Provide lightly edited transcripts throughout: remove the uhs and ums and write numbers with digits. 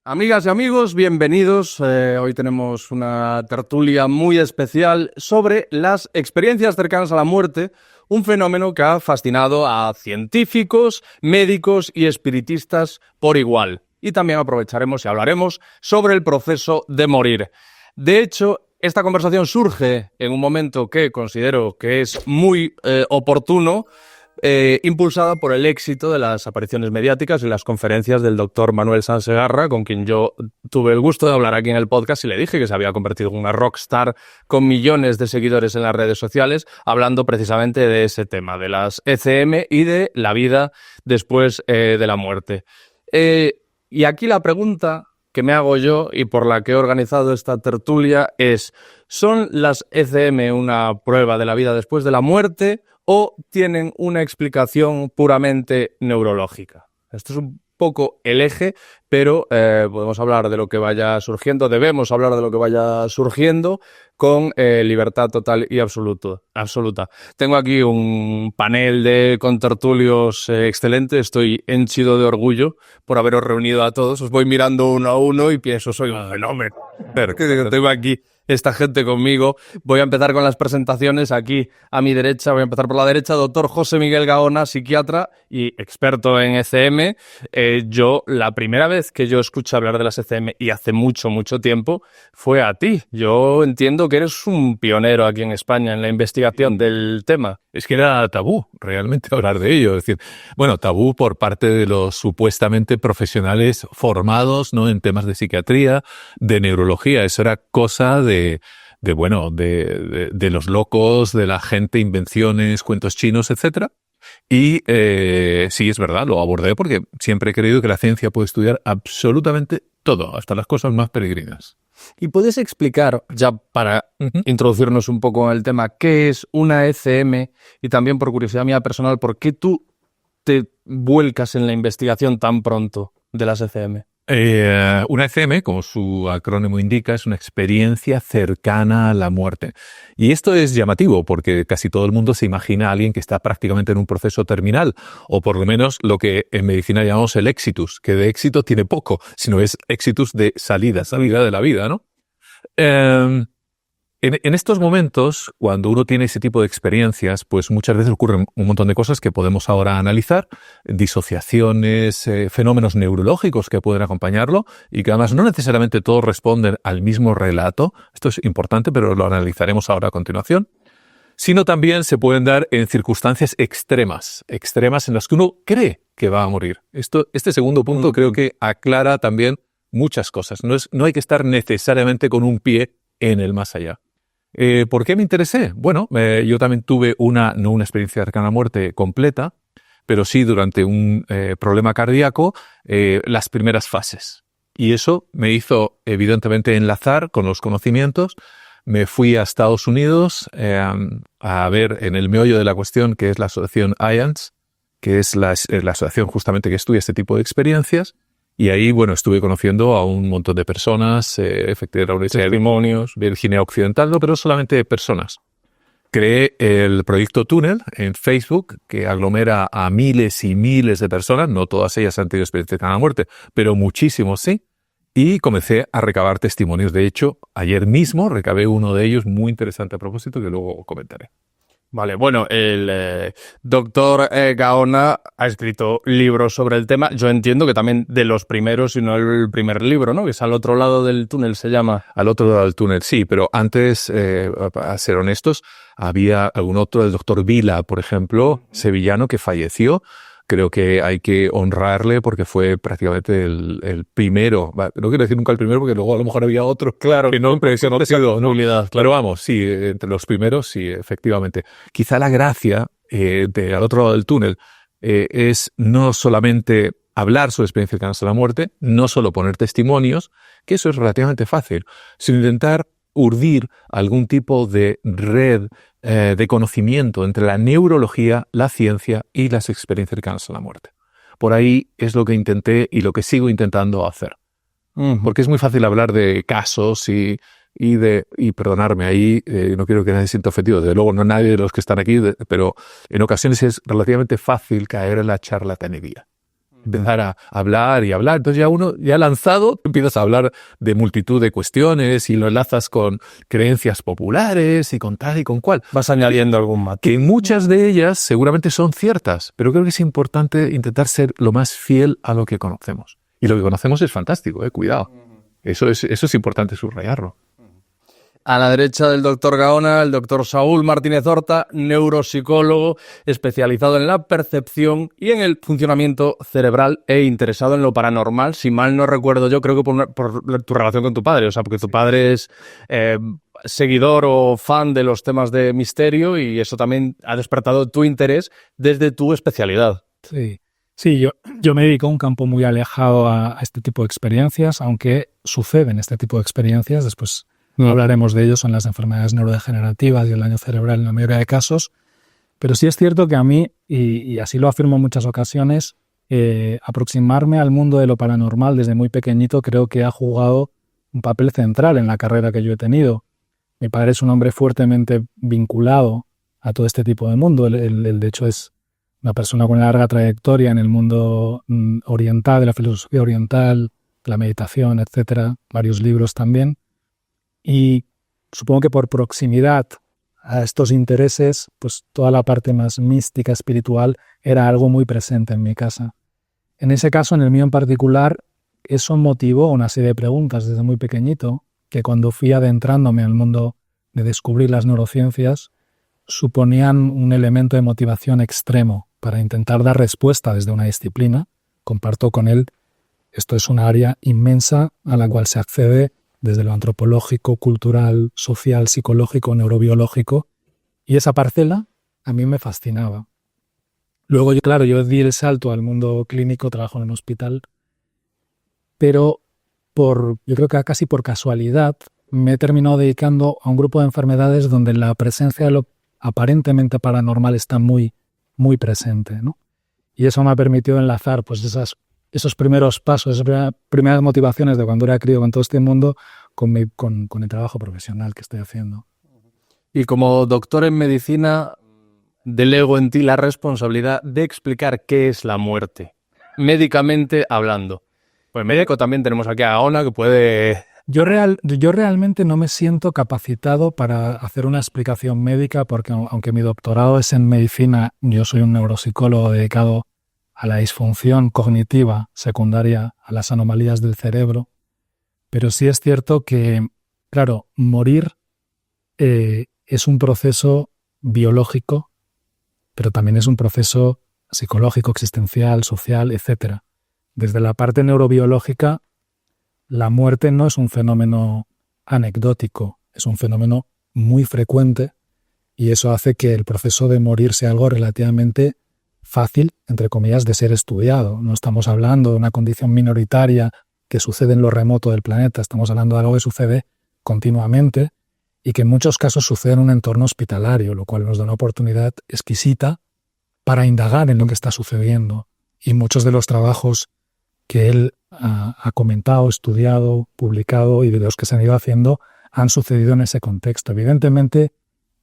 Amigas y amigos, bienvenidos. Hoy tenemos una tertulia muy especial sobre las experiencias cercanas a la muerte, un fenómeno que ha fascinado a científicos, médicos y espiritistas por igual. Y también aprovecharemos y hablaremos sobre el proceso de morir. De hecho, esta conversación surge en un momento que considero que es muy oportuno, impulsada por el éxito de las apariciones mediáticas y las conferencias del doctor Manuel Sansegarra, con quien yo tuve el gusto de hablar aquí en el podcast y le dije que se había convertido en una rockstar con millones de seguidores en las redes sociales, hablando precisamente de ese tema, de las ECM y de la vida después de la muerte. Y aquí la pregunta que me hago yo y por la que he organizado esta tertulia es: ¿son las ECM una prueba de la vida después de la muerte o tienen una explicación puramente neurológica? Esto es un poco el eje, pero podemos hablar de lo que vaya surgiendo, debemos hablar de lo que vaya surgiendo con libertad total y absoluta. Tengo aquí un panel de contertulios excelente, estoy henchido de orgullo por haberos reunido a todos. Os voy mirando uno a uno y pienso, soy un fenómeno. Tengo aquí esta gente conmigo. Voy a empezar con las presentaciones. Aquí a mi derecha, voy a empezar por la derecha, doctor José Miguel Gaona, psiquiatra y experto en ECM. La primera vez que yo escuché hablar de las ECM, y hace mucho tiempo, fue a ti. Yo entiendo que eres un pionero aquí en España en la investigación del tema. Es que era tabú realmente hablar de ello. Es decir, bueno, tabú por parte de los supuestamente profesionales formados, ¿no?, en temas de psiquiatría, de neurología. Eso era cosa de los locos, de la gente, invenciones, cuentos chinos, etcétera. Y sí, es verdad, lo abordé porque siempre he creído que la ciencia puede estudiar absolutamente todo, hasta las cosas más peregrinas. ¿Y puedes explicar, ya para introducirnos un poco en el tema, qué es una ECM y también, por curiosidad mía personal, por qué tú te vuelcas en la investigación tan pronto de las ECM? Una ECM, como su acrónimo indica, es una experiencia cercana a la muerte. Y esto es llamativo porque casi todo el mundo se imagina a alguien que está prácticamente en un proceso terminal, o por lo menos lo que en medicina llamamos el exitus, que de éxito tiene poco, sino es exitus de salida de la vida, ¿no? En estos momentos, cuando uno tiene ese tipo de experiencias, pues muchas veces ocurren un montón de cosas que podemos ahora analizar, disociaciones, fenómenos neurológicos que pueden acompañarlo y que además no necesariamente todos responden al mismo relato. Esto es importante, pero lo analizaremos ahora a continuación. Sino también se pueden dar en circunstancias extremas en las que uno cree que va a morir. Este segundo punto creo que aclara también muchas cosas. No hay que estar necesariamente con un pie en el más allá. ¿Por qué me interesé? Bueno, yo también tuve no una experiencia cercana a la muerte completa, pero sí durante un problema cardíaco, las primeras fases. Y eso me hizo evidentemente enlazar con los conocimientos. Me fui a Estados Unidos a ver en el meollo de la cuestión, que es la asociación IANS, que es la asociación justamente que estudia este tipo de experiencias. Y ahí, bueno, estuve conociendo a un montón de personas, efectivamente, la Universidad de Testimonios, Virginia Occidental, no, pero solamente personas. Creé el proyecto Túnel en Facebook, que aglomera a miles y miles de personas, no todas ellas han tenido experiencia cercana a la muerte, pero muchísimos sí, y comencé a recabar testimonios. De hecho, ayer mismo recabé uno de ellos muy interesante a propósito, que luego comentaré. Vale, bueno, el doctor Gaona ha escrito libros sobre el tema. Yo entiendo que también de los primeros, y no el primer libro, ¿no? Que es Al otro lado del túnel, se llama. Al otro lado del túnel, sí, pero antes, a ser honestos, había algún otro, el doctor Vila, por ejemplo, sevillano, que falleció. Creo que hay que honrarle porque fue prácticamente el primero. No quiero decir nunca el primero porque luego a lo mejor había otros, claro, que no impresionó esa nulidad. Claro, vamos, sí, entre los primeros, sí, efectivamente. Quizá la gracia de Al otro lado del túnel es no solamente hablar sobre experiencias cercanas a la muerte, no solo poner testimonios, que eso es relativamente fácil, sino intentar urdir algún tipo de red de conocimiento entre la neurología, la ciencia y las experiencias cercanas a la muerte. Por ahí es lo que intenté y lo que sigo intentando hacer. Porque es muy fácil hablar de casos y perdonarme, ahí no quiero que nadie se sienta ofendido, desde luego no nadie de los que están aquí, pero en ocasiones es relativamente fácil caer en la charlatanería. empezar a hablar y hablar. Entonces ya uno, ya lanzado, empiezas a hablar de multitud de cuestiones y lo enlazas con creencias populares y con tal y con cual. Vas añadiendo algún matiz. Que muchas de ellas seguramente son ciertas, pero creo que es importante intentar ser lo más fiel a lo que conocemos. Y lo que conocemos es fantástico, cuidado. Eso es importante subrayarlo. A la derecha del doctor Gaona, el doctor Saúl Martínez Horta, neuropsicólogo especializado en la percepción y en el funcionamiento cerebral e interesado en lo paranormal. Si mal no recuerdo yo, creo que por tu relación con tu padre, o sea, porque tu padre es seguidor o fan de los temas de misterio y eso también ha despertado tu interés desde tu especialidad. Sí, yo me dedico a un campo muy alejado a este tipo de experiencias, aunque suceden este tipo de experiencias, después hablaremos de ellos, son las enfermedades neurodegenerativas y el daño cerebral en la mayoría de casos, pero sí es cierto que a mí, y así lo afirmo en muchas ocasiones, aproximarme al mundo de lo paranormal desde muy pequeñito creo que ha jugado un papel central en la carrera que yo he tenido. Mi padre es un hombre fuertemente vinculado a todo este tipo de mundo, él de hecho es una persona con una larga trayectoria en el mundo oriental, de la filosofía oriental, la meditación, etcétera, varios libros también. Y supongo que por proximidad a estos intereses, pues toda la parte más mística, espiritual, era algo muy presente en mi casa. En ese caso, en el mío en particular, eso motivó una serie de preguntas desde muy pequeñito, que cuando fui adentrándome al mundo de descubrir las neurociencias, suponían un elemento de motivación extremo para intentar dar respuesta desde una disciplina. Comparto con él, esto es una área inmensa a la cual se accede desde lo antropológico, cultural, social, psicológico, neurobiológico, y esa parcela a mí me fascinaba. Luego, yo di el salto al mundo clínico, trabajo en un hospital, pero yo creo que casi por casualidad me he terminado dedicando a un grupo de enfermedades donde la presencia de lo aparentemente paranormal está muy, muy presente, ¿no? Y eso me ha permitido enlazar pues esos primeros pasos, esas primeras motivaciones de cuando era crío con todo este mundo con el trabajo profesional que estoy haciendo. Y como doctor en medicina, delego en ti la responsabilidad de explicar qué es la muerte, médicamente hablando. Pues médico también tenemos aquí a Gaona que puede... Yo realmente no me siento capacitado para hacer una explicación médica porque aunque mi doctorado es en medicina, yo soy un neuropsicólogo dedicado a la disfunción cognitiva secundaria a las anomalías del cerebro, pero sí es cierto que, claro, morir es un proceso biológico, pero también es un proceso psicológico, existencial, social, etc. Desde la parte neurobiológica, la muerte no es un fenómeno anecdótico, es un fenómeno muy frecuente y eso hace que el proceso de morir sea algo relativamente fácil, entre comillas, de ser estudiado. No estamos hablando de una condición minoritaria que sucede en lo remoto del planeta, estamos hablando de algo que sucede continuamente y que en muchos casos sucede en un entorno hospitalario, lo cual nos da una oportunidad exquisita para indagar en lo que está sucediendo. Y muchos de los trabajos que él ha comentado, estudiado, publicado y de los que se han ido haciendo han sucedido en ese contexto. Evidentemente,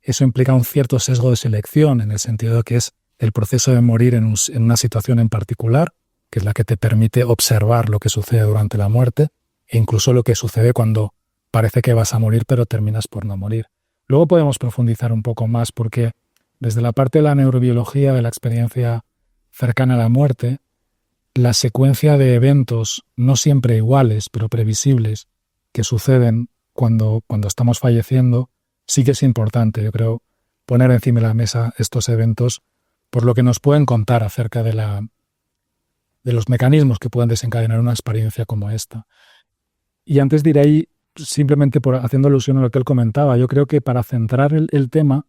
eso implica un cierto sesgo de selección en el sentido de que es el proceso de morir en una situación en particular, que es la que te permite observar lo que sucede durante la muerte e incluso lo que sucede cuando parece que vas a morir pero terminas por no morir. Luego podemos profundizar un poco más porque desde la parte de la neurobiología, de la experiencia cercana a la muerte, la secuencia de eventos no siempre iguales pero previsibles que suceden cuando estamos falleciendo sí que es importante, yo creo, poner encima de la mesa estos eventos por lo que nos pueden contar acerca de los mecanismos que pueden desencadenar una experiencia como esta. Y antes de ir ahí, simplemente haciendo alusión a lo que él comentaba, yo creo que para centrar el tema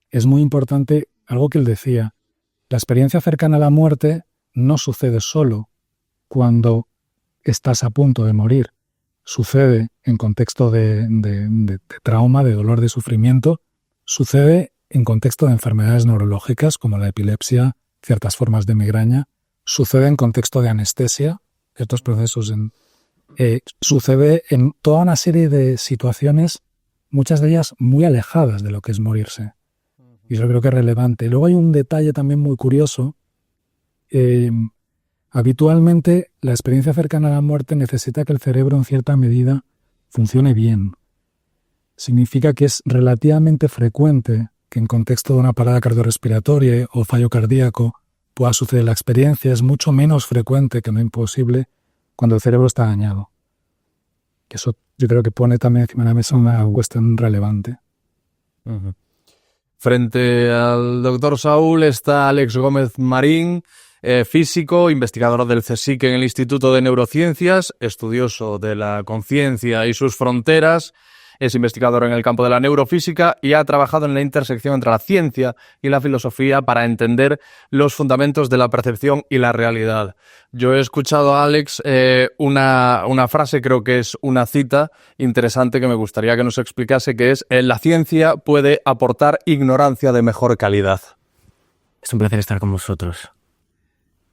es muy importante algo que él decía. La experiencia cercana a la muerte no sucede solo cuando estás a punto de morir. Sucede en contexto de trauma, de dolor, de sufrimiento. Sucede en contexto de enfermedades neurológicas como la epilepsia, ciertas formas de migraña. Sucede en contexto de anestesia, ciertos procesos. Sucede en toda una serie de situaciones, muchas de ellas muy alejadas de lo que es morirse. Y eso creo que es relevante. Luego hay un detalle también muy curioso. Habitualmente, la experiencia cercana a la muerte necesita que el cerebro en cierta medida funcione bien. Significa que es relativamente frecuente que en contexto de una parada cardiorrespiratoria o fallo cardíaco pueda suceder la experiencia. Es mucho menos frecuente, que no imposible, cuando el cerebro está dañado. Que eso yo creo que pone también encima de la mesa una cuestión relevante. Uh-huh. Frente al doctor Saúl está Alex Gómez Marín, físico, investigador del CSIC en el Instituto de Neurociencias, estudioso de la conciencia y sus fronteras. Es investigador en el campo de la neurofísica y ha trabajado en la intersección entre la ciencia y la filosofía para entender los fundamentos de la percepción y la realidad. Yo he escuchado a Alex una frase, creo que es una cita interesante que me gustaría que nos explicase, que es: la ciencia puede aportar ignorancia de mejor calidad. Es un placer estar con vosotros.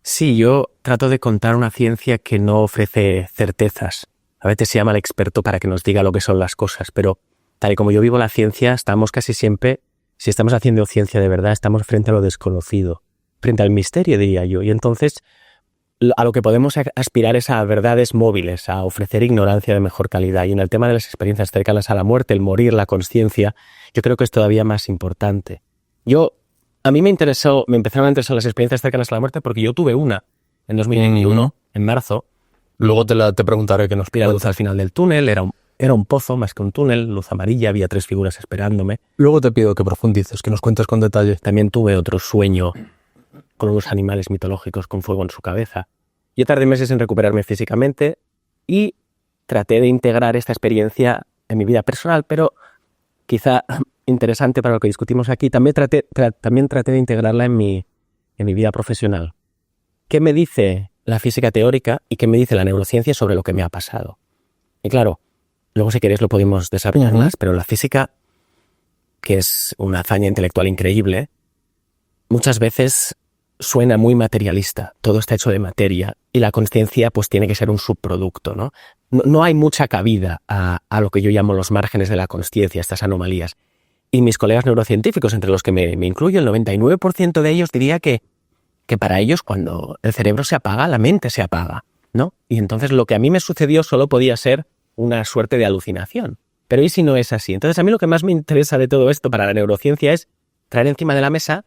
Sí, yo trato de contar una ciencia que no ofrece certezas. A veces se llama al experto para que nos diga lo que son las cosas, pero tal y como yo vivo la ciencia, estamos casi siempre, si estamos haciendo ciencia de verdad, estamos frente a lo desconocido, frente al misterio, diría yo. Y entonces, a lo que podemos aspirar es a verdades móviles, a ofrecer ignorancia de mejor calidad. Y en el tema de las experiencias cercanas a la muerte, el morir, la consciencia, yo creo que es todavía más importante. A mí me empezaron a interesar las experiencias cercanas a la muerte porque yo tuve una en 2021, en marzo. Luego te preguntaré qué nos Vi la luz al final del túnel, era un pozo más que un túnel, luz amarilla, había 3 figuras esperándome. Luego te pido que profundices, que nos cuentes con detalle. También tuve otro sueño con unos animales mitológicos con fuego en su cabeza. Yo tardé meses en recuperarme físicamente y traté de integrar esta experiencia en mi vida personal, pero quizá interesante para lo que discutimos aquí, también traté de integrarla en mi vida profesional. ¿Qué me dice la física teórica y qué me dice la neurociencia sobre lo que me ha pasado? Y claro, luego si queréis lo podemos desarrollar más, pero la física, que es una hazaña intelectual increíble, muchas veces suena muy materialista. Todo está hecho de materia y la consciencia pues tiene que ser un subproducto, ¿no? No hay mucha cabida a lo que yo llamo los márgenes de la consciencia, estas anomalías. Y mis colegas neurocientíficos, entre los que me incluyo, el 99% de ellos diría que para ellos cuando el cerebro se apaga, la mente se apaga, ¿no? Y entonces lo que a mí me sucedió solo podía ser una suerte de alucinación. Pero ¿y si no es así? Entonces a mí lo que más me interesa de todo esto para la neurociencia es traer encima de la mesa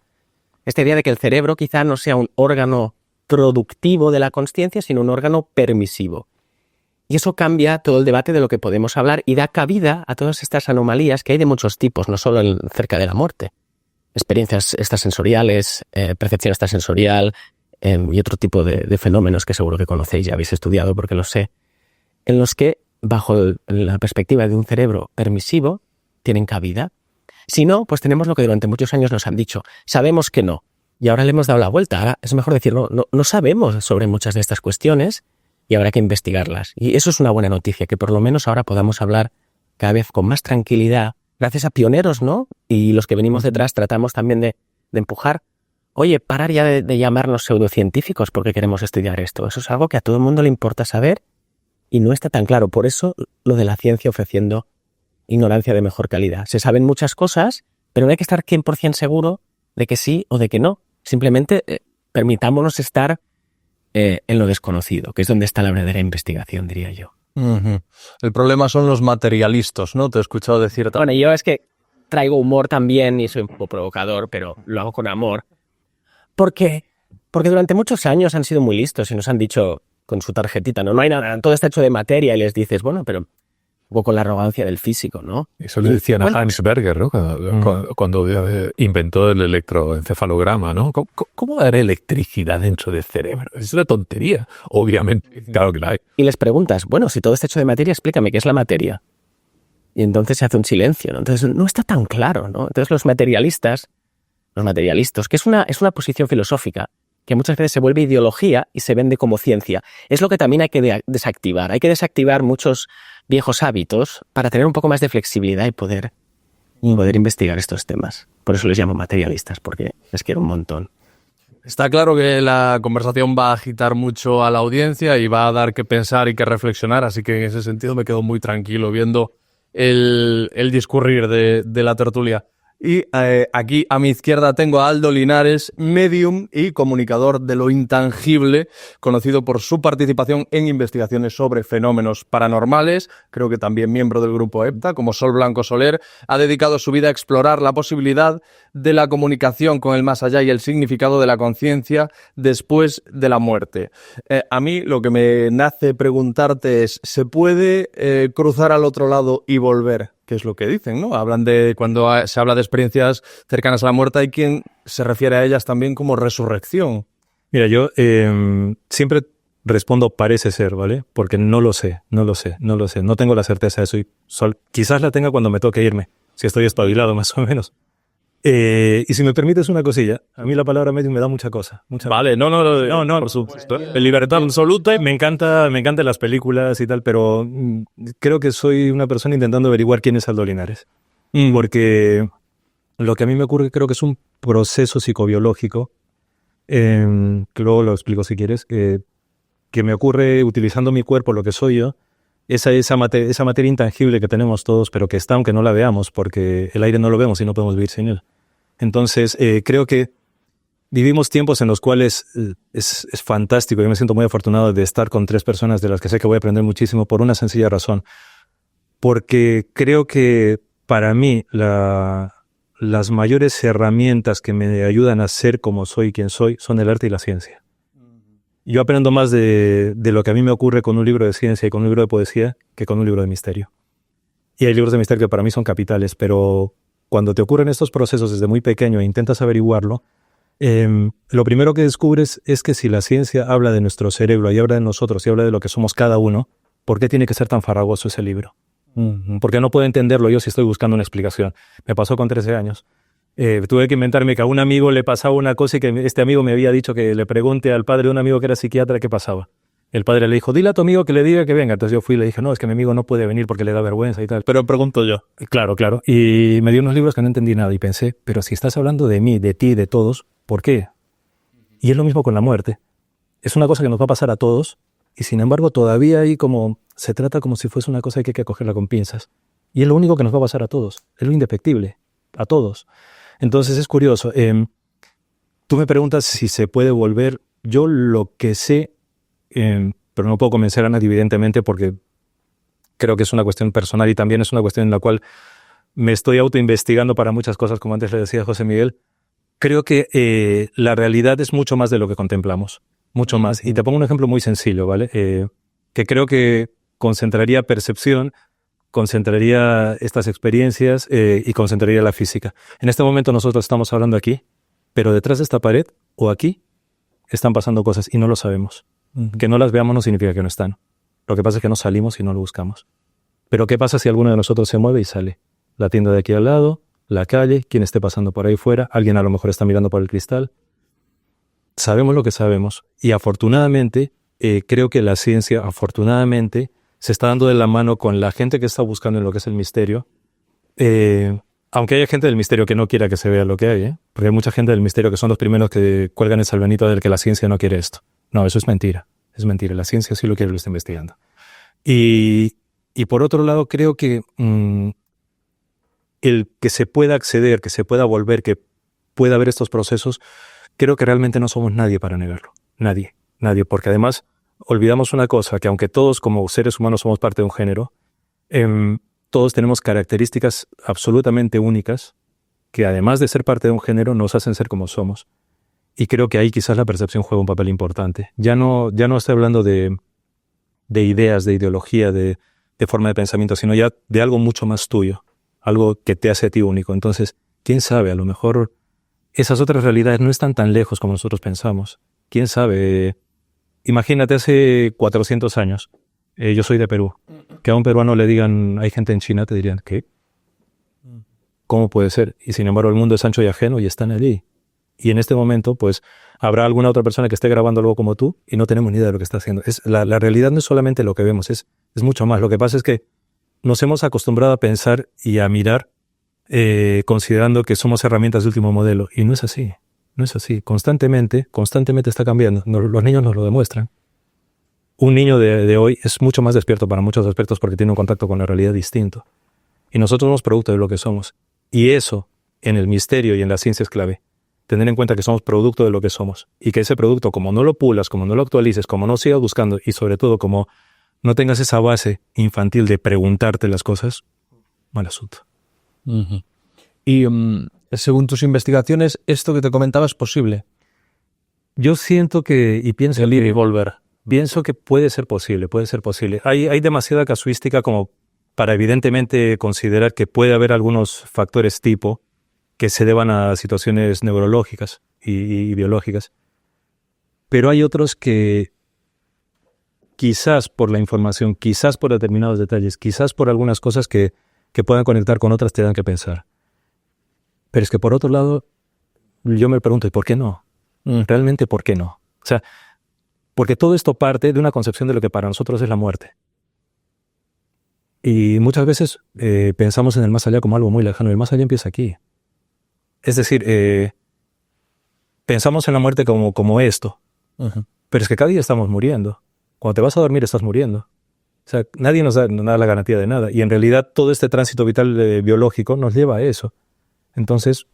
esta idea de que el cerebro quizá no sea un órgano productivo de la consciencia, sino un órgano permisivo. Y eso cambia todo el debate de lo que podemos hablar y da cabida a todas estas anomalías que hay de muchos tipos, no solo cerca de la muerte. Experiencias extrasensoriales, percepción extrasensorial y otro tipo de fenómenos que seguro que conocéis, ya habéis estudiado porque lo sé, en los que, bajo la perspectiva de un cerebro permisivo, tienen cabida. Si no, pues tenemos lo que durante muchos años nos han dicho, sabemos que no, y ahora le hemos dado la vuelta. Ahora es mejor decir, no sabemos sobre muchas de estas cuestiones y habrá que investigarlas. Y eso es una buena noticia, que por lo menos ahora podamos hablar cada vez con más tranquilidad, gracias a pioneros, ¿no? Y los que venimos detrás tratamos también de empujar. Oye, parar ya de llamarnos pseudocientíficos porque queremos estudiar esto. Eso es algo que a todo el mundo le importa saber y no está tan claro. Por eso lo de la ciencia ofreciendo ignorancia de mejor calidad. Se saben muchas cosas, pero no hay que estar 100% seguro de que sí o de que no. Simplemente permitámonos estar en lo desconocido, que es donde está la verdadera investigación, diría yo. Uh-huh. El problema son los materialistas, ¿no? Te he escuchado decir... Bueno, yo es que traigo humor también y soy un poco provocador, pero lo hago con amor. Porque durante muchos años han sido muy listos y nos han dicho con su tarjetita, no hay nada, todo está hecho de materia, y les dices, bueno, pero un poco con la arrogancia del físico, ¿no? Eso le decían a Hans Berger, ¿no? Cuando inventó el electroencefalograma, ¿no? ¿Cómo dar electricidad dentro del cerebro? Es una tontería, obviamente. Claro que la hay. Y les preguntas, bueno, si todo está hecho de materia, explícame qué es la materia. Y entonces se hace un silencio, ¿no? Entonces no está tan claro, ¿no? Entonces los materialistas, que es una posición filosófica que muchas veces se vuelve ideología y se vende como ciencia. Es lo que también hay que desactivar. Hay que desactivar muchos viejos hábitos para tener un poco más de flexibilidad y poder investigar estos temas. Por eso les llamo materialistas, porque les quiero un montón. Está claro que la conversación va a agitar mucho a la audiencia y va a dar que pensar y que reflexionar, así que en ese sentido me quedo muy tranquilo viendo el discurrir de la tertulia. Y aquí a mi izquierda tengo a Aldo Linares, medium y comunicador de lo intangible, conocido por su participación en investigaciones sobre fenómenos paranormales. Creo que también miembro del grupo EPTA, como Sol Blanco Soler. Ha dedicado su vida a explorar la posibilidad de la comunicación con el más allá y el significado de la conciencia después de la muerte. A mí lo que me nace preguntarte es, ¿se puede cruzar al otro lado y volver? Que es lo que dicen, ¿no? Hablan de, cuando se habla de experiencias cercanas a la muerte, hay quien se refiere a ellas también como resurrección. Mira, yo siempre respondo parece ser, ¿vale? Porque no lo sé. No tengo la certeza de eso. Y quizás la tenga cuando me toque irme, si estoy espabilado más o menos. Y si me permites una cosilla, a mí la palabra medium me da mucha cosa. Vale, No, por supuesto. Libertad absoluta. Me encantan las películas y tal, pero creo que soy una persona intentando averiguar quién es Aldo Linares. Porque lo que a mí me ocurre creo que es un proceso psicobiológico, que luego lo explico si quieres, que me ocurre utilizando mi cuerpo, lo que soy yo, esa materia intangible que tenemos todos, pero que está aunque no la veamos, porque el aire no lo vemos y no podemos vivir sin él. Entonces, creo que vivimos tiempos en los cuales es fantástico. Yo me siento muy afortunado de estar con 3 personas de las que sé que voy a aprender muchísimo por una sencilla razón. Porque creo que para mí las mayores herramientas que me ayudan a ser como soy, quien soy, son el arte y la ciencia. Yo aprendo más de lo que a mí me ocurre con un libro de ciencia y con un libro de poesía que con un libro de misterio. Y hay libros de misterio que para mí son capitales, pero cuando te ocurren estos procesos desde muy pequeño e intentas averiguarlo, lo primero que descubres es que si la ciencia habla de nuestro cerebro y habla de nosotros y habla de lo que somos cada uno, ¿por qué tiene que ser tan farragoso ese libro? Porque no puedo entenderlo yo si estoy buscando una explicación. Me pasó con 13 años. Tuve que inventarme que a un amigo le pasaba una cosa y que este amigo me había dicho que le pregunte al padre de un amigo que era psiquiatra qué pasaba. El padre le dijo, dile a tu amigo que le diga que venga. Entonces yo fui y le dije, no, es que mi amigo no puede venir porque le da vergüenza y tal. Pero pregunto yo. Claro. Y me dio unos libros que no entendí nada y pensé, pero si estás hablando de mí, de ti, de todos, ¿por qué? Y es lo mismo con la muerte. Es una cosa que nos va a pasar a todos y sin embargo todavía se trata como si fuese una cosa que hay que cogerla con pinzas. Y es lo único que nos va a pasar a todos. Es lo indefectible. A todos. Entonces es curioso. Tú me preguntas si se puede volver. Yo lo que sé, pero no puedo convencer a nadie evidentemente porque creo que es una cuestión personal y también es una cuestión en la cual me estoy autoinvestigando para muchas cosas, como antes le decía José Miguel. Creo que la realidad es mucho más de lo que contemplamos. Mucho más. Y te pongo un ejemplo muy sencillo, ¿vale? Que creo que concentraría percepción, concentraría estas experiencias y concentraría la física. En este momento nosotros estamos hablando aquí, pero detrás de esta pared o aquí están pasando cosas y no lo sabemos. Que no las veamos no significa que no están. Lo que pasa es que no salimos y no lo buscamos. Pero ¿qué pasa si alguno de nosotros se mueve y sale? La tienda de aquí al lado, la calle, quien esté pasando por ahí fuera, alguien a lo mejor está mirando por el cristal. Sabemos lo que sabemos y afortunadamente, creo que la ciencia, afortunadamente, se está dando de la mano con la gente que está buscando en lo que es el misterio. Aunque haya gente del misterio que no quiera que se vea lo que hay, porque hay mucha gente del misterio que son los primeros que cuelgan el salvanito del que la ciencia no quiere esto. No, eso es mentira. Es mentira. La ciencia sí lo quiere, lo está investigando. Y por otro lado, creo que el que se pueda acceder, que se pueda volver, que pueda haber estos procesos, creo que realmente no somos nadie para negarlo. Nadie. Porque además olvidamos una cosa, que aunque todos como seres humanos somos parte de un género, todos tenemos características absolutamente únicas que además de ser parte de un género nos hacen ser como somos. Y creo que ahí quizás la percepción juega un papel importante. Ya no estoy hablando de ideas, de ideología, de forma de pensamiento, sino ya de algo mucho más tuyo, algo que te hace a ti único. Entonces, quién sabe, a lo mejor esas otras realidades no están tan lejos como nosotros pensamos. Quién sabe. Imagínate hace 400 años, yo soy de Perú, que a un peruano le digan hay gente en China, te dirían, ¿qué? ¿Cómo puede ser? Y sin embargo el mundo es ancho y ajeno y están allí. Y en este momento, pues, habrá alguna otra persona que esté grabando algo como tú y no tenemos ni idea de lo que está haciendo. La realidad no es solamente lo que vemos, es mucho más. Lo que pasa es que nos hemos acostumbrado a pensar y a mirar considerando que somos herramientas de último modelo. Y no es así. No es así. Constantemente está cambiando. Los niños nos lo demuestran. Un niño de hoy es mucho más despierto para muchos aspectos porque tiene un contacto con la realidad distinto. Y nosotros somos producto de lo que somos. Y eso en el misterio y en la ciencia es clave. Tener en cuenta que somos producto de lo que somos y que ese producto, como no lo pulas, como no lo actualices, como no sigas buscando y sobre todo como no tengas esa base infantil de preguntarte las cosas, mal asunto. Uh-huh. Y según tus investigaciones, ¿esto que te comentaba es posible? Yo siento que, y pienso El ir y volver. Pienso que puede ser posible, puede ser posible. Hay demasiada casuística como para evidentemente considerar que puede haber algunos factores tipo que se deban a situaciones neurológicas y biológicas. Pero hay otros que quizás por la información, quizás por determinados detalles, quizás por algunas cosas que puedan conectar con otras te dan que pensar. Pero es que por otro lado, yo me pregunto, ¿y por qué no? ¿Realmente por qué no? O sea, porque todo esto parte de una concepción de lo que para nosotros es la muerte. Y muchas veces pensamos en el más allá como algo muy lejano. El más allá empieza aquí. Es decir, pensamos en la muerte como esto. Uh-huh. Pero es que cada día estamos muriendo. Cuando te vas a dormir estás muriendo. O sea, nadie nos da la garantía de nada. Y en realidad todo este tránsito vital biológico nos lleva a eso. Entonces,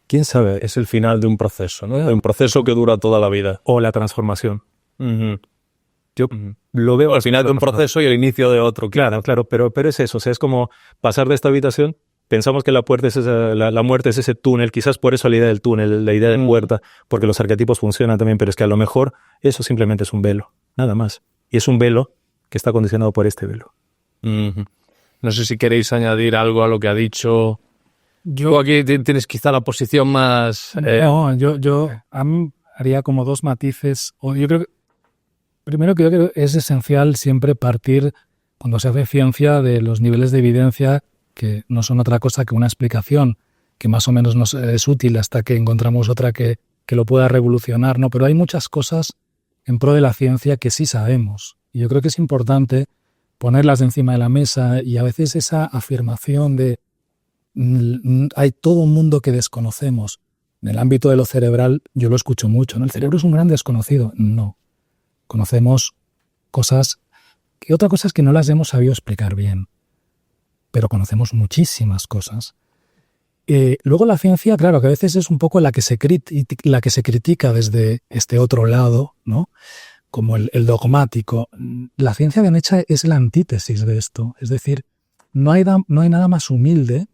¿quién sabe? Es el final de un proceso, ¿no? De un proceso que dura toda la vida. O la transformación. Uh-huh. Yo lo veo al final de un proceso y el inicio de otro. Claro, pero es eso. O sea, es como pasar de esta habitación. Pensamos que la muerte es ese túnel. Quizás por eso la idea del túnel, la idea de puerta, porque los arquetipos funcionan también, pero es que a lo mejor eso simplemente es un velo. Nada más. Y es un velo que está condicionado por este velo. Uh-huh. No sé si queréis añadir algo a lo que ha dicho. Yo aquí tienes quizá la posición más... No, yo haría como dos matices. Yo creo que, primero, creo que es esencial siempre partir, cuando se hace ciencia, de los niveles de evidencia que no son otra cosa que una explicación que más o menos nos es útil hasta que encontramos otra que lo pueda revolucionar, ¿no? Pero hay muchas cosas en pro de la ciencia que sí sabemos. Y yo creo que es importante ponerlas encima de la mesa, y a veces esa afirmación de hay todo un mundo que desconocemos. En el ámbito de lo cerebral yo lo escucho mucho, ¿no? El cerebro es un gran desconocido. No. Conocemos cosas que otra cosa es que no las hemos sabido explicar bien. Pero conocemos muchísimas cosas. Luego la ciencia, claro, que a veces es un poco la que se critica desde este otro lado, ¿no? Como el dogmático. La ciencia bien hecha es la antítesis de esto. Es decir, no hay nada más humilde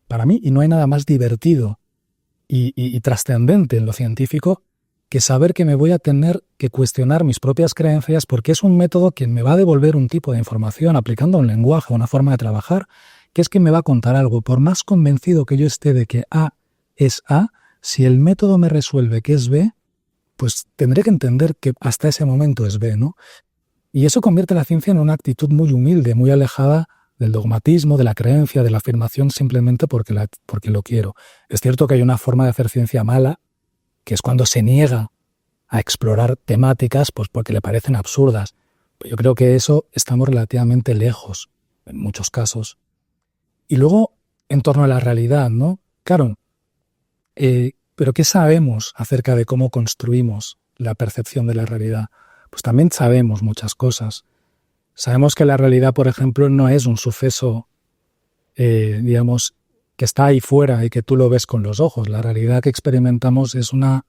para mí y no hay nada más divertido y trascendente en lo científico que saber que me voy a tener que cuestionar mis propias creencias, porque es un método que me va a devolver un tipo de información aplicando un lenguaje, una forma de trabajar, que es que me va a contar algo. Por más convencido que yo esté de que A es A, si el método me resuelve que es B, pues tendré que entender que hasta ese momento es B, ¿no? Y eso convierte la ciencia en una actitud muy humilde, muy alejada del dogmatismo, de la creencia, de la afirmación simplemente porque lo quiero. Es cierto que hay una forma de hacer ciencia mala, que es cuando se niega a explorar temáticas pues porque le parecen absurdas. Yo creo que eso estamos relativamente lejos, en muchos casos. Y luego, en torno a la realidad, ¿no? Claro, pero ¿qué sabemos acerca de cómo construimos la percepción de la realidad? Pues también sabemos muchas cosas. Sabemos que la realidad, por ejemplo, no es un suceso, digamos, que está ahí fuera y que tú lo ves con los ojos. La realidad que experimentamos es una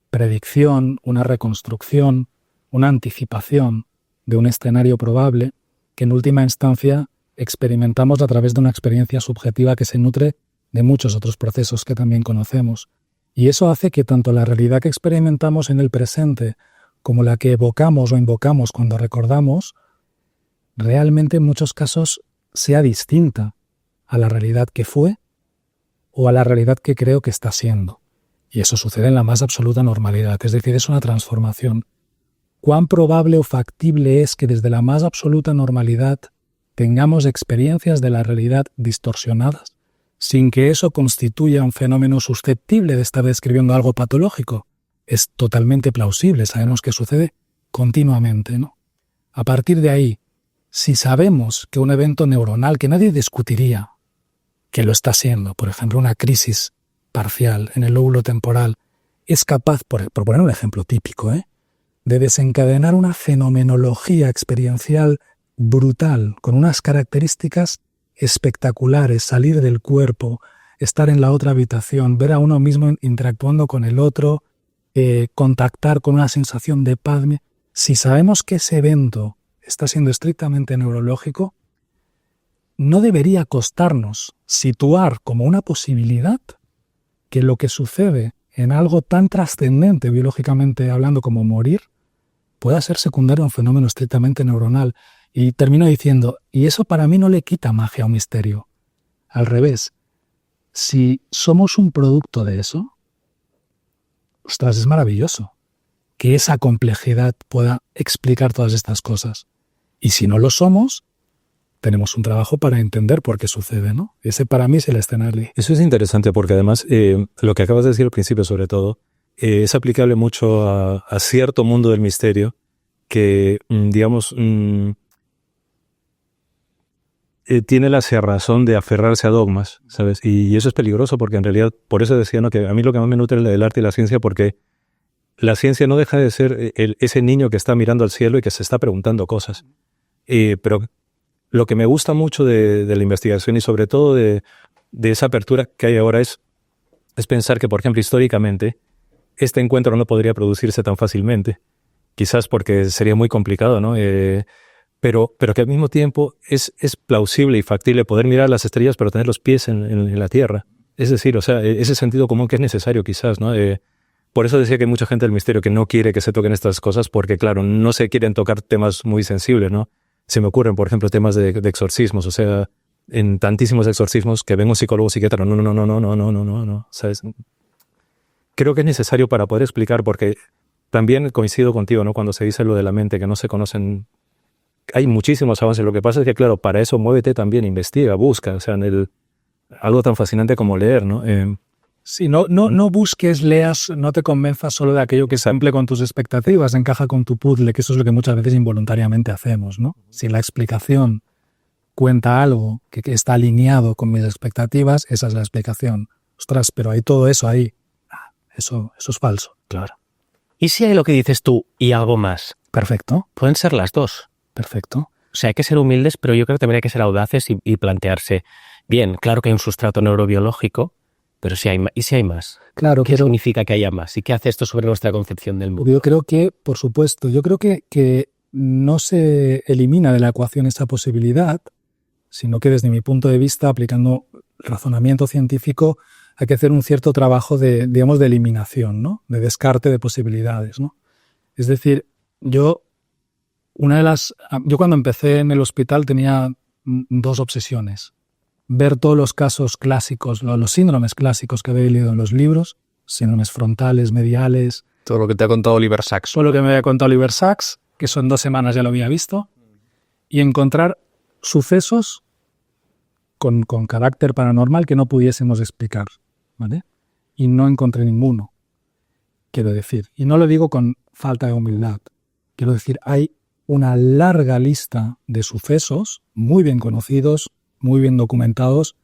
predicción, una reconstrucción, una anticipación de un escenario probable que en última instancia experimentamos a través de una experiencia subjetiva que se nutre de muchos otros procesos que también conocemos. Y eso hace que tanto la realidad que experimentamos en el presente como la que evocamos o invocamos cuando recordamos, realmente en muchos casos sea distinta a la realidad que fue o a la realidad que creo que está siendo. Y eso sucede en la más absoluta normalidad, es decir, es una transformación. ¿Cuán probable o factible es que desde la más absoluta normalidad tengamos experiencias de la realidad distorsionadas, sin que eso constituya un fenómeno susceptible de estar describiendo algo patológico? Es totalmente plausible, sabemos que sucede continuamente, ¿no? A partir de ahí, si sabemos que un evento neuronal que nadie discutiría que lo está siendo, por ejemplo, una crisis parcial en el lóbulo temporal, es capaz, por poner un ejemplo típico, de desencadenar una fenomenología experiencial brutal, con unas características espectaculares, salir del cuerpo, estar en la otra habitación, ver a uno mismo interactuando con el otro, contactar con una sensación de paz. Si sabemos que ese evento está siendo estrictamente neurológico, no debería costarnos situar como una posibilidad que lo que sucede en algo tan trascendente biológicamente hablando como morir pueda ser secundario a un fenómeno estrictamente neuronal. Y termino diciendo, y eso para mí no le quita magia o misterio. Al revés, si somos un producto de eso, ostras, es maravilloso que esa complejidad pueda explicar todas estas cosas. Y si no lo somos, tenemos un trabajo para entender por qué sucede, ¿no? Ese para mí es el escenario. Eso es interesante porque además lo que acabas de decir al principio sobre todo es aplicable mucho a cierto mundo del misterio que, digamos, tiene la cerrazón de aferrarse a dogmas, ¿sabes? Y eso es peligroso porque en realidad, por eso decía, ¿no?, que a mí lo que más me nutre es el arte y la ciencia, porque la ciencia no deja de ser ese niño que está mirando al cielo y que se está preguntando cosas. Pero lo que me gusta mucho de la investigación y sobre todo de esa apertura que hay ahora es pensar que, por ejemplo, históricamente, este encuentro no podría producirse tan fácilmente. Quizás porque sería muy complicado, ¿no? Pero que al mismo tiempo es plausible y factible poder mirar las estrellas pero tener los pies en la Tierra. Es decir, o sea, ese sentido común que es necesario quizás, ¿no? Por eso decía que hay mucha gente del misterio que no quiere que se toquen estas cosas porque, claro, no se quieren tocar temas muy sensibles, ¿no? Se me ocurren, por ejemplo, temas de exorcismos, o sea, en tantísimos exorcismos que ven un psicólogo psiquiatra, no, ¿sabes? Creo que es necesario para poder explicar, porque también coincido contigo, ¿no?, cuando se dice lo de la mente, que no se conocen. Hay muchísimos avances. Lo que pasa es que, claro, para eso muévete también, investiga, busca, o sea, algo tan fascinante como leer, ¿no? Sí, no busques, leas, no te convenzas solo de aquello que cumple con tus expectativas, encaja con tu puzzle, que eso es lo que muchas veces involuntariamente hacemos, ¿no? Si la explicación cuenta algo que está alineado con mis expectativas, esa es la explicación. Ostras, pero hay todo eso ahí. Eso es falso. Claro. ¿Y si hay lo que dices tú y algo más? Perfecto. Pueden ser las dos. Perfecto. O sea, hay que ser humildes, pero yo creo que también hay que ser audaces y plantearse, bien, claro que hay un sustrato neurobiológico, pero si hay más. Claro. ¿Qué significa que haya más? ¿Y qué hace esto sobre nuestra concepción del mundo? Yo creo que, por supuesto, que no se elimina de la ecuación esa posibilidad, sino que desde mi punto de vista, aplicando razonamiento científico, hay que hacer un cierto trabajo de eliminación, ¿no? De descarte de posibilidades, ¿no? Es decir, yo cuando empecé en el hospital tenía dos obsesiones. Ver todos los casos clásicos, los síndromes clásicos que había leído en los libros, síndromes frontales, mediales. Todo lo que te ha contado Oliver Sacks. Todo lo que me había contado Oliver Sacks, que eso en 2 semanas ya lo había visto, y encontrar sucesos con carácter paranormal que no pudiésemos explicar, ¿vale? Y no encontré ninguno, quiero decir. Y no lo digo con falta de humildad. Quiero decir, hay una larga lista de sucesos muy bien conocidos, muy bien documentados,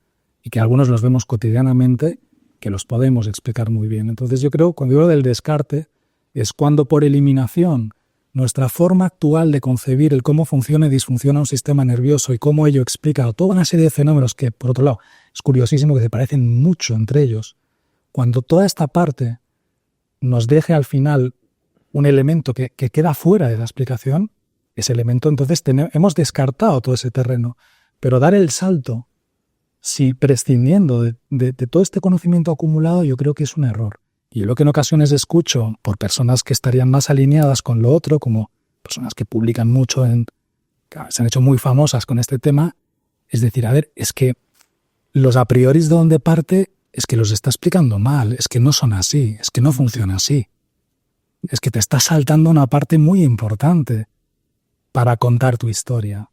y que algunos los vemos cotidianamente, que los podemos explicar muy bien. Entonces yo creo, cuando digo del descarte, es cuando por eliminación nuestra forma actual de concebir el cómo funciona y disfunciona un sistema nervioso y cómo ello explica toda una serie de fenómenos que, por otro lado, es curiosísimo que se parecen mucho entre ellos. Cuando toda esta parte nos deje al final un elemento que queda fuera de la explicación, ese elemento, entonces hemos descartado todo ese terreno. Pero dar el salto, si prescindiendo de todo este conocimiento acumulado, yo creo que es un error. Y lo que en ocasiones escucho por personas que estarían más alineadas con lo otro, como personas que publican mucho, que se han hecho muy famosas con este tema, es decir, a ver, es que los a priori de donde parte es que los está explicando mal, es que no son así, es que no funciona así. Es que te está saltando una parte muy importante para contar tu historia.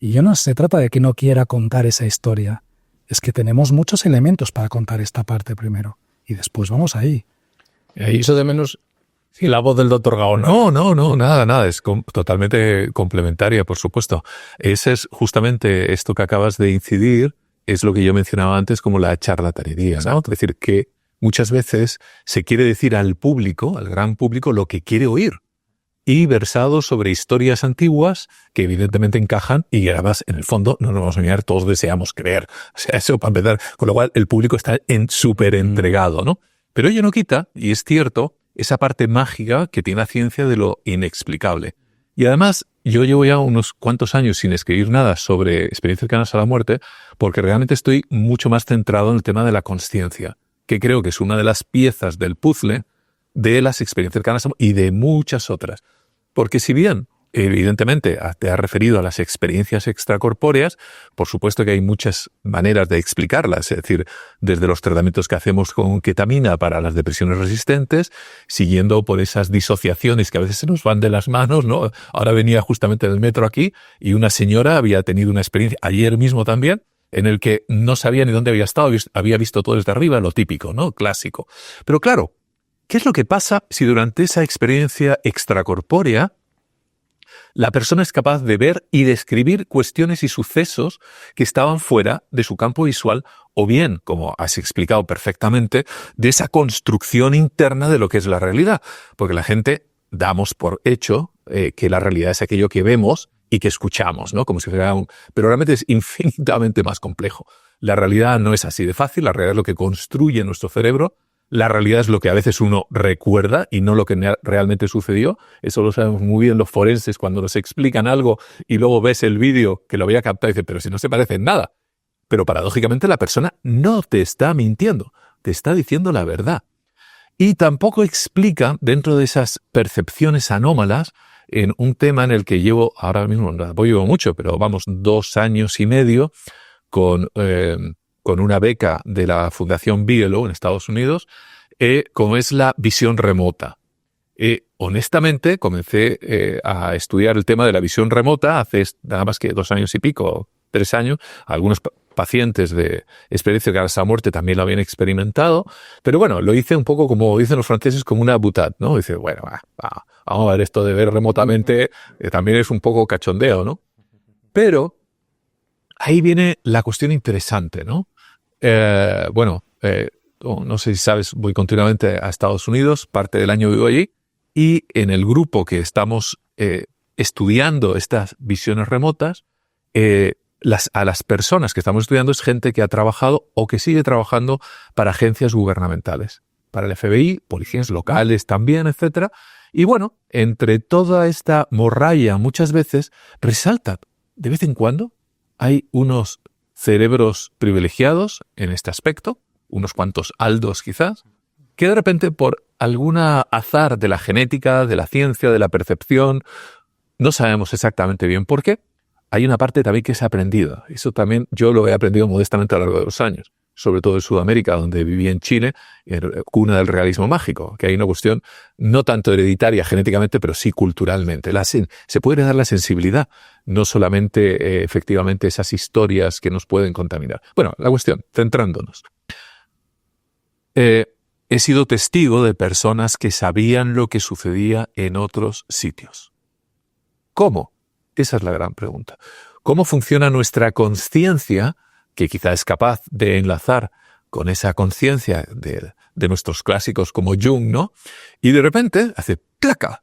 Y no se trata de que no quiera contar esa historia, es que tenemos muchos elementos para contar esta parte primero, y después vamos ahí. Y eso de menos. Sí, la voz del doctor Gaón. No, nada. Es totalmente complementaria, por supuesto. Ese es justamente esto que acabas de incidir, es lo que yo mencionaba antes como la charlatanería, ¿no? Es decir, que muchas veces se quiere decir al público, al gran público, lo que quiere oír. y versado sobre historias antiguas que evidentemente encajan y además, en el fondo, no nos vamos a engañar, todos deseamos creer. O sea, eso para empezar, con lo cual el público está súper entregado, ¿no? Pero ello no quita, y es cierto, esa parte mágica que tiene la ciencia de lo inexplicable. Y además, yo llevo ya unos cuantos años sin escribir nada sobre experiencias cercanas a la muerte, porque realmente estoy mucho más centrado en el tema de la consciencia, que creo que es una de las piezas del puzzle de las experiencias cercanas a la muerte y de muchas otras. Porque si bien, evidentemente, te has referido a las experiencias extracorpóreas, por supuesto que hay muchas maneras de explicarlas, es decir, desde los tratamientos que hacemos con ketamina para las depresiones resistentes, siguiendo por esas disociaciones que a veces se nos van de las manos, ¿no? Ahora venía justamente del metro aquí y una señora había tenido una experiencia, ayer mismo también, en el que no sabía ni dónde había estado, había visto todo desde arriba, lo típico, ¿no? Clásico. Pero claro, ¿qué es lo que pasa si durante esa experiencia extracorpórea la persona es capaz de ver y describir cuestiones y sucesos que estaban fuera de su campo visual o bien, como has explicado perfectamente, de esa construcción interna de lo que es la realidad? Porque la gente damos por hecho que la realidad es aquello que vemos y que escuchamos, ¿no? Como si fuera pero realmente es infinitamente más complejo. La realidad no es así de fácil, la realidad es lo que construye nuestro cerebro. La realidad es lo que a veces uno recuerda y no lo que realmente sucedió. Eso lo sabemos muy bien los forenses cuando nos explican algo y luego ves el vídeo que lo había captado y dices, pero si no se parece en nada. Pero paradójicamente la persona no te está mintiendo, te está diciendo la verdad. Y tampoco explica, dentro de esas percepciones anómalas, en un tema en el que llevo, ahora mismo no apoyo mucho, pero vamos, 2 años y medio con una beca de la Fundación Bigelow en Estados Unidos, como es la visión remota. Honestamente, comencé a estudiar el tema de la visión remota hace nada más que 2 años y pico, 3 años. Algunos pacientes de experiencia cercanas a la muerte también lo habían experimentado, pero bueno, lo hice un poco como dicen los franceses, como una boutade, ¿no? Dice, bueno, vamos a ver esto de ver remotamente, también es un poco cachondeo, ¿no? Pero ahí viene la cuestión interesante, ¿no? No sé si sabes, voy continuamente a Estados Unidos, parte del año vivo allí, y en el grupo que estamos estudiando estas visiones remotas, a las personas que estamos estudiando es gente que ha trabajado o que sigue trabajando para agencias gubernamentales, para el FBI, policías locales también, etcétera. Y bueno, entre toda esta morralla muchas veces resalta, de vez en cuando, hay unos cerebros privilegiados en este aspecto, unos cuantos Aldos quizás, que de repente por alguna azar de la genética, de la ciencia, de la percepción, no sabemos exactamente bien por qué, hay una parte también que es aprendida. Eso también yo lo he aprendido modestamente a lo largo de los años, sobre todo en Sudamérica, donde viví en Chile, cuna del realismo mágico, que hay una cuestión no tanto hereditaria genéticamente, pero sí culturalmente. Se puede dar la sensibilidad, no solamente efectivamente esas historias que nos pueden contaminar. Bueno, la cuestión, centrándonos. He sido testigo de personas que sabían lo que sucedía en otros sitios. ¿Cómo? Esa es la gran pregunta. ¿Cómo funciona nuestra conciencia, que quizá es capaz de enlazar con esa conciencia de nuestros clásicos como Jung, ¿no? Y de repente hace ¡placa!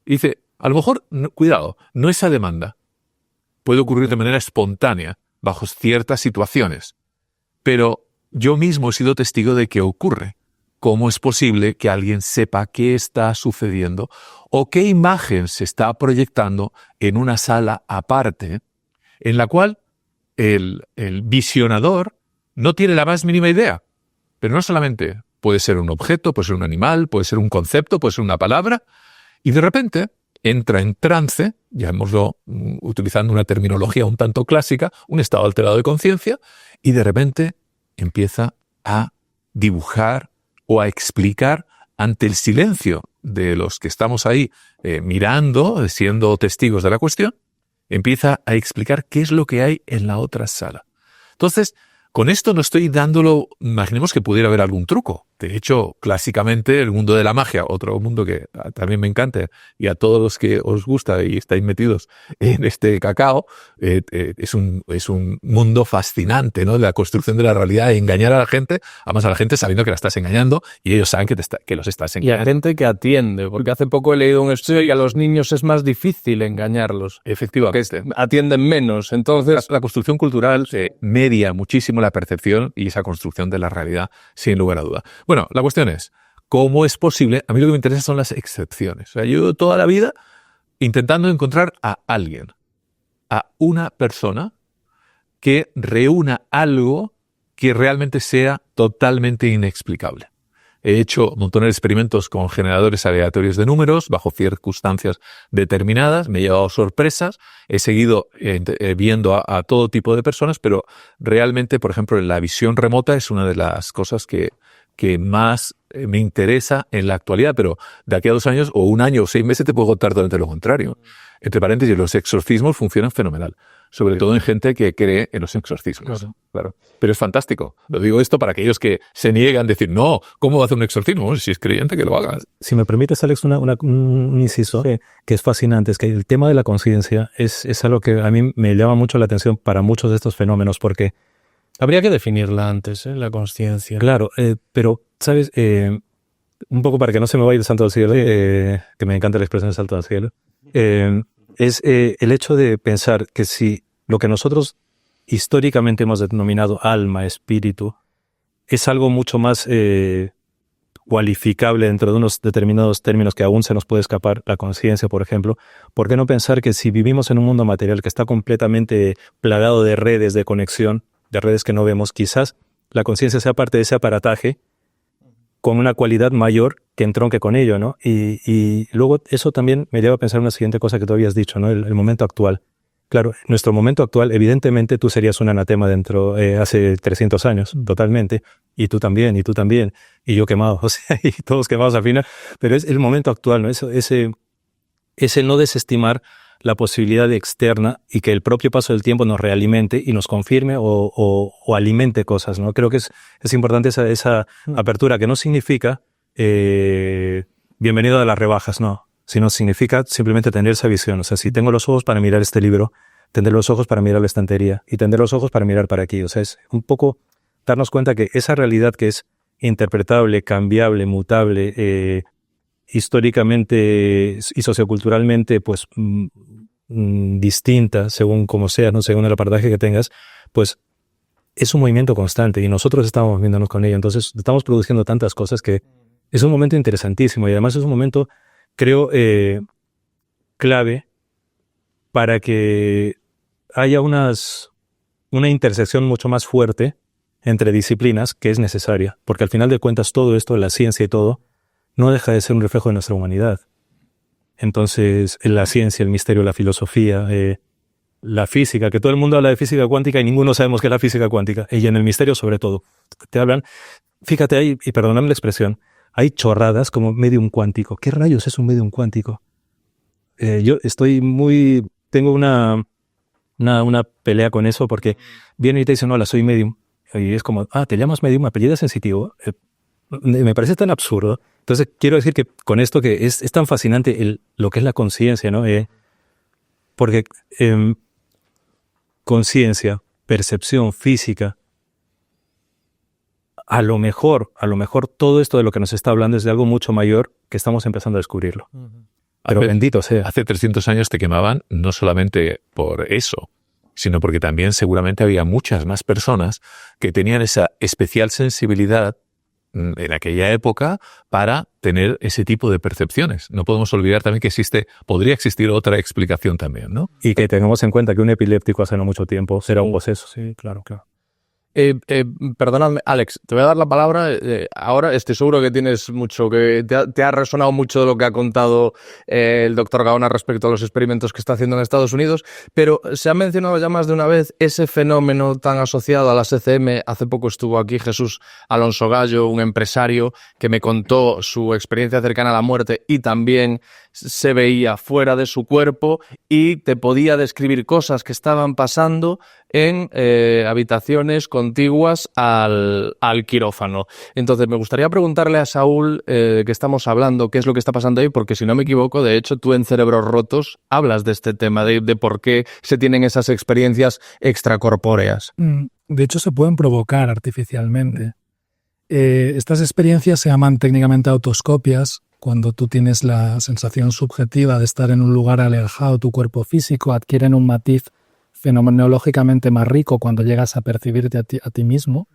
Y dice, a lo mejor, cuidado, no esa demanda. Puede ocurrir de manera espontánea, bajo ciertas situaciones. Pero yo mismo he sido testigo de que ocurre. ¿Cómo es posible que alguien sepa qué está sucediendo o qué imagen se está proyectando en una sala aparte en la cual el visionador no tiene la más mínima idea? Pero no solamente puede ser un objeto, puede ser un animal, puede ser un concepto, puede ser una palabra, y de repente entra en trance, llamémoslo utilizando una terminología un tanto clásica, un estado alterado de conciencia, y de repente empieza a dibujar o a explicar ante el silencio de los que estamos ahí mirando, siendo testigos de la cuestión, empieza a explicar qué es lo que hay en la otra sala. Entonces, con esto no estoy dándolo, imaginemos que pudiera haber algún truco. De hecho, clásicamente el mundo de la magia, otro mundo que también me encanta, y a todos los que os gusta y estáis metidos en este cacao, es un mundo fascinante, ¿no? De la construcción de la realidad, de engañar a la gente, además a la gente sabiendo que la estás engañando y ellos saben que los estás Y engañando. a gente que atiende, porque hace poco he leído un estudio y a los niños es más difícil engañarlos. Efectivamente. Que atienden menos, entonces... La construcción cultural media muchísimo la percepción y esa construcción de la realidad, sin lugar a duda. Bueno, la cuestión es, ¿cómo es posible? A mí lo que me interesa son las excepciones. O sea, yo llevo toda la vida intentando encontrar a alguien, a una persona que reúna algo que realmente sea totalmente inexplicable. He hecho montones de experimentos con generadores aleatorios de números bajo circunstancias determinadas, me he llevado sorpresas, he seguido viendo a todo tipo de personas, pero realmente, por ejemplo, la visión remota es una de las cosas que más me interesa en la actualidad, pero de aquí a 2 años o 1 año o 6 meses te puedo contar totalmente lo contrario. Entre paréntesis, los exorcismos funcionan fenomenal, sobre todo en gente que cree en los exorcismos. Claro. Pero es fantástico. Lo digo esto para aquellos que se niegan a decir, no, ¿cómo va a hacer un exorcismo? Bueno, si es creyente, que lo haga. Si me permites, Alex, un inciso que es fascinante, es que el tema de la conciencia es algo que a mí me llama mucho la atención para muchos de estos fenómenos, porque... Habría que definirla antes, la consciencia. Claro, pero, ¿sabes? Un poco para que no se me vaya el santo al cielo, que me encanta la expresión de salto al cielo, es el hecho de pensar que si lo que nosotros históricamente hemos denominado alma, espíritu, es algo mucho más cualificable dentro de unos determinados términos que aún se nos puede escapar, la conciencia, por ejemplo, ¿por qué no pensar que si vivimos en un mundo material que está completamente plagado de redes de conexión, de redes que no vemos, quizás la conciencia sea parte de ese aparataje con una cualidad mayor que entronque con ello, ¿no? Y luego eso también me lleva a pensar una siguiente cosa que tú habías dicho, ¿no? El momento actual. Claro, nuestro momento actual, evidentemente tú serías un anatema dentro hace 300 años, totalmente, y tú también, y yo quemado, o sea, y todos quemados al final, pero es el momento actual, ¿no? Ese no desestimar la posibilidad externa y que el propio paso del tiempo nos realimente y nos confirme o alimente cosas, ¿no? Creo que es importante esa apertura, que no significa bienvenido a las rebajas, no, sino significa simplemente tener esa visión. O sea, si tengo los ojos para mirar este libro, tendré los ojos para mirar la estantería y tendré los ojos para mirar para aquí. O sea, es un poco darnos cuenta que esa realidad que es interpretable, cambiable, mutable, históricamente y socioculturalmente, pues distinta, según como sea, ¿no? Según el apartaje que tengas, pues es un movimiento constante y nosotros estamos moviéndonos con ello. Entonces estamos produciendo tantas cosas que es un momento interesantísimo y además es un momento, creo, clave para que haya una intersección mucho más fuerte entre disciplinas que es necesaria, porque al final de cuentas todo esto, la ciencia y todo, no deja de ser un reflejo de nuestra humanidad. Entonces, la ciencia, el misterio, la filosofía, la física, que todo el mundo habla de física cuántica y ninguno sabemos qué es la física cuántica, y en el misterio sobre todo. Te hablan, fíjate ahí, y perdóname la expresión, hay chorradas como medium cuántico. ¿Qué rayos es un medium cuántico? Yo tengo una pelea con eso porque viene y te dicen, hola, soy medium. Y es como, ¿te llamas medium, apellido sensitivo? Me parece tan absurdo. Entonces, quiero decir que con esto que es tan fascinante lo que es la conciencia, ¿no? Porque conciencia, percepción, física, a lo mejor todo esto de lo que nos está hablando es de algo mucho mayor que estamos empezando a descubrirlo. Pero bendito sea. Hace 300 años te quemaban no solamente por eso, sino porque también seguramente había muchas más personas que tenían esa especial sensibilidad en aquella época para tener ese tipo de percepciones. No podemos olvidar también que podría existir otra explicación también, ¿no? Y que tengamos en cuenta que un epiléptico hace no mucho tiempo será un poseso. Sí, claro. Perdonadme, Alex, te voy a dar la palabra. Ahora estoy seguro que tienes mucho, que te ha resonado mucho de lo que ha contado el doctor Gaona respecto a los experimentos que está haciendo en Estados Unidos, pero se ha mencionado ya más de una vez ese fenómeno tan asociado a las ECM. Hace poco estuvo aquí Jesús Alonso Gallo, un empresario que me contó su experiencia cercana a la muerte y también se veía fuera de su cuerpo y te podía describir cosas que estaban pasando en habitaciones contiguas al quirófano. Entonces, me gustaría preguntarle a Saúl, que estamos hablando, qué es lo que está pasando ahí, porque si no me equivoco, de hecho, tú en Cerebros Rotos hablas de este tema, de por qué se tienen esas experiencias extracorpóreas. De hecho, se pueden provocar artificialmente. Estas experiencias se llaman técnicamente autoscopias, cuando tú tienes la sensación subjetiva de estar en un lugar alejado, tu cuerpo físico adquieren un matiz fenomenológicamente más rico cuando llegas a percibirte a ti mismo.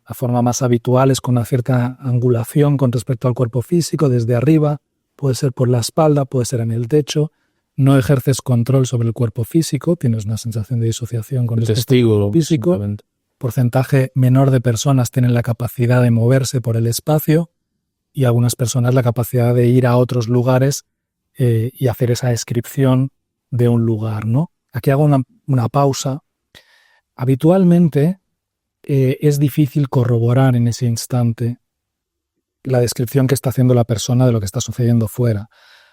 La forma más habitual es con una cierta angulación con respecto al cuerpo físico, desde arriba, puede ser por la espalda, puede ser en el techo. No ejerces control sobre el cuerpo físico, tienes una sensación de disociación con respecto al cuerpo físico. Porcentaje menor de personas tienen la capacidad de moverse por el espacio y algunas personas la capacidad de ir a otros lugares y hacer esa descripción de un lugar, ¿no? Aquí hago una pausa. Habitualmente es difícil corroborar en ese instante la descripción que está haciendo la persona de lo que está sucediendo fuera.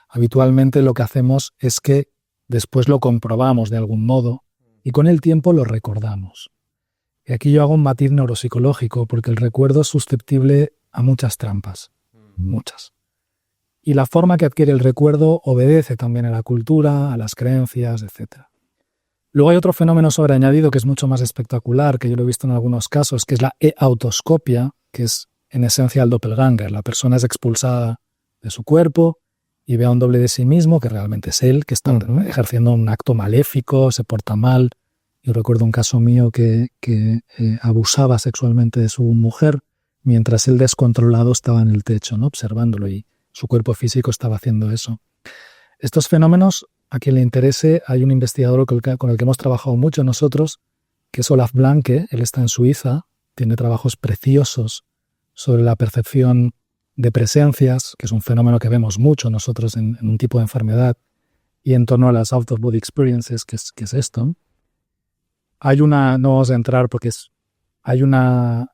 Habitualmente lo que hacemos es que después lo comprobamos de algún modo y con el tiempo lo recordamos. Y aquí yo hago un matiz neuropsicológico porque el recuerdo es susceptible a muchas trampas. Muchas. Y la forma que adquiere el recuerdo obedece también a la cultura, a las creencias, etc. Luego hay otro fenómeno sobreañadido que es mucho más espectacular, que yo lo he visto en algunos casos, que es la e-autoscopia, que es en esencia el doppelganger. La persona es expulsada de su cuerpo y ve a un doble de sí mismo, que realmente es él, que está ejerciendo un acto maléfico, se porta mal. Yo recuerdo un caso mío que abusaba sexualmente de su mujer, mientras él descontrolado estaba en el techo, ¿no? Observándolo y su cuerpo físico estaba haciendo eso. Estos fenómenos, a quien le interese, hay un investigador con el que hemos trabajado mucho nosotros, que es Olaf Blanke. Él está en Suiza, tiene trabajos preciosos sobre la percepción de presencias, que es un fenómeno que vemos mucho nosotros en un tipo de enfermedad, y en torno a las out-of-body experiences, que es esto. No vamos a entrar porque hay una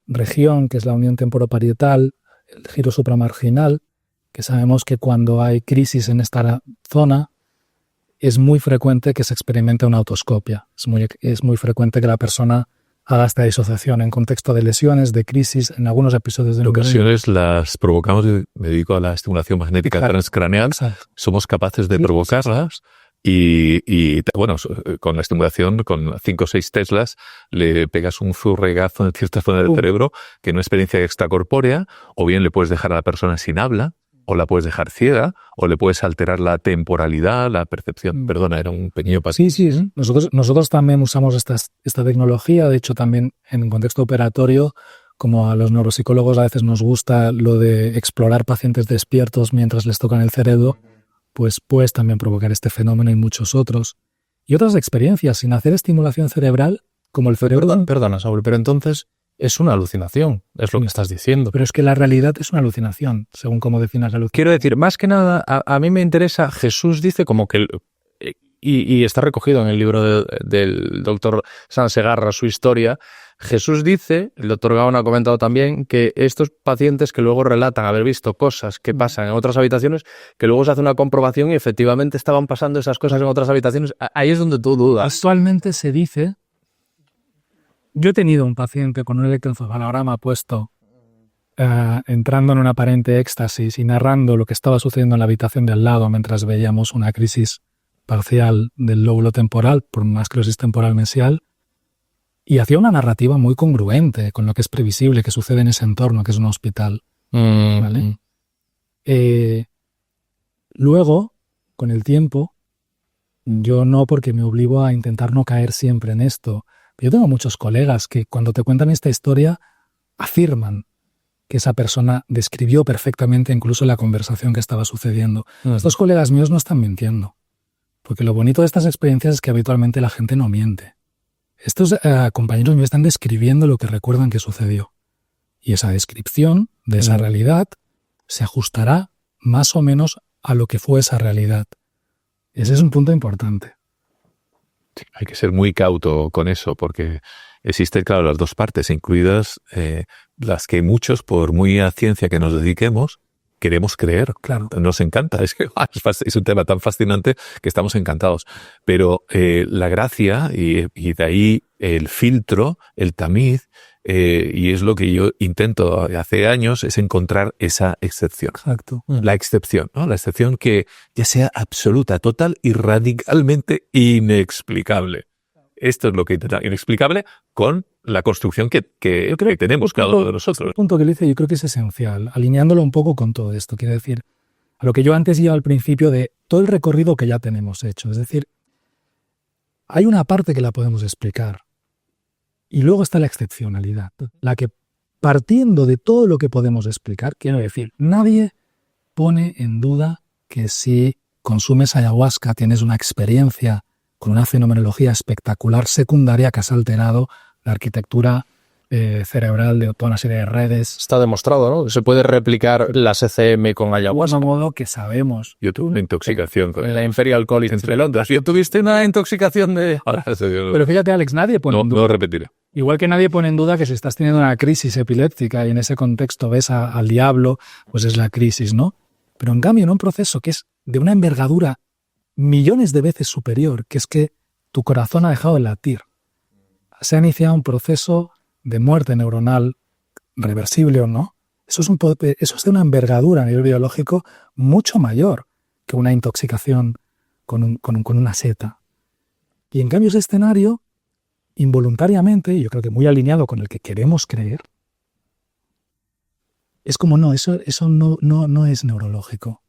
región que es la unión temporoparietal, el giro supramarginal, que sabemos que cuando hay crisis en esta zona es muy frecuente que se experimente una autoscopia. Es muy frecuente que la persona haga esta disociación en contexto de lesiones, de crisis, en algunos episodios de... En ocasiones las provocamos, me dedico a la estimulación magnética transcraneal, somos capaces de provocarlas. Y bueno, con la estimulación, con 5 o 6 teslas, le pegas un zurregazo en cierta zona del cerebro, que es una experiencia extracorpórea, o bien le puedes dejar a la persona sin habla, o la puedes dejar ciega, o le puedes alterar la temporalidad, la percepción. Perdona, era un pequeño paso. Sí. Nosotros también usamos esta tecnología, de hecho también en contexto operatorio, como a los neuropsicólogos a veces nos gusta lo de explorar pacientes despiertos mientras les tocan el cerebro, pues puedes también provocar este fenómeno y muchos otros. Y otras experiencias sin hacer estimulación cerebral, como el cerebro... Perdona, Saúl, pero entonces es una alucinación, es lo que estás diciendo. Pero es que la realidad es una alucinación, según cómo definas la alucinación. Quiero decir, más que nada, a mí me interesa, Jesús dice como que... Y está recogido en el libro del doctor Sansegarra, su historia. Jesús dice, el doctor Gaon ha comentado también, que estos pacientes que luego relatan haber visto cosas que pasan en otras habitaciones, que luego se hace una comprobación y efectivamente estaban pasando esas cosas en otras habitaciones, ahí es donde tú dudas. Actualmente se dice... Yo he tenido un paciente con un electroencefalograma puesto entrando en un aparente éxtasis y narrando lo que estaba sucediendo en la habitación de al lado mientras veíamos una crisis parcial del lóbulo temporal por una esclerosis temporal mesial, y hacía una narrativa muy congruente con lo que es previsible que sucede en ese entorno, que es un hospital. ¿Vale? Luego, con el tiempo, yo no, porque me obligo a intentar no caer siempre en esto. Yo tengo muchos colegas que cuando te cuentan esta historia afirman que esa persona describió perfectamente incluso la conversación que estaba sucediendo. Estos colegas míos no están mintiendo, porque lo bonito de estas experiencias es que habitualmente la gente no miente. Estos compañeros míos están describiendo lo que recuerdan que sucedió. Y esa descripción de esa realidad se ajustará más o menos a lo que fue esa realidad. Ese es un punto importante. Sí, hay que ser muy cauto con eso, porque existen, claro, las dos partes, incluidas las que muchos, por muy a ciencia que nos dediquemos, queremos creer. Claro. Nos encanta. Es un tema tan fascinante que estamos encantados. Pero la gracia, y de ahí el filtro, el tamiz, y es lo que yo intento hace años, es encontrar esa excepción. Exacto. La excepción, ¿no? La excepción que ya sea absoluta, total y radicalmente inexplicable. Esto es lo que intenta, inexplicable con la construcción que yo creo que tenemos cada uno de nosotros. El punto que le hice yo creo que es esencial, alineándolo un poco con todo esto. Quiere decir, a lo que yo antes iba al principio de todo el recorrido que ya tenemos hecho. Es decir, hay una parte que la podemos explicar y luego está la excepcionalidad, la que partiendo de todo lo que podemos explicar, quiero decir, nadie pone en duda que si consumes ayahuasca tienes una experiencia con una fenomenología espectacular secundaria que has alterado la arquitectura cerebral de toda una serie de redes. Está demostrado, ¿no? Se puede replicar las ECM con ayahuasca. De modo que sabemos. Yo tuve una intoxicación con La Imperial College entre Londres. ¿Yo tuviste una intoxicación de...? Ahora se dio- Pero fíjate, Alex, nadie pone en duda. no repetiré. Igual que nadie pone en duda que si estás teniendo una crisis epiléptica y en ese contexto ves al diablo, pues es la crisis, ¿no? Pero en cambio, en un proceso que es de una envergadura millones de veces superior, que es que tu corazón ha dejado de latir, se ha iniciado un proceso de muerte neuronal, reversible o no, eso es de una envergadura a nivel biológico mucho mayor que una intoxicación con una seta. Y en cambio ese escenario, involuntariamente, yo creo que muy alineado con el que queremos creer, es como no, eso no es neurológico.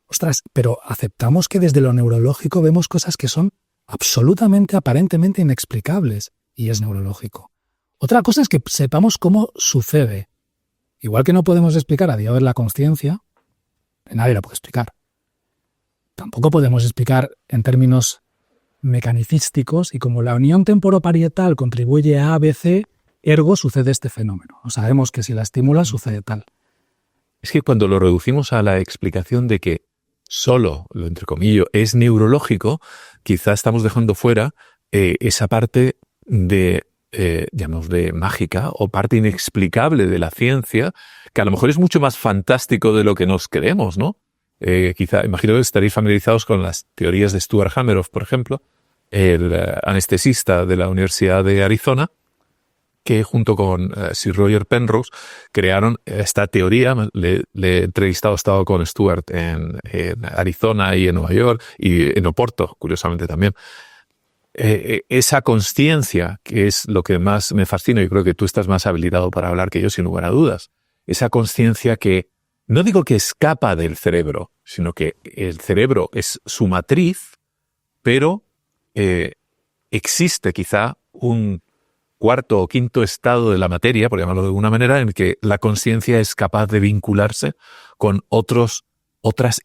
Ostras, pero aceptamos que desde lo neurológico vemos cosas que son absolutamente, aparentemente inexplicables, y es neurológico. Otra cosa es que sepamos cómo sucede. Igual que no podemos explicar a día de hoy la consciencia, nadie la puede explicar. Tampoco podemos explicar en términos mecanicísticos, y como la unión temporoparietal contribuye a ABC, ergo sucede este fenómeno. O sabemos que si la estimulas sucede tal. Es que cuando lo reducimos a la explicación de que solo, lo entre comillas, es neurológico, quizá estamos dejando fuera esa parte de, digamos, de mágica o parte inexplicable de la ciencia, que a lo mejor es mucho más fantástico de lo que nos creemos, ¿no? Quizá, imagino que estaréis familiarizados con las teorías de Stuart Hameroff, por ejemplo, el anestesista de la Universidad de Arizona, que junto con Sir Roger Penrose crearon esta teoría. Le he entrevistado, he estado con Stuart en Arizona y en Nueva York y en Oporto, curiosamente también. Esa consciencia, que es lo que más me fascina, y creo que tú estás más habilitado para hablar que yo, sin lugar a dudas. Esa consciencia que, no digo que escapa del cerebro, sino que el cerebro es su matriz, pero existe quizá un cuarto o quinto estado de la materia, por llamarlo de alguna manera, en el que la consciencia es capaz de vincularse con otras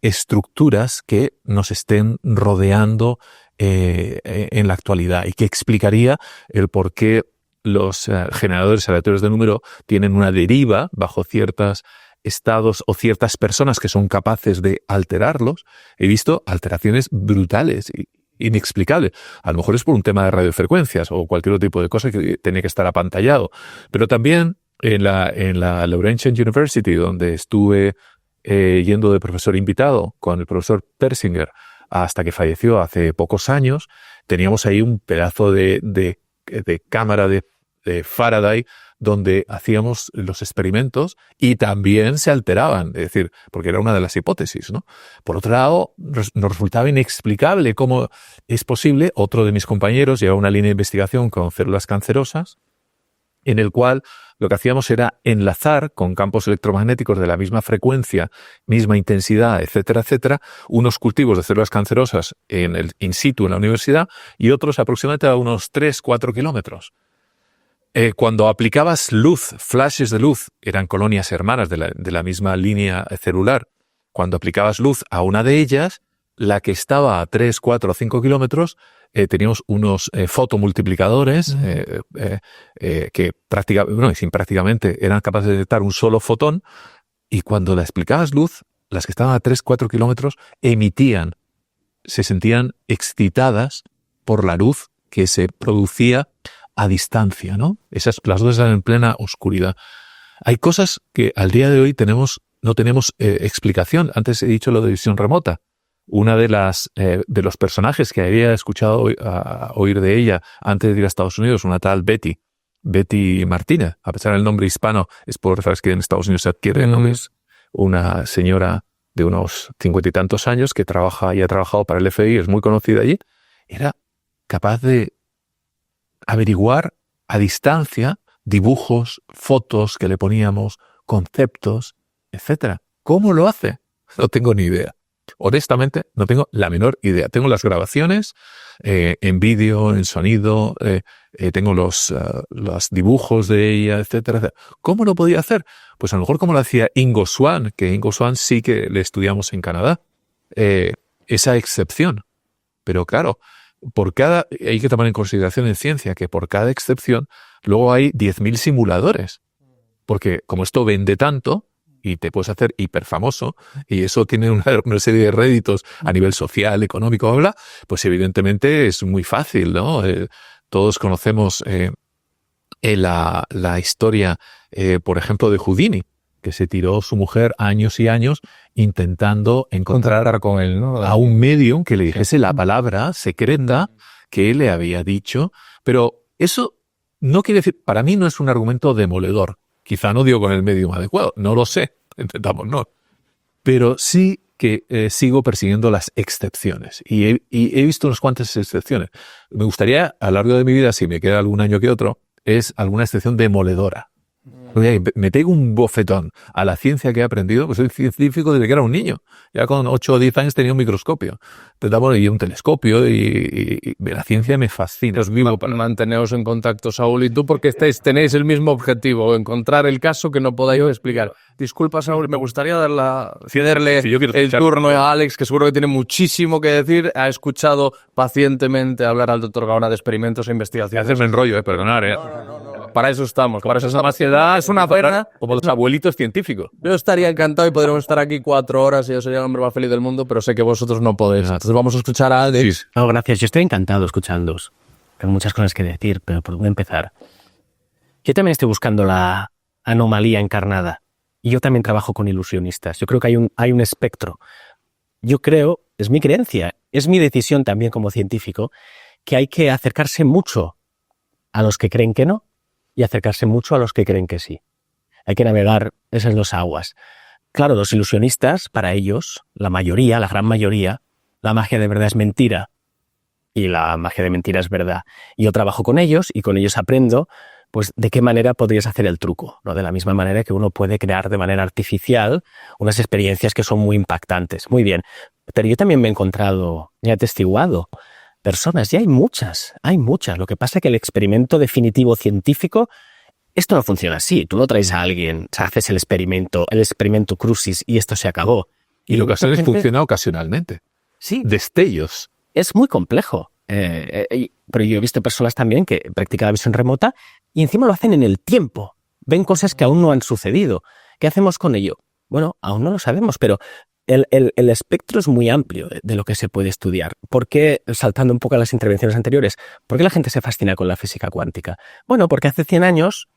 estructuras que nos estén rodeando en la actualidad, y que explicaría el por qué los generadores aleatorios de número tienen una deriva bajo ciertos estados o ciertas personas que son capaces de alterarlos. He visto alteraciones brutales y inexplicable. A lo mejor es por un tema de radiofrecuencias o cualquier otro tipo de cosa que tiene que estar apantallado. Pero también en la Laurentian University, donde estuve yendo de profesor invitado con el profesor Persinger hasta que falleció hace pocos años, teníamos ahí un pedazo de cámara de Faraday donde hacíamos los experimentos y también se alteraban, es decir, porque era una de las hipótesis, ¿no? Por otro lado, nos resultaba inexplicable cómo es posible. Otro de mis compañeros llevaba una línea de investigación con células cancerosas, en el cual lo que hacíamos era enlazar con campos electromagnéticos de la misma frecuencia, misma intensidad, etcétera, etcétera, unos cultivos de células cancerosas en el in situ en la universidad y otros aproximadamente a unos 3-4 kilómetros. Cuando aplicabas luz, flashes de luz, eran colonias hermanas de la misma línea celular. Cuando aplicabas luz a una de ellas, la que estaba a 3, 4 o 5 kilómetros, teníamos unos fotomultiplicadores que prácticamente eran capaces de detectar un solo fotón, y cuando le aplicabas luz, las que estaban a 3, 4 kilómetros se sentían excitadas por la luz que se producía a distancia, ¿no? Las dos están en plena oscuridad. Hay cosas que al día de hoy no tenemos explicación. Antes he dicho lo de visión remota. una de los personajes que había escuchado oír de ella antes de ir a Estados Unidos, una tal Betty Martínez, a pesar del nombre hispano, es por, sabes que en Estados Unidos se adquiere, ¿no? Es una señora de unos 50 y tantos años que trabaja y ha trabajado para el FBI, es muy conocida allí, era capaz de averiguar a distancia dibujos, fotos que le poníamos, conceptos, etcétera. ¿Cómo lo hace? No tengo ni idea. Honestamente, no tengo la menor idea. Tengo las grabaciones en vídeo, en sonido, tengo los dibujos de ella, etcétera, etcétera. ¿Cómo lo podía hacer? Pues a lo mejor como lo hacía Ingo Swann, que Ingo Swann sí que le estudiamos en Canadá. Esa excepción. Pero claro, hay que tomar en consideración en ciencia que por cada excepción luego hay 10.000 simuladores. Porque como esto vende tanto, y te puedes hacer hiperfamoso, y eso tiene una serie de réditos a nivel social, económico, bla, pues evidentemente es muy fácil, ¿no? Todos conocemos la historia, por ejemplo, de Houdini, que se tiró su mujer años y años intentando encontrar con él, ¿no? a un medium que le dijese la palabra secreta que él le había dicho, pero eso no quiere decir, para mí no es un argumento demoledor. Quizá no dio con el medium adecuado, no lo sé, intentamos no. Pero sí que sigo persiguiendo las excepciones y he visto unas cuantas excepciones. Me gustaría, a lo largo de mi vida, si me queda algún año que otro, es alguna excepción demoledora. Me pego un bofetón a la ciencia que he aprendido, pues soy científico desde que era un niño. Ya con 8 o 10 años tenía un microscopio. Y un telescopio y la ciencia me fascina. Os vivo para manteneros en contacto, Saúl y tú, porque tenéis el mismo objetivo, encontrar el caso que no podáis explicar. Disculpa, Saúl, me gustaría cederle el turno a Alex, que seguro que tiene muchísimo que decir. Ha escuchado pacientemente hablar al doctor Gaona de experimentos e investigaciones. Hacerme enrollo, perdonar, Para eso estamos, para eso esa ansiedad es una pena. Como los abuelitos científicos. Yo estaría encantado y podríamos estar aquí 4 horas y yo sería el hombre más feliz del mundo, pero sé que vosotros no podéis. Entonces vamos a escuchar a Alex. Sí. No, gracias. Yo estoy encantado escuchándoos. Tengo muchas cosas que decir, pero ¿por dónde empezar? Yo también estoy buscando la anomalía encarnada. Y yo también trabajo con ilusionistas. Yo creo que hay un espectro. Yo creo, es mi creencia, es mi decisión también como científico, que hay que acercarse mucho a los que creen que no y acercarse mucho a los que creen que sí. Hay que navegar esas dos aguas. Claro, los ilusionistas, para ellos, la mayoría, la gran mayoría, la magia de verdad es mentira y la magia de mentira es verdad. Y yo trabajo con ellos y con ellos aprendo pues de qué manera podrías hacer el truco, ¿no? De la misma manera que uno puede crear de manera artificial unas experiencias que son muy impactantes. Muy bien, pero yo también me he encontrado, he atestiguado personas, y hay muchas. Lo que pasa es que el experimento definitivo científico, esto no funciona así. Tú no traes a alguien, haces el experimento Crucis y esto se acabó. Y lo que haces funciona ocasionalmente. Sí. Destellos. Es muy complejo. Pero yo he visto personas también que practican la visión remota y encima lo hacen en el tiempo. Ven cosas que aún no han sucedido. ¿Qué hacemos con ello? Bueno, aún no lo sabemos, pero el espectro es muy amplio de lo que se puede estudiar. ¿Por qué, saltando un poco a las intervenciones anteriores, por qué la gente se fascina con la física cuántica? Bueno, porque hace 100 años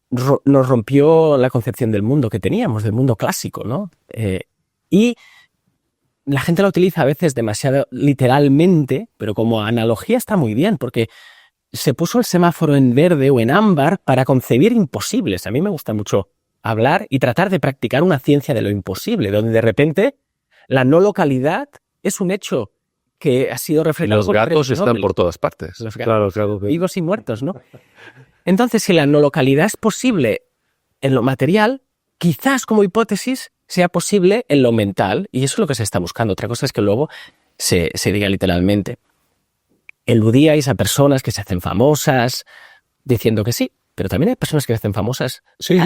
nos rompió la concepción del mundo que teníamos, del mundo clásico, ¿no? Y la gente la utiliza a veces demasiado literalmente, pero como analogía está muy bien, porque se puso el semáforo en verde o en ámbar para concebir imposibles. A mí me gusta mucho hablar y tratar de practicar una ciencia de lo imposible, donde de repente la no localidad es un hecho que ha sido reflejado. Los gatos están por todas partes. Los gatos vivos y muertos, ¿no? Entonces, si la no localidad es posible en lo material, quizás como hipótesis sea posible en lo mental, y eso es lo que se está buscando. Otra cosa es que luego se diga literalmente. Eludíais a personas que se hacen famosas diciendo que sí, pero también hay personas que se hacen famosas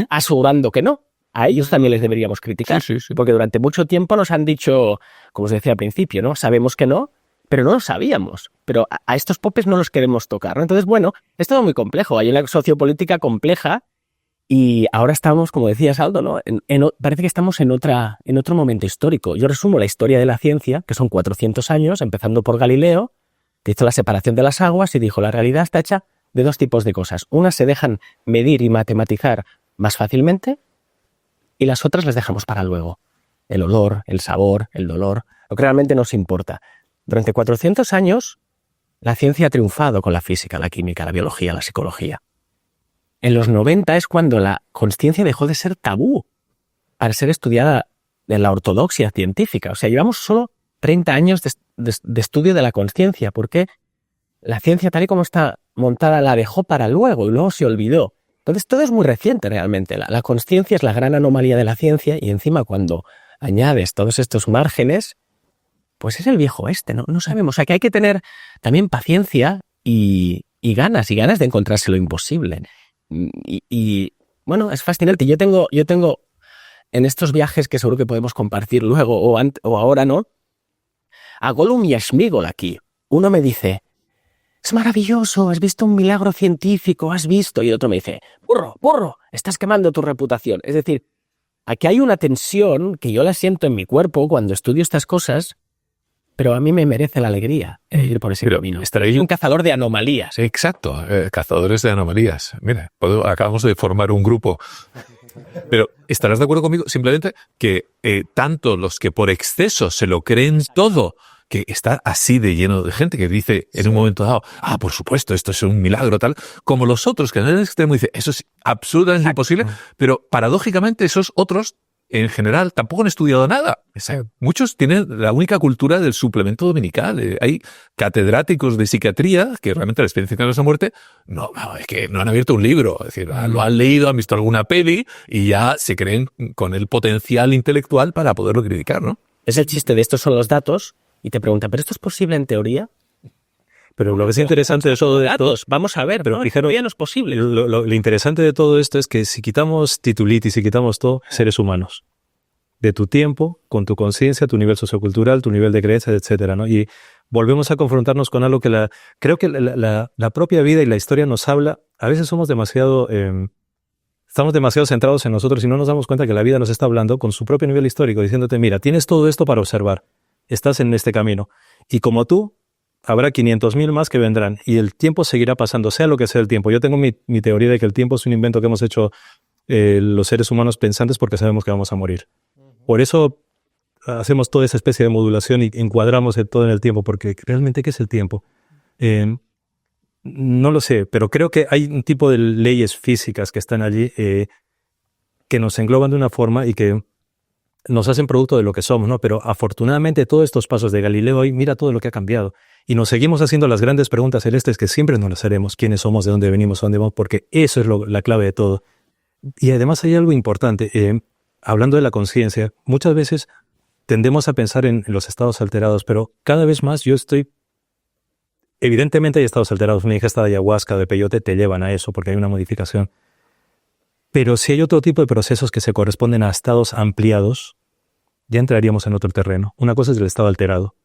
asegurando que no. A ellos también les deberíamos criticar, sí. Porque durante mucho tiempo nos han dicho, como os decía al principio, ¿no? Sabemos que no, pero no lo sabíamos. Pero a estos popes no los queremos tocar, ¿no? Entonces, bueno, es todo muy complejo. Hay una sociopolítica compleja y ahora estamos, como decías, Aldo, ¿no? Parece que estamos en otro momento histórico. Yo resumo la historia de la ciencia, que son 400 años, empezando por Galileo, que hizo la separación de las aguas y dijo, la realidad está hecha de dos tipos de cosas. Unas se dejan medir y matematizar más fácilmente y las otras las dejamos para luego. El olor, el sabor, el dolor. lo que realmente nos importa. Durante 400 años, la ciencia ha triunfado con la física, la química, la biología, la psicología. En los 90 es cuando la consciencia dejó de ser tabú para ser estudiada en la ortodoxia científica. O sea, llevamos solo 30 años de estudio de la consciencia, porque la ciencia tal y como está montada la dejó para luego y luego se olvidó. Entonces todo es muy reciente realmente. La consciencia es la gran anomalía de la ciencia y encima cuando añades todos estos márgenes, pues es el viejo oeste, ¿no? No sabemos. O sea, que hay que tener también paciencia y ganas de encontrarse lo imposible. Y bueno, es fascinante. Yo tengo en estos viajes que seguro que podemos compartir luego o ahora, ¿no? A Gollum y a Sméagol aquí. Uno me dice, es maravilloso, has visto un milagro científico, has visto. Y el otro me dice, burro, estás quemando tu reputación. Es decir, aquí hay una tensión que yo la siento en mi cuerpo cuando estudio estas cosas, pero a mí me merece la alegría ir por ese camino. Estaré un cazador de anomalías. Exacto, cazadores de anomalías. Mira, acabamos de formar un grupo. Pero estarás de acuerdo conmigo simplemente que tanto los que por exceso se lo creen todo, que está así de lleno de gente que dice en un momento dado, por supuesto, esto es un milagro tal, como los otros que en el extremo dicen, eso es absolutamente imposible, pero paradójicamente esos otros en general tampoco han estudiado nada. Muchos tienen la única cultura del suplemento dominical. Hay catedráticos de psiquiatría que realmente la experiencia de la muerte es que no han abierto un libro. Es decir, lo han leído, han visto alguna peli y ya se creen con el potencial intelectual para poderlo criticar, ¿no? Es el chiste de estos son los datos y te preguntan, ¿pero esto es posible en teoría? Pero lo que es interesante de todo esto, vamos a ver, pero dijeron, ya no es posible. Lo interesante de todo esto es que si quitamos titulitis, si quitamos todo, seres humanos, de tu tiempo, con tu conciencia, tu nivel sociocultural, tu nivel de creencias, etcétera, ¿no? Y volvemos a confrontarnos con algo que creo que la propia vida y la historia nos habla. A veces estamos demasiado centrados en nosotros y no nos damos cuenta que la vida nos está hablando con su propio nivel histórico, diciéndote, mira, tienes todo esto para observar, estás en este camino, y como tú, habrá 500.000 más que vendrán y el tiempo seguirá pasando, sea lo que sea el tiempo. Yo tengo mi teoría de que el tiempo es un invento que hemos hecho los seres humanos pensantes porque sabemos que vamos a morir. Por eso hacemos toda esa especie de modulación y encuadramos todo en el tiempo, porque realmente, ¿qué es el tiempo? No lo sé, pero creo que hay un tipo de leyes físicas que están allí que nos engloban de una forma y que nos hacen producto de lo que somos, ¿no? Pero afortunadamente todos estos pasos de Galileo hoy, mira todo lo que ha cambiado. Y nos seguimos haciendo las grandes preguntas celestes que siempre nos las haremos. ¿Quiénes somos? ¿De dónde venimos? ¿A dónde vamos? Porque eso es la clave de todo. Y además hay algo importante. Hablando de la conciencia, muchas veces tendemos a pensar en los estados alterados, pero cada vez más evidentemente hay estados alterados. Una ingesta de ayahuasca, de peyote, te llevan a eso porque hay una modificación. Pero si hay otro tipo de procesos que se corresponden a estados ampliados, ya entraríamos en otro terreno. Una cosa es el estado alterado,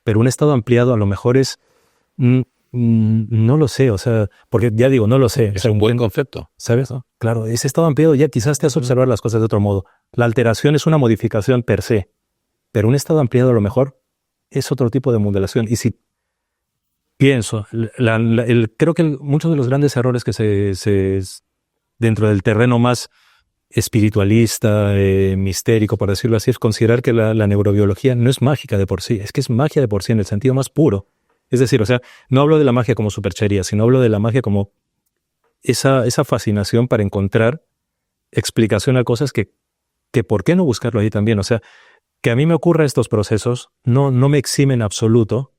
pero un estado ampliado a lo mejor es... no lo sé, o sea, porque ya digo, no lo sé. Es un buen concepto. ¿Sabes? ¿No? Claro, ese estado ampliado ya quizás te hace observar las cosas de otro modo. La alteración es una modificación per se, pero un estado ampliado a lo mejor es otro tipo de modulación. Y si pienso, creo que muchos de los grandes errores que dentro del terreno más espiritualista, mistérico, por decirlo así, es considerar que la neurobiología no es mágica de por sí, es que es magia de por sí en el sentido más puro. Es decir, o sea, no hablo de la magia como superchería, sino hablo de la magia como esa fascinación para encontrar explicación a cosas que ¿por qué no buscarlo ahí también? O sea, que a mí me ocurra estos procesos no me exime en absoluto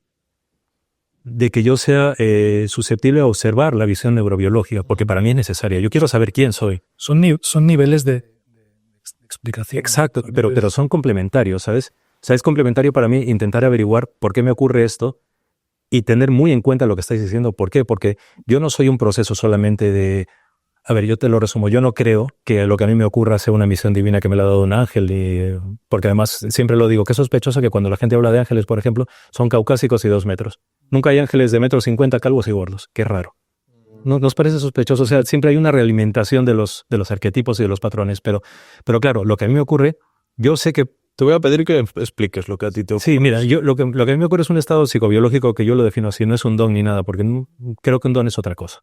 de que yo sea susceptible a observar la visión neurobiológica, porque para mí es necesaria. Yo quiero saber quién soy. Son niveles de explicación. Exacto, pero son complementarios, ¿sabes? O sea, es complementario para mí intentar averiguar por qué me ocurre esto y tener muy en cuenta lo que estáis diciendo. ¿Por qué? Porque yo no soy un proceso solamente de... A ver, yo te lo resumo. Yo no creo que lo que a mí me ocurra sea una misión divina que me la ha dado un ángel. Porque además, siempre lo digo, que es sospechoso que cuando la gente habla de ángeles, por ejemplo, son caucásicos y 2 metros. Nunca hay ángeles de 1,50 m calvos y gordos. Qué raro. ¿No nos parece sospechoso? O sea, siempre hay una realimentación de los arquetipos y de los patrones. Pero claro, lo que a mí me ocurre, yo sé que... Te voy a pedir que expliques lo que a ti te ocurre. Sí, mira, lo que a mí me ocurre es un estado psicobiológico que yo lo defino así, no es un don ni nada, porque creo que un don es otra cosa.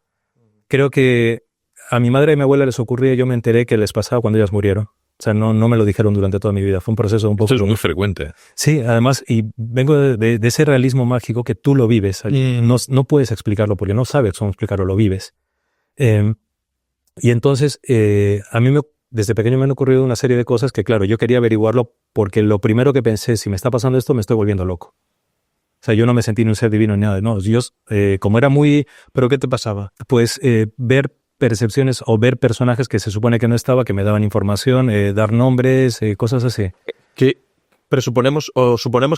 Creo que a mi madre y a mi abuela les ocurría, yo me enteré que les pasaba cuando ellas murieron. sea, no me lo dijeron durante toda mi vida. Fue un proceso un poco... Eso es muy frecuente. Sí, además, y vengo de ese realismo mágico que tú lo vives. No puedes explicarlo porque no sabes cómo explicarlo, lo vives. Y entonces, a mí desde pequeño me han ocurrido una serie de cosas que, claro, yo quería averiguarlo porque lo primero que pensé, si me está pasando esto, me estoy volviendo loco. O sea, yo no me sentí ni un ser divino ni nada. No, yo, como era muy... ¿Pero qué te pasaba? Pues ver percepciones o ver personajes que se supone que no estaba, que me daban información, dar nombres, cosas así. Que suponemos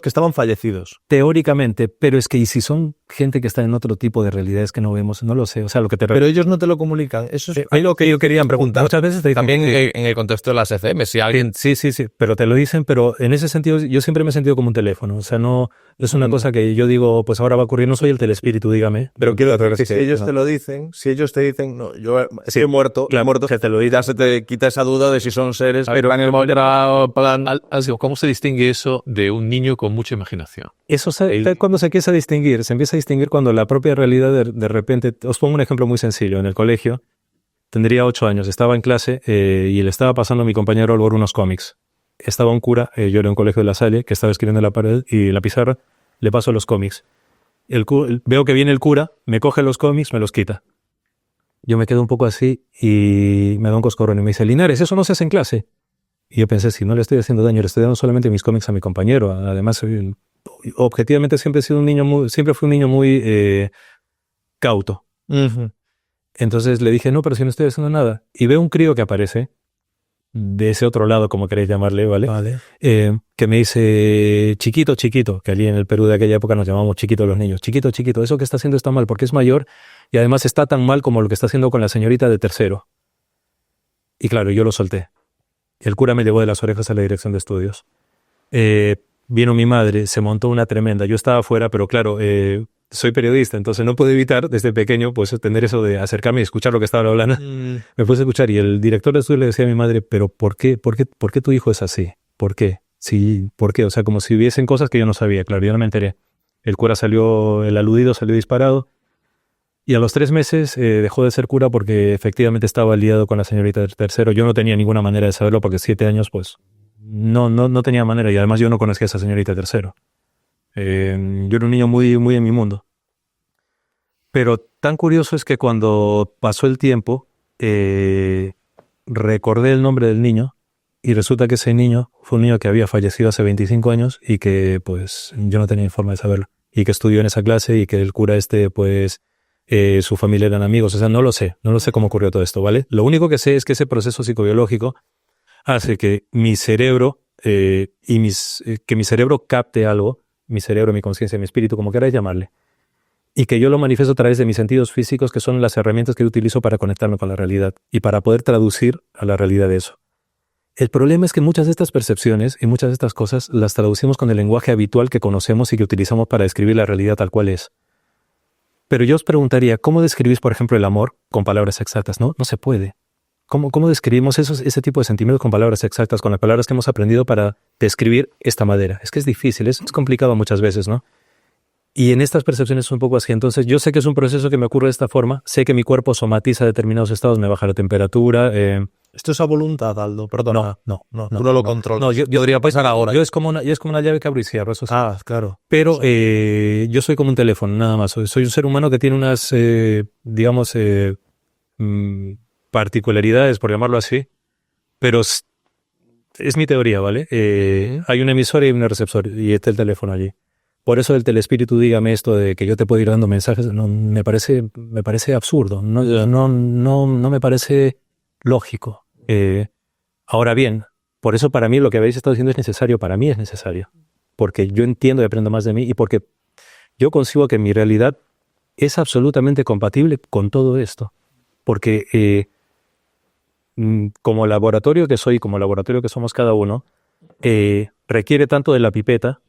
que estaban fallecidos. Teóricamente, pero es que ¿y si son gente que está en otro tipo de realidades que no vemos? No lo sé, o sea, lo que te... Pero ellos no te lo comunican. Eso es lo que yo quería preguntar. Muchas veces te dicen... También en el contexto de las ECM, si alguien... Sí, pero te lo dicen, pero en ese sentido yo siempre me he sentido como un teléfono, o sea, no es una cosa que yo digo, pues ahora va a ocurrir, no soy el telespíritu, dígame. Pero quiero decir, si ellos te lo dicen, si ellos te dicen, no, yo he muerto, que te lo ya se te quita esa duda de si son seres, pero en el plan... ¿Cómo se distingue eso de un niño con mucha imaginación? Eso cuando se empieza a distinguir cuando la propia realidad de repente... Os pongo un ejemplo muy sencillo. En el colegio, tendría 8 años, estaba en clase y le estaba pasando a mi compañero Álvaro unos cómics. Estaba un cura, yo era en un colegio de La Salle, que estaba escribiendo en la pared y en la pizarra le paso los cómics. Veo que viene el cura, me coge los cómics, me los quita. Yo me quedo un poco así y me da un coscorrón y me dice, Linares, eso no se hace en clase. Y yo pensé, si no le estoy haciendo daño, le estoy dando solamente mis cómics a mi compañero. Además, objetivamente siempre fui un niño muy cauto. Uh-huh. Entonces le dije, no, pero si no estoy haciendo nada. Y veo un crío que aparece, de ese otro lado, como queréis llamarle, ¿vale? Que me dice, chiquito, que allí en el Perú de aquella época nos llamamos chiquitos los niños. Chiquito, eso que está haciendo está mal, porque es mayor y además está tan mal como lo que está haciendo con la señorita de tercero. Y claro, yo lo solté. El cura me llevó de las orejas a la dirección de estudios. Vino mi madre, se montó una tremenda. Yo estaba afuera, pero claro, soy periodista, entonces no puedo evitar desde pequeño pues tener eso de acercarme y escuchar lo que estaba hablando. Me puse a escuchar y el director de estudios le decía a mi madre, pero ¿por qué tu hijo es así? ¿Por qué? Sí, ¿por qué? O sea, como si hubiesen cosas que yo no sabía. Claro, yo no me enteré. El aludido salió disparado. Y a los 3 meses dejó de ser cura porque efectivamente estaba liado con la señorita del tercero. Yo no tenía ninguna manera de saberlo porque 7 años, pues, no tenía manera. Y además yo no conocía a esa señorita del tercero. Yo era un niño muy, muy en mi mundo. Pero tan curioso es que cuando pasó el tiempo, recordé el nombre del niño y resulta que ese niño fue un niño que había fallecido hace 25 años y que, pues, yo no tenía forma de saberlo. Y que estudió en esa clase y que el cura pues... su familia eran amigos, o sea, no lo sé cómo ocurrió todo esto, ¿vale? Lo único que sé es que ese proceso psicobiológico hace que mi cerebro que mi cerebro capte algo, mi cerebro, mi conciencia, mi espíritu, como queráis llamarle, y que yo lo manifiesto a través de mis sentidos físicos, que son las herramientas que yo utilizo para conectarme con la realidad y para poder traducir a la realidad eso. El problema es que muchas de estas percepciones y muchas de estas cosas las traducimos con el lenguaje habitual que conocemos y que utilizamos para describir la realidad tal cual es. Pero yo os preguntaría, ¿cómo describís, por ejemplo, el amor con palabras exactas? No se puede. ¿Cómo describimos ese tipo de sentimientos con palabras exactas, con las palabras que hemos aprendido para describir esta madera? Es que es difícil, es complicado muchas veces, ¿no? Y en estas percepciones es un poco así. Entonces yo sé que es un proceso que me ocurre de esta forma, sé que mi cuerpo somatiza determinados estados, me baja la temperatura. Esto es a voluntad, Aldo, perdona. No. Tú no lo controlas. No, yo podría pasar ahora. Yo es como una llave que abro y cierro, eso sí. Ah, claro. Pero yo soy como un teléfono, nada más. Soy un ser humano que tiene unas, particularidades, por llamarlo así, pero es mi teoría, ¿vale? Hay un emisor y un receptor, y está el teléfono allí. Por eso el telespíritu, dígame esto de que yo te puedo ir dando mensajes, no, me parece absurdo, no me parece lógico. Ahora bien, por eso para mí lo que habéis estado diciendo es necesario, para mí es necesario, porque yo entiendo y aprendo más de mí y porque yo concibo que mi realidad es absolutamente compatible con todo esto, porque como laboratorio que soy, como laboratorio que somos cada uno, requiere tanto de la pipeta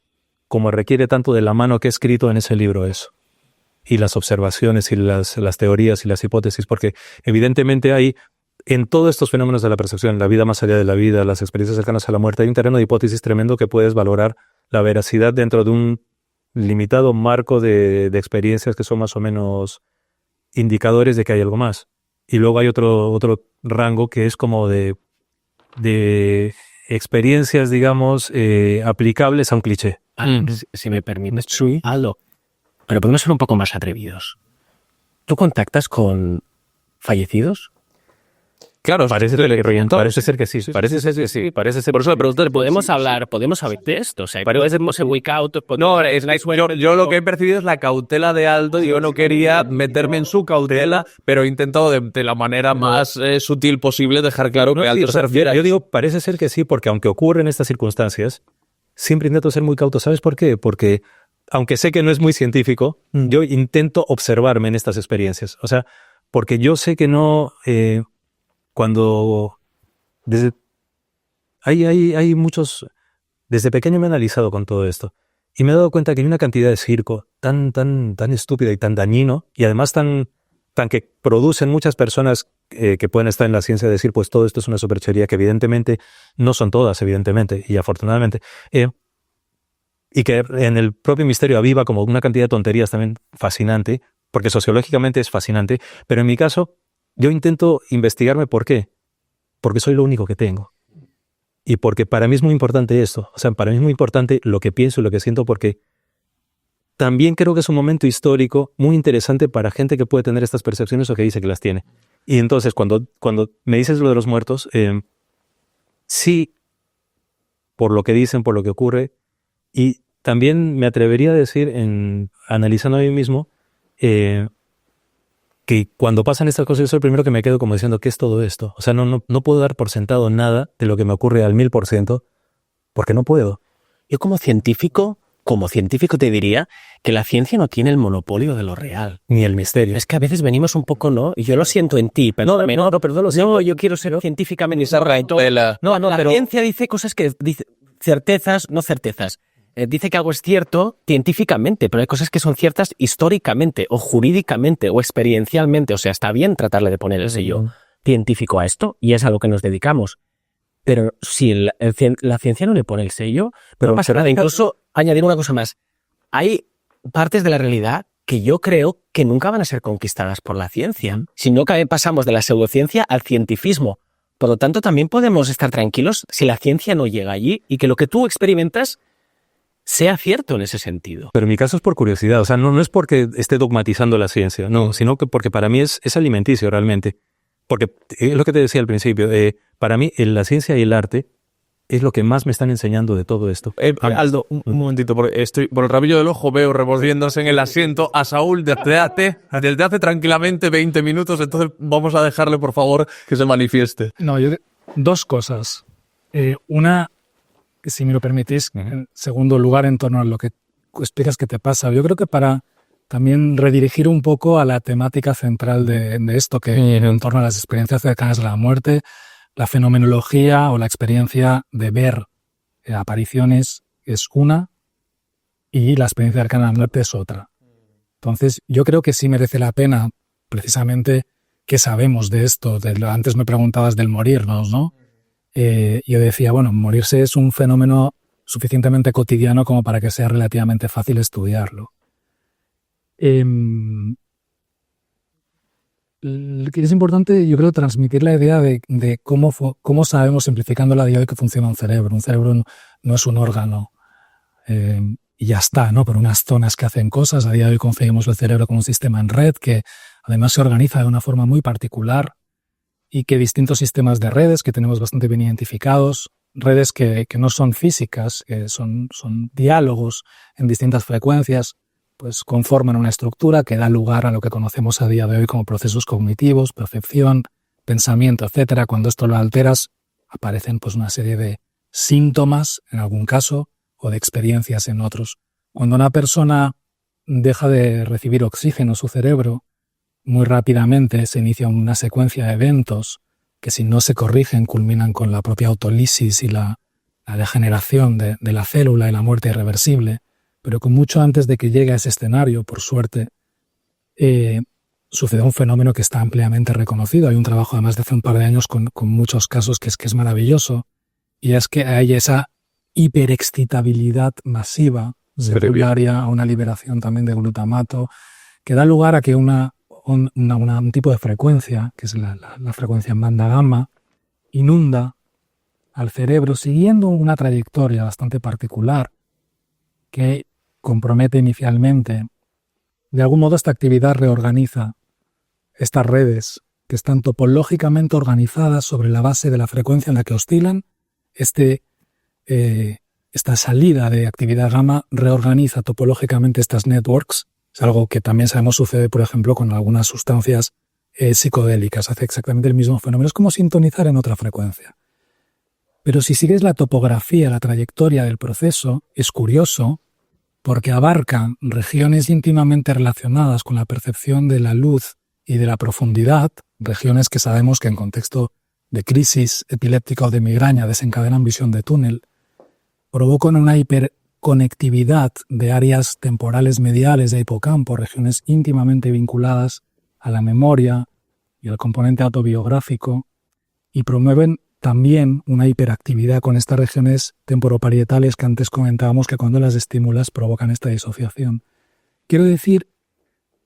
como requiere tanto de la mano que he escrito en ese libro eso. Y las observaciones y las teorías y las hipótesis, porque evidentemente hay, en todos estos fenómenos de la percepción, la vida más allá de la vida, las experiencias cercanas a la muerte, hay un terreno de hipótesis tremendo que puedes valorar la veracidad dentro de un limitado marco de experiencias que son más o menos indicadores de que hay algo más. Y luego hay otro rango que es como de de experiencias, digamos, aplicables a un cliché. Si me permites, Aldo, pero podemos ser un poco más atrevidos. ¿Tú contactas con fallecidos? Claro, parece ser que sí. Parece ser que sí. Por eso le pregunto, podemos hablar de esto. O sea, parece muy cauto. No, yo lo que he percibido es la cautela de Aldo y yo no quería meterme en su cautela, pero he intentado de la manera más sutil posible dejar claro que Aldo se refiere. Yo digo, parece ser que sí, porque aunque ocurren estas circunstancias, siempre intento ser muy cauto. ¿Sabes por qué? Porque aunque sé que no es muy científico, yo intento observarme en estas experiencias. O sea, porque yo sé que no... Hay muchos... Desde pequeño me he analizado con todo esto y me he dado cuenta que hay una cantidad de circo tan estúpida y tan dañino, y además tan que producen muchas personas que pueden estar en la ciencia decir, pues todo esto es una superchería, que evidentemente no son todas, evidentemente, y afortunadamente. Y que en el propio misterio aviva como una cantidad de tonterías también fascinante, porque sociológicamente es fascinante, pero en mi caso yo intento investigarme. ¿Por qué? Porque soy lo único que tengo. Y porque para mí es muy importante esto. O sea, para mí es muy importante lo que pienso y lo que siento, porque también creo que es un momento histórico muy interesante para gente que puede tener estas percepciones o que dice que las tiene. Y entonces, cuando me dices lo de los muertos, sí, por lo que dicen, por lo que ocurre, y también me atrevería a decir, analizando a mí mismo, que cuando pasan estas cosas yo soy el primero que me quedo como diciendo, ¿qué es todo esto? O sea, no puedo dar por sentado nada de lo que me ocurre al 1000%, porque no puedo. Yo como científico te diría que la ciencia no tiene el monopolio de lo real. Ni el misterio. Es que a veces venimos un poco, ¿no? Y yo lo siento en ti, pero perdón, yo quiero ser científicamente... La ciencia dice cosas que... dice certezas, no certezas. Dice que algo es cierto científicamente, pero hay cosas que son ciertas históricamente o jurídicamente o experiencialmente. O sea, está bien tratarle de poner el sello científico a esto y es a lo que nos dedicamos. Pero si la ciencia no le pone el sello, no pasa nada. Incluso añadir una cosa más. Hay partes de la realidad que yo creo que nunca van a ser conquistadas por la ciencia. Si no pasamos de la pseudociencia al cientifismo. Por lo tanto, también podemos estar tranquilos si la ciencia no llega allí y que lo que tú experimentas sea cierto en ese sentido. Pero en mi caso es por curiosidad, o sea, no es porque esté dogmatizando la ciencia, no, sino que porque para mí es alimenticio realmente. Porque es lo que te decía al principio, para mí la ciencia y el arte es lo que más me están enseñando de todo esto. Aldo, un momentito, porque estoy por el rabillo del ojo, veo revolviéndose en el asiento a Saúl desde hace tranquilamente 20 minutos, entonces vamos a dejarle, por favor, que se manifieste. No, dos cosas. Una, si me lo permitís, en segundo lugar, en torno a lo que explicas que te pasa. Yo creo que para también redirigir un poco a la temática central de esto, que en torno a las experiencias cercanas a la muerte, la fenomenología o la experiencia de ver apariciones es una y la experiencia cercana a la muerte es otra. Entonces, yo creo que sí merece la pena, precisamente, que sabemos de esto. Antes me preguntabas del morirnos, ¿no? Yo decía, bueno, morirse es un fenómeno suficientemente cotidiano como para que sea relativamente fácil estudiarlo. Es importante, yo creo, transmitir la idea de cómo sabemos, simplificando la idea de que funciona un cerebro. Un cerebro no es un órgano y ya está, ¿no? Por unas zonas que hacen cosas. A día de hoy concebimos el cerebro como un sistema en red que además se organiza de una forma muy particular y que distintos sistemas de redes que tenemos bastante bien identificados, redes que no son físicas, que son diálogos en distintas frecuencias, pues conforman una estructura que da lugar a lo que conocemos a día de hoy como procesos cognitivos, percepción, pensamiento, etcétera. Cuando esto lo alteras, aparecen pues una serie de síntomas, en algún caso, o de experiencias en otros. Cuando una persona deja de recibir oxígeno en su cerebro, muy rápidamente se inicia una secuencia de eventos que, si no se corrigen, culminan con la propia autolisis y la degeneración de la célula y la muerte irreversible. Pero con mucho antes de que llegue a ese escenario, por suerte, sucede un fenómeno que está ampliamente reconocido. Hay un trabajo además de hace un par de años con muchos casos que es maravilloso, y es que hay esa hiperexcitabilidad masiva secundaria a una liberación también de glutamato que da lugar a que un tipo de frecuencia, que es la frecuencia en banda gamma, inunda al cerebro siguiendo una trayectoria bastante particular que compromete inicialmente. De algún modo esta actividad reorganiza estas redes que están topológicamente organizadas sobre la base de la frecuencia en la que oscilan. Esta salida de actividad gamma reorganiza topológicamente estas networks. Es algo que también sabemos sucede, por ejemplo, con algunas sustancias psicodélicas. Hace exactamente el mismo fenómeno. Es como sintonizar en otra frecuencia. Pero si sigues la topografía, la trayectoria del proceso, es curioso porque abarca regiones íntimamente relacionadas con la percepción de la luz y de la profundidad, regiones que sabemos que en contexto de crisis epiléptica o de migraña desencadenan visión de túnel, provocan una hiperconectividad de áreas temporales mediales de hipocampo, regiones íntimamente vinculadas a la memoria y al componente autobiográfico, y promueven también una hiperactividad con estas regiones temporoparietales que antes comentábamos que cuando las estimulas provocan esta disociación. Quiero decir,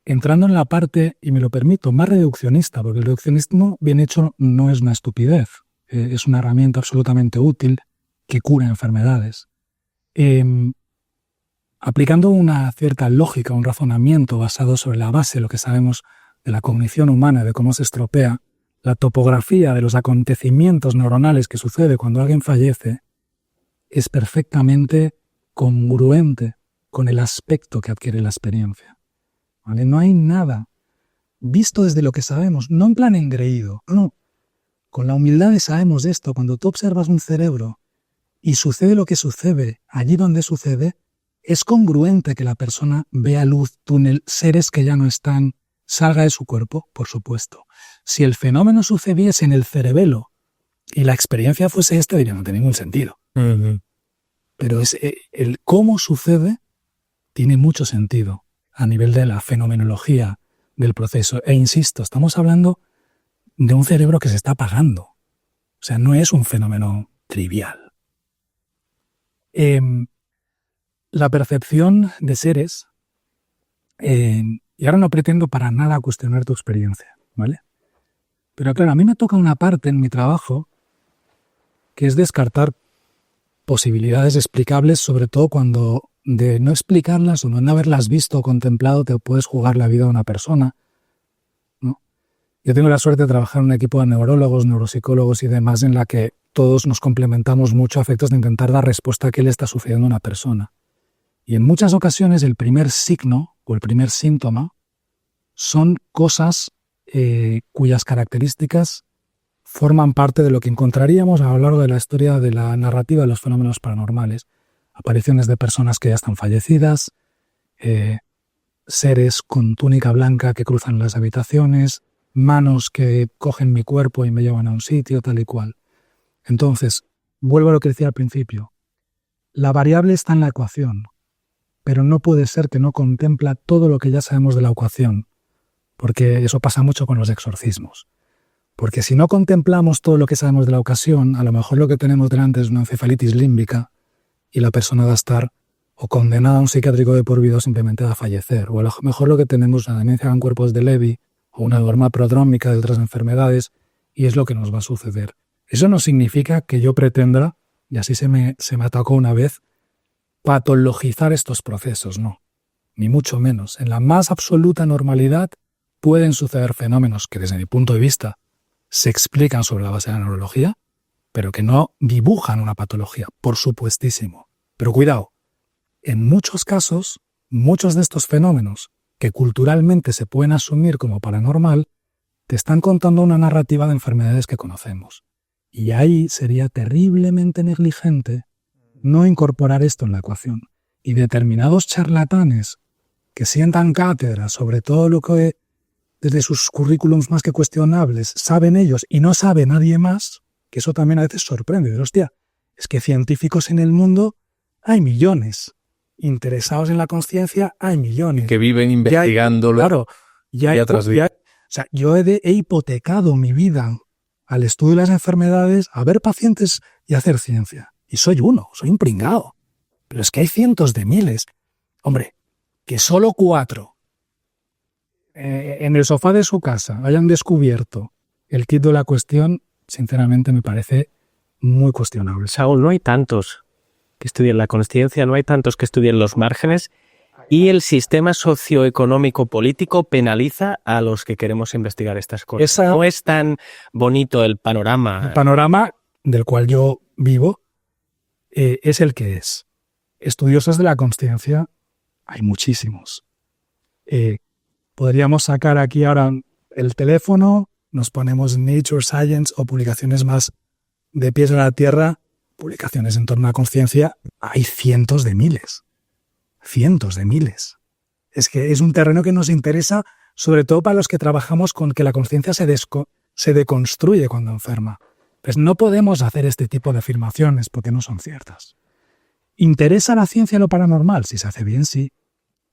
entrando en la parte, y me lo permito, más reduccionista, porque el reduccionismo bien hecho no es una estupidez, es una herramienta absolutamente útil que cura enfermedades. Aplicando una cierta lógica, un razonamiento basado sobre la base de lo que sabemos de la cognición humana, de cómo se estropea, la topografía de los acontecimientos neuronales que sucede cuando alguien fallece es perfectamente congruente con el aspecto que adquiere la experiencia. ¿Vale? No hay nada visto desde lo que sabemos, no en plan engreído, no. Con la humildad de sabemos de esto, cuando tú observas un cerebro y sucede lo que sucede allí donde sucede, es congruente que la persona vea luz, túnel, seres que ya no están, salga de su cuerpo, por supuesto. Si el fenómeno sucediese en el cerebelo y la experiencia fuese esta, diría, no tiene ningún sentido. Pero el cómo sucede tiene mucho sentido a nivel de la fenomenología del proceso. E insisto, estamos hablando de un cerebro que se está apagando. O sea, no es un fenómeno trivial. La percepción de seres, y ahora no pretendo para nada cuestionar tu experiencia, ¿vale? Pero claro, a mí me toca una parte en mi trabajo que es descartar posibilidades explicables, sobre todo cuando de no explicarlas o no haberlas visto o contemplado te puedes jugar la vida de una persona, ¿no? Yo tengo la suerte de trabajar en un equipo de neurólogos, neuropsicólogos y demás en la que todos nos complementamos mucho a efectos de intentar dar respuesta a qué le está sucediendo a una persona. Y en muchas ocasiones el primer signo o el primer síntoma son cosas cuyas características forman parte de lo que encontraríamos a lo largo de la historia de la narrativa de los fenómenos paranormales. Apariciones de personas que ya están fallecidas, seres con túnica blanca que cruzan las habitaciones, manos que cogen mi cuerpo y me llevan a un sitio, tal y cual. Entonces, vuelvo a lo que decía al principio. La variable está en la ecuación, pero no puede ser que no contempla todo lo que ya sabemos de la ecuación, porque eso pasa mucho con los exorcismos. Porque si no contemplamos todo lo que sabemos de la ocasión, a lo mejor lo que tenemos delante es una encefalitis límbica y la persona va a estar o condenada a un psiquiátrico de por vida o simplemente va a fallecer. O a lo mejor lo que tenemos es una demencia en cuerpos de Levy o una norma prodrómica de otras enfermedades y es lo que nos va a suceder. Eso no significa que yo pretenda, y así se me atacó una vez, patologizar estos procesos, no. Ni mucho menos. En la más absoluta normalidad pueden suceder fenómenos que desde mi punto de vista se explican sobre la base de la neurología, pero que no dibujan una patología, por supuestísimo. Pero cuidado, en muchos casos, muchos de estos fenómenos que culturalmente se pueden asumir como paranormal, te están contando una narrativa de enfermedades que conocemos. Y ahí sería terriblemente negligente no incorporar esto en la ecuación. Y determinados charlatanes que sientan cátedra sobre todo lo que desde sus currículums más que cuestionables saben ellos y no sabe nadie más, que eso también a veces sorprende. Pero, hostia, es que científicos en el mundo hay millones. Interesados en la conciencia hay millones. Que viven investigándolo. Claro. Día tras día. O sea, yo he hipotecado mi vida al estudio de las enfermedades, a ver pacientes y hacer ciencia. Y soy un pringao. Pero es que hay cientos de miles. Hombre, que solo 4 en el sofá de su casa hayan descubierto el kit de la cuestión, sinceramente me parece muy cuestionable. Saúl, no hay tantos que estudien la consciencia, no hay tantos que estudien los márgenes, y el sistema socioeconómico político penaliza a los que queremos investigar estas cosas. No es tan bonito el panorama. El panorama del cual yo vivo es el que es. Estudiosos de la consciencia hay muchísimos. Podríamos sacar aquí ahora el teléfono, nos ponemos Nature Science o publicaciones más de pies a la tierra, publicaciones en torno a la consciencia, hay cientos de miles. Cientos de miles. Es que es un terreno que nos interesa, sobre todo para los que trabajamos con que la conciencia se deconstruye cuando enferma. Pues no podemos hacer este tipo de afirmaciones porque no son ciertas. ¿Interesa a la ciencia lo paranormal? Si se hace bien, sí.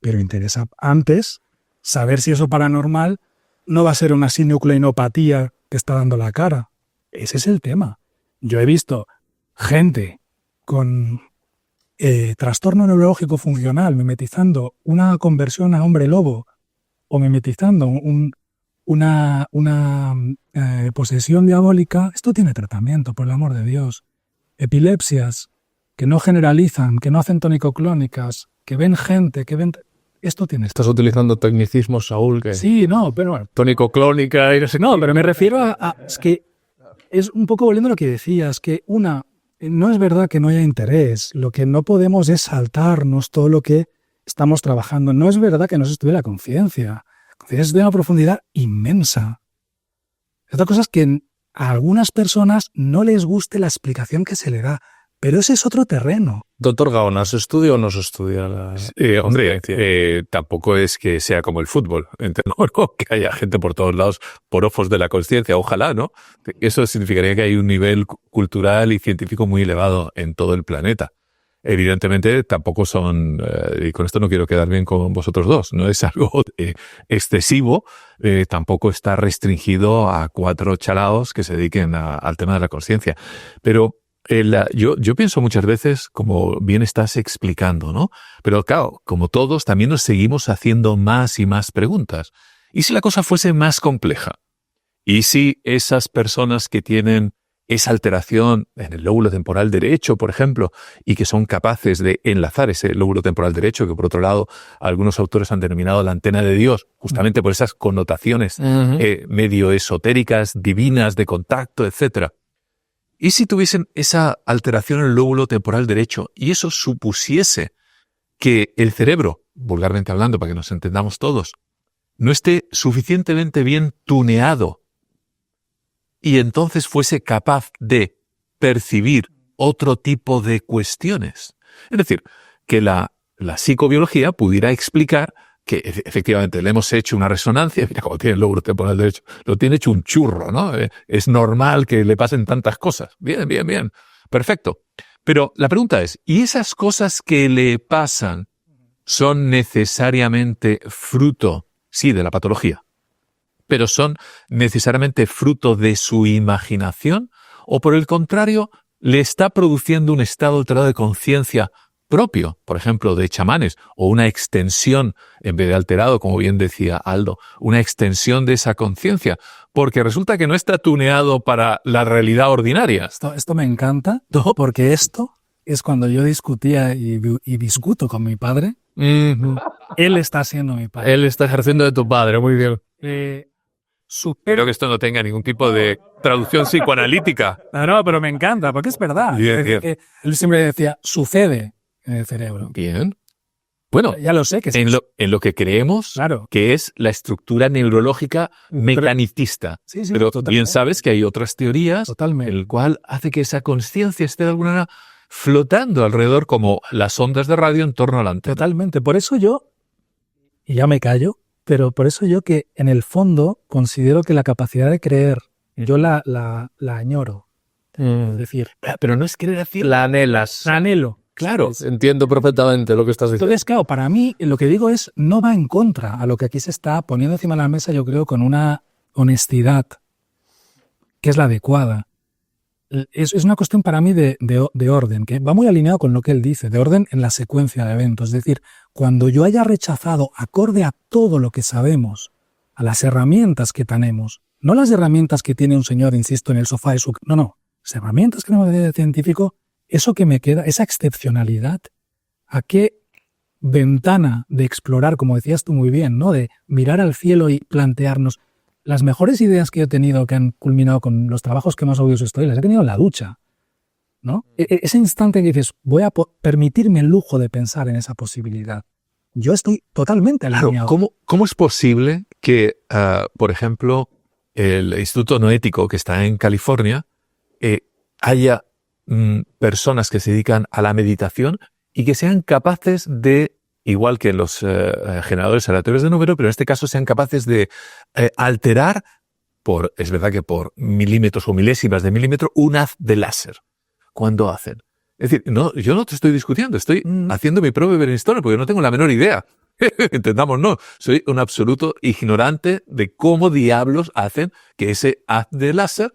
Pero interesa antes saber si eso paranormal no va a ser una sinucleinopatía que está dando la cara. Ese es el tema. Yo he visto gente con trastorno neurológico funcional mimetizando una conversión a hombre lobo o mimetizando una posesión diabólica. Esto tiene tratamiento, por el amor de Dios. Epilepsias que no generalizan, que no hacen tonicoclónicas, que ven gente, que ven... Esto tiene... Estás utilizando tecnicismos, Saúl, que... Sí, no, pero... Tónico-clónica y no sé... No, pero me refiero a... Es que es un poco volviendo a lo que decías, que no es verdad que no haya interés. Lo que no podemos es saltarnos todo lo que estamos trabajando. No es verdad que no se estudie la conciencia. La conciencia se estudia a una profundidad inmensa. Otra cosa es que a algunas personas no les guste la explicación que se le da. Pero ese es otro terreno. Doctor Gaona, ¿se estudia o no se estudia Hombre, tampoco es que sea como el fútbol, ¿no? Que haya gente por todos lados, porofos de la consciencia, ojalá, ¿no? Eso significaría que hay un nivel cultural y científico muy elevado en todo el planeta. Evidentemente tampoco son, y con esto no quiero quedar bien con vosotros dos, no es algo excesivo, tampoco está restringido a 4 chalaos que se dediquen al tema de la consciencia. Pero yo pienso muchas veces, como bien estás explicando, ¿no? Pero claro, como todos, también nos seguimos haciendo más y más preguntas. ¿Y si la cosa fuese más compleja? ¿Y si esas personas que tienen esa alteración en el lóbulo temporal derecho, por ejemplo, y que son capaces de enlazar ese lóbulo temporal derecho, que por otro lado algunos autores han denominado la antena de Dios, justamente por esas connotaciones medio esotéricas, divinas, de contacto, etcétera? ¿Y si tuviesen esa alteración en el lóbulo temporal derecho y eso supusiese que el cerebro, vulgarmente hablando, para que nos entendamos todos, no esté suficientemente bien tuneado y entonces fuese capaz de percibir otro tipo de cuestiones? Es decir, que la psicobiología pudiera explicar que efectivamente le hemos hecho una resonancia, mira cómo tiene el lóbulo temporal derecho, lo tiene hecho un churro, ¿no? Es normal que le pasen tantas cosas. Bien, perfecto. Pero la pregunta es, ¿y esas cosas que le pasan son necesariamente fruto, sí, de la patología, pero son necesariamente fruto de su imaginación? ¿O por el contrario, le está produciendo un estado alterado de conciencia propio, por ejemplo, de chamanes, o una extensión, en vez de alterado, como bien decía Aldo, una extensión de esa conciencia, porque resulta que no está tuneado para la realidad ordinaria? Esto me encanta, porque esto es cuando yo discutía y discuto con mi padre. Él está siendo mi padre. Él está ejerciendo de tu padre, muy bien. Espero que esto no tenga ningún tipo de traducción psicoanalítica. No, pero me encanta, porque es verdad. Bien. Él siempre decía, sucede en el cerebro. Bien. Bueno, ya lo sé que en lo que creemos, claro, que es la estructura neurológica mecanicista. Sí, pero totalmente. Bien sabes que hay otras teorías, Totalmente, el cual hace que esa conciencia esté de alguna manera flotando alrededor como las ondas de radio en torno a la antena. Totalmente. Por eso yo, y ya me callo, pero por eso yo que en el fondo considero que la capacidad de creer, yo la añoro. Es decir, pero no es querer decir... La anhelas. la anhelo. Claro. Entiendo perfectamente lo que estás diciendo. Entonces, claro, para mí lo que digo es, no va en contra a lo que aquí se está poniendo encima de la mesa, yo creo, con una honestidad que es la adecuada. Es una cuestión para mí de orden, que va muy alineado con lo que él dice, de orden en la secuencia de eventos. Es decir, cuando yo haya rechazado, acorde a todo lo que sabemos, a las herramientas que tenemos, no las herramientas que tiene un señor, insisto, en el sofá de su... No, las herramientas que tenemos de científico, eso que me queda, esa excepcionalidad, ¿a qué ventana de explorar, como decías tú muy bien, ¿no? De mirar al cielo y plantearnos las mejores ideas que he tenido, que han culminado con los trabajos que más obvios estoy, las he tenido en la ducha, ¿no? Ese instante que dices, voy a permitirme el lujo de pensar en esa posibilidad. Yo estoy totalmente alineado. Claro, ¿cómo es posible que, por ejemplo, el Instituto Noético que está en California haya personas que se dedican a la meditación y que sean capaces de, igual que los generadores aleatorios de número, pero en este caso sean capaces de alterar, es verdad que por milímetros o milésimas de milímetro, un haz de láser? ¿Cuándo hacen? Es decir, no, yo no te estoy discutiendo, estoy haciendo mi propio brainstorming porque no tengo la menor idea. Entendamos, no. Soy un absoluto ignorante de cómo diablos hacen que ese haz de láser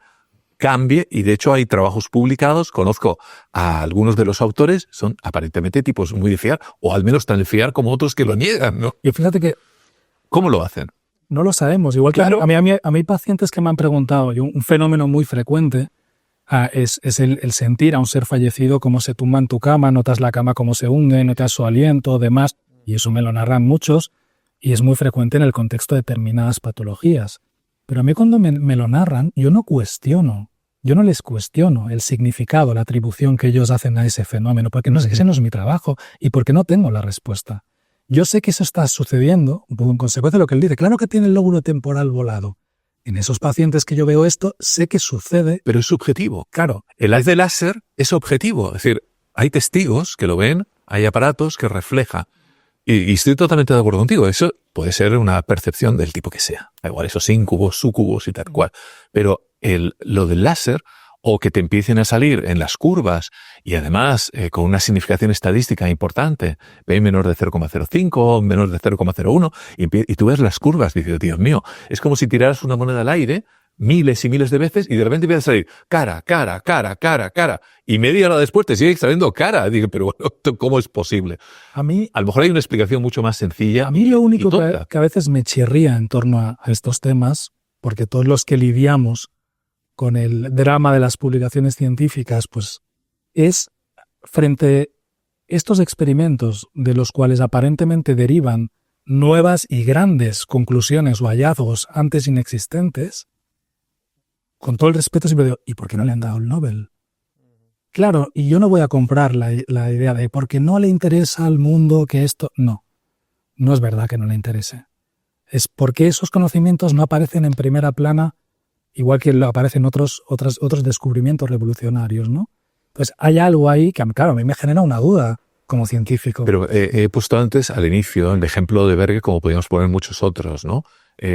cambie, y de hecho hay trabajos publicados, conozco a algunos de los autores, son aparentemente tipos muy de fiar, o al menos tan de fiar como otros que lo niegan, ¿no? Y fíjate que ¿cómo lo hacen? no lo sabemos. Igual que Claro. a mí hay pacientes que me han preguntado, y un fenómeno muy frecuente es el sentir a un ser fallecido cómo se tumba en tu cama, notas la cama cómo se hunde, notas su aliento, demás, y eso me lo narran muchos, y es muy frecuente en el contexto de determinadas patologías. Pero a mí cuando me lo narran, yo no les cuestiono el significado, la atribución que ellos hacen a ese fenómeno, porque ese no es mi trabajo y porque no tengo la respuesta. Yo sé que eso está sucediendo, un poco en consecuencia de lo que él dice. Claro que tiene el lóbulo temporal volado. En esos pacientes que yo veo esto, sé que sucede. Pero es subjetivo. Claro, El haz de láser es objetivo. Es decir, hay testigos que lo ven, hay aparatos que reflejan. Y estoy totalmente de acuerdo contigo. Eso puede ser una percepción del tipo que sea. Da igual, esos íncubos, súcubos y tal cual. Pero lo del láser, o que te empiecen a salir en las curvas y además con una significación estadística importante, P menor de 0,05, menor de 0,01, y tú ves las curvas y dices, Dios mío, es como si tiraras una moneda al aire miles y miles de veces y de repente empieza a salir cara, y media hora después te sigue saliendo cara. Digo, pero bueno, ¿cómo es posible? a mí A lo mejor hay una explicación mucho más sencilla. lo único y tonta. que a veces me chirría en torno a estos temas, porque todos los que lidiamos con el drama de las publicaciones científicas, pues es frente a estos experimentos de los cuales aparentemente derivan nuevas y grandes conclusiones o hallazgos antes inexistentes, con todo el respeto siempre digo, ¿y por qué no le han dado el Nobel? Claro, y yo no voy a comprar la idea de porque no le interesa al mundo que esto... No es verdad que no le interese. Es porque esos conocimientos no aparecen en primera plana igual que aparecen otros descubrimientos revolucionarios, ¿no? Pues hay algo ahí que, claro, a mí me genera una duda como científico. Pero he puesto antes, al inicio, el ejemplo de Berger, como podríamos poner muchos otros, ¿no?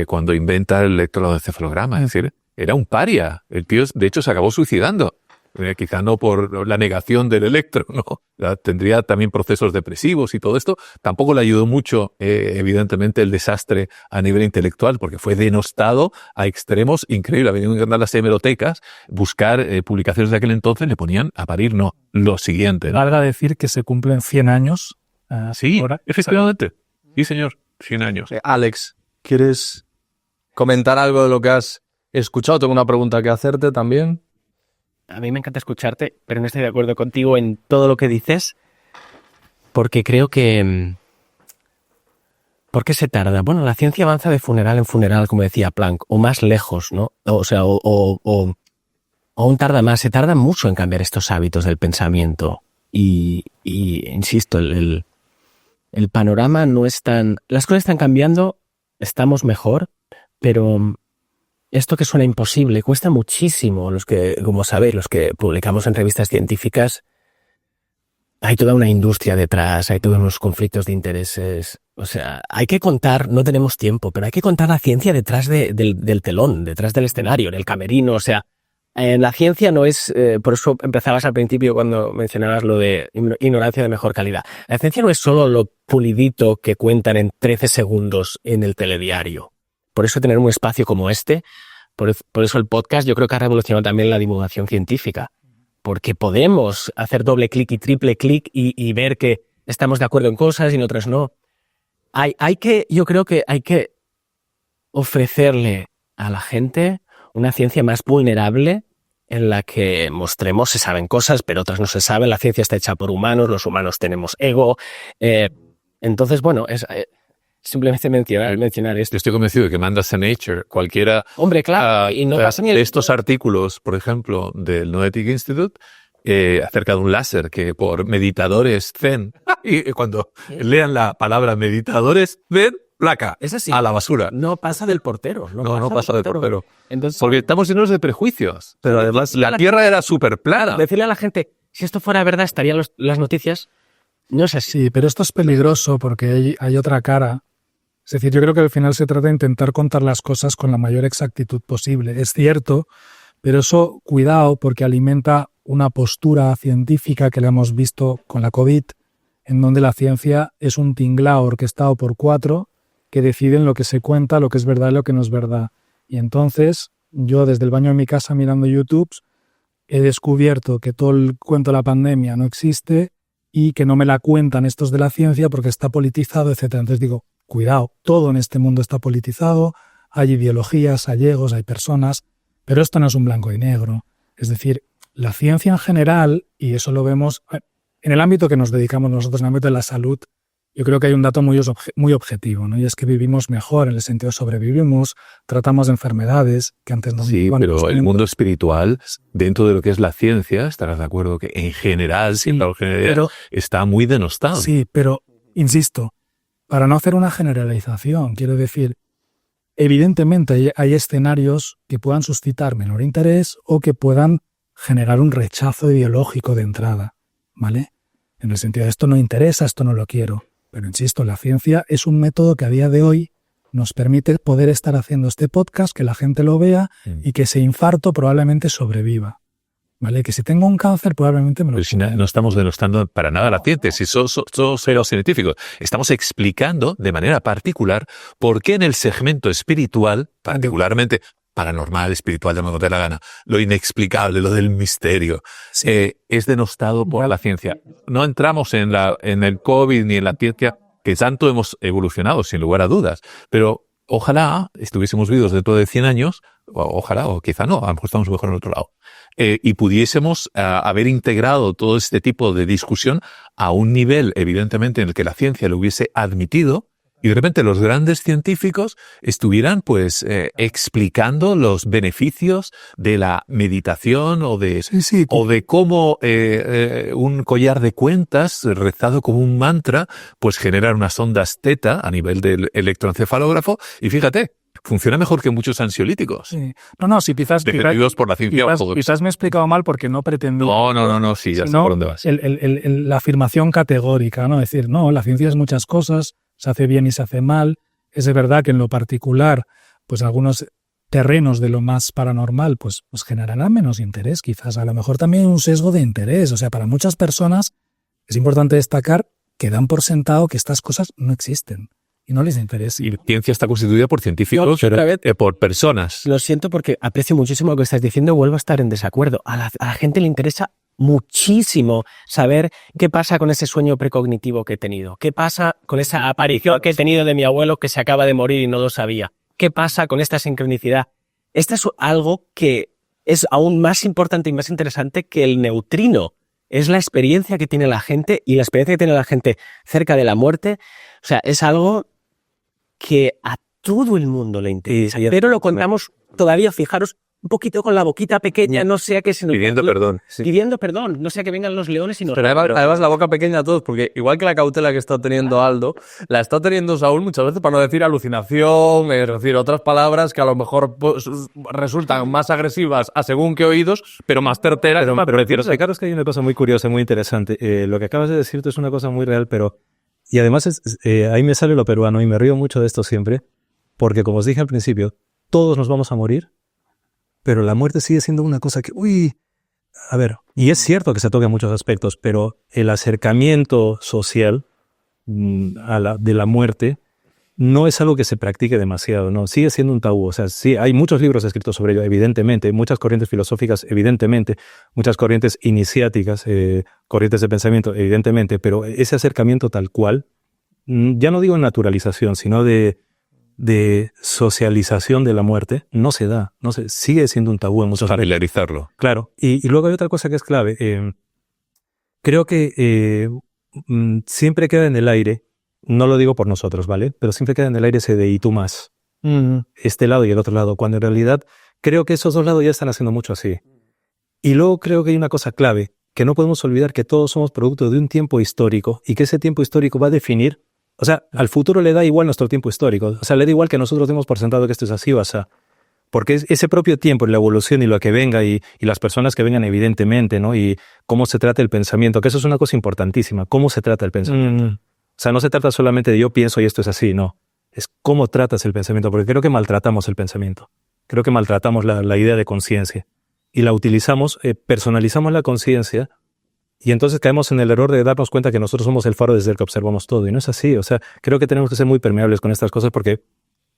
Cuando inventa el electroencefalograma, es decir, era un paria. El tío, de hecho, se acabó suicidando. Quizá no por la negación del electro, ¿no? Tendría también procesos depresivos y todo esto. Tampoco le ayudó mucho, evidentemente, el desastre a nivel intelectual, porque fue denostado a extremos increíbles. Venían a las hemerotecas, buscar publicaciones de aquel entonces, le ponían a parir, no, lo siguiente, ¿no? Valga decir que se cumplen 100 años. Sí, ahora. efectivamente. Sí, señor. 100 años. Alex, ¿quieres comentar algo de lo que has escuchado? Tengo una pregunta que hacerte también. A mí me encanta escucharte, pero no estoy de acuerdo contigo en todo lo que dices, porque creo que... ¿Por qué se tarda? Bueno, la ciencia avanza de funeral en funeral, como decía Planck, o más lejos, ¿no? O sea, o aún tarda más. Se tarda mucho en cambiar estos hábitos del pensamiento. Y insisto, el panorama no es tan... Las cosas están cambiando, estamos mejor, pero... Esto que suena imposible, cuesta muchísimo. Los que, como sabéis, los que publicamos en revistas científicas, hay toda una industria detrás, hay todos unos conflictos de intereses. O sea, hay que contar, no tenemos tiempo, pero hay que contar la ciencia detrás del telón, detrás del escenario, del camerino. O sea, la ciencia no es, por eso empezabas al principio cuando mencionabas lo de ignorancia de mejor calidad. La ciencia no es solo lo pulidito que cuentan en 13 segundos en el telediario. Por eso tener un espacio como este, por eso el podcast yo creo que ha revolucionado también la divulgación científica, porque podemos hacer doble clic y triple clic y ver que estamos de acuerdo en cosas y en otras no. Yo creo que hay que ofrecerle a la gente una ciencia más vulnerable en la que mostremos se saben cosas, pero otras no se saben. La ciencia está hecha por humanos, los humanos tenemos ego. Entonces, bueno, es simplemente mencionar esto. Yo estoy convencido de que mandas a Nature cualquiera. Hombre, claro, y no pasa ni de estos artículos, por ejemplo, del Noetic Institute, acerca de un láser que por meditadores zen, y cuando lean la palabra meditadores zen, placa, Es así. a la basura. No pasa del portero. No pasa del portero. Entonces, Porque estamos llenos de prejuicios. Pero además la Tierra era súper plana. decirle a la gente, si esto fuera verdad, estarían las noticias. No es así. Sí, pero esto es peligroso porque hay otra cara. Es decir, yo creo que al final se trata de intentar contar las cosas con la mayor exactitud posible. Es cierto, pero eso, cuidado, porque alimenta una postura científica que la hemos visto con la COVID, en donde la ciencia es un tinglao orquestado por 4 que deciden lo que se cuenta, lo que es verdad y lo que no es verdad. Y entonces, yo desde el baño de mi casa mirando YouTube, he descubierto que todo el cuento de la pandemia no existe y que no me la cuentan estos de la ciencia porque está politizado, etc. Entonces digo, cuidado, todo en este mundo está politizado, hay ideologías, hay egos, hay personas, pero esto no es un blanco y negro. Es decir, la ciencia en general, y eso lo vemos en el ámbito que nos dedicamos nosotros, en el ámbito de la salud, yo creo que hay un dato muy objetivo, ¿no? Y es que vivimos mejor, en el sentido de sobrevivimos, tratamos enfermedades que antes no. Sí, pero el mundo espiritual, dentro de lo que es la ciencia, estarás de acuerdo que en general, sin la generalidad, está muy denostado. Sí, pero, insisto, para no hacer una generalización, quiero decir, evidentemente hay escenarios que puedan suscitar menor interés o que puedan generar un rechazo ideológico de entrada, ¿vale? En el sentido de esto no interesa, esto no lo quiero. Pero insisto, la ciencia es un método que a día de hoy nos permite poder estar haciendo este podcast, que la gente lo vea y que ese infarto probablemente sobreviva. ¿Vale? Que si tengo un cáncer probablemente me lo... Pero si no estamos denostando para nada la ciencia, si somos los científicos. Estamos explicando de manera particular por qué en el segmento espiritual, particularmente paranormal, espiritual, llamado de la gana, lo inexplicable, lo del misterio, es denostado por la ciencia. No entramos en el COVID ni en la ciencia, que tanto hemos evolucionado, sin lugar a dudas, pero ojalá estuviésemos vivos dentro de 100 años, ojalá, o quizá no, a lo mejor estamos mejor en otro lado, y pudiésemos haber integrado todo este tipo de discusión a un nivel, evidentemente, en el que la ciencia lo hubiese admitido, y de repente los grandes científicos estuvieran pues explicando los beneficios de la meditación o de cómo un collar de cuentas rezado como un mantra pues generar unas ondas teta a nivel del electroencefalógrafo, y fíjate, funciona mejor que muchos ansiolíticos. Sí. No, si quizás por la ciencia. Quizás me he explicado mal porque no pretendo... No, sí, ya sé por dónde vas. La afirmación categórica, ¿no? Es decir, no, la ciencia es muchas cosas, se hace bien y se hace mal. Es verdad que en lo particular, pues algunos terrenos de lo más paranormal, pues generarán menos interés, quizás. A lo mejor también un sesgo de interés. O sea, para muchas personas es importante destacar que dan por sentado que estas cosas no existen y no les interesa. Y la ciencia está constituida por científicos, por personas. Lo siento porque aprecio muchísimo lo que estás diciendo, vuelvo a estar en desacuerdo. A la gente le interesa muchísimo saber qué pasa con ese sueño precognitivo que he tenido, qué pasa con esa aparición que he tenido de mi abuelo que se acaba de morir y no lo sabía, qué pasa con esta sincronicidad. Esto es algo que es aún más importante y más interesante que el neutrino. Es la experiencia que tiene la gente, y la experiencia que tiene la gente cerca de la muerte, o sea, es algo que a todo el mundo le interesa. Pero lo contamos todavía, fijaros, un poquito con la boquita pequeña, no sea que se nos... Pidiendo perdón. Sí. Pidiendo perdón, no sea que vengan los leones y nos... Pero además la boca pequeña a todos, porque igual que la cautela que está teniendo Aldo, la está teniendo Saúl muchas veces, para no decir alucinación, es decir, otras palabras que a lo mejor pues, resultan más agresivas a según qué oídos, pero más certeras. Pero fijaros que hay una cosa muy curiosa, muy interesante. Lo que acabas de decirte es una cosa muy real, pero... Y además ahí me sale lo peruano y me río mucho de esto siempre, porque como os dije al principio, todos nos vamos a morir, pero la muerte sigue siendo una cosa que, a ver, y es cierto que se toca en muchos aspectos, pero el acercamiento social de la muerte no es algo que se practique demasiado, no, sigue siendo un tabú. O sea, sí, hay muchos libros escritos sobre ello, evidentemente, muchas corrientes filosóficas, evidentemente, muchas corrientes iniciáticas, corrientes de pensamiento, evidentemente, pero ese acercamiento tal cual, ya no digo naturalización, sino de de socialización de la muerte no se da, sigue siendo un tabú en muchos aspectos. Familiarizarlo. Claro, y luego hay otra cosa que es clave. Creo que siempre queda en el aire, no lo digo por nosotros, ¿vale? Pero siempre queda en el aire ese de y tú más. Este lado y el otro lado, cuando en realidad creo que esos dos lados ya están haciendo mucho así. Y luego creo que hay una cosa clave, que no podemos olvidar que todos somos producto de un tiempo histórico y que ese tiempo histórico va a definir, o sea, al futuro le da igual nuestro tiempo histórico, o sea, le da igual que nosotros demos por sentado que esto es así o así, porque es ese propio tiempo, la evolución y lo que venga y las personas que vengan evidentemente, ¿no? Y cómo se trata el pensamiento, que eso es una cosa importantísima, cómo se trata el pensamiento. O sea, no se trata solamente de yo pienso y esto es así, no. Es cómo tratas el pensamiento, porque creo que maltratamos el pensamiento. Creo que maltratamos la idea de conciencia y la utilizamos, personalizamos la conciencia y entonces caemos en el error de darnos cuenta que nosotros somos el faro desde el que observamos todo y no es así. O sea, creo que tenemos que ser muy permeables con estas cosas porque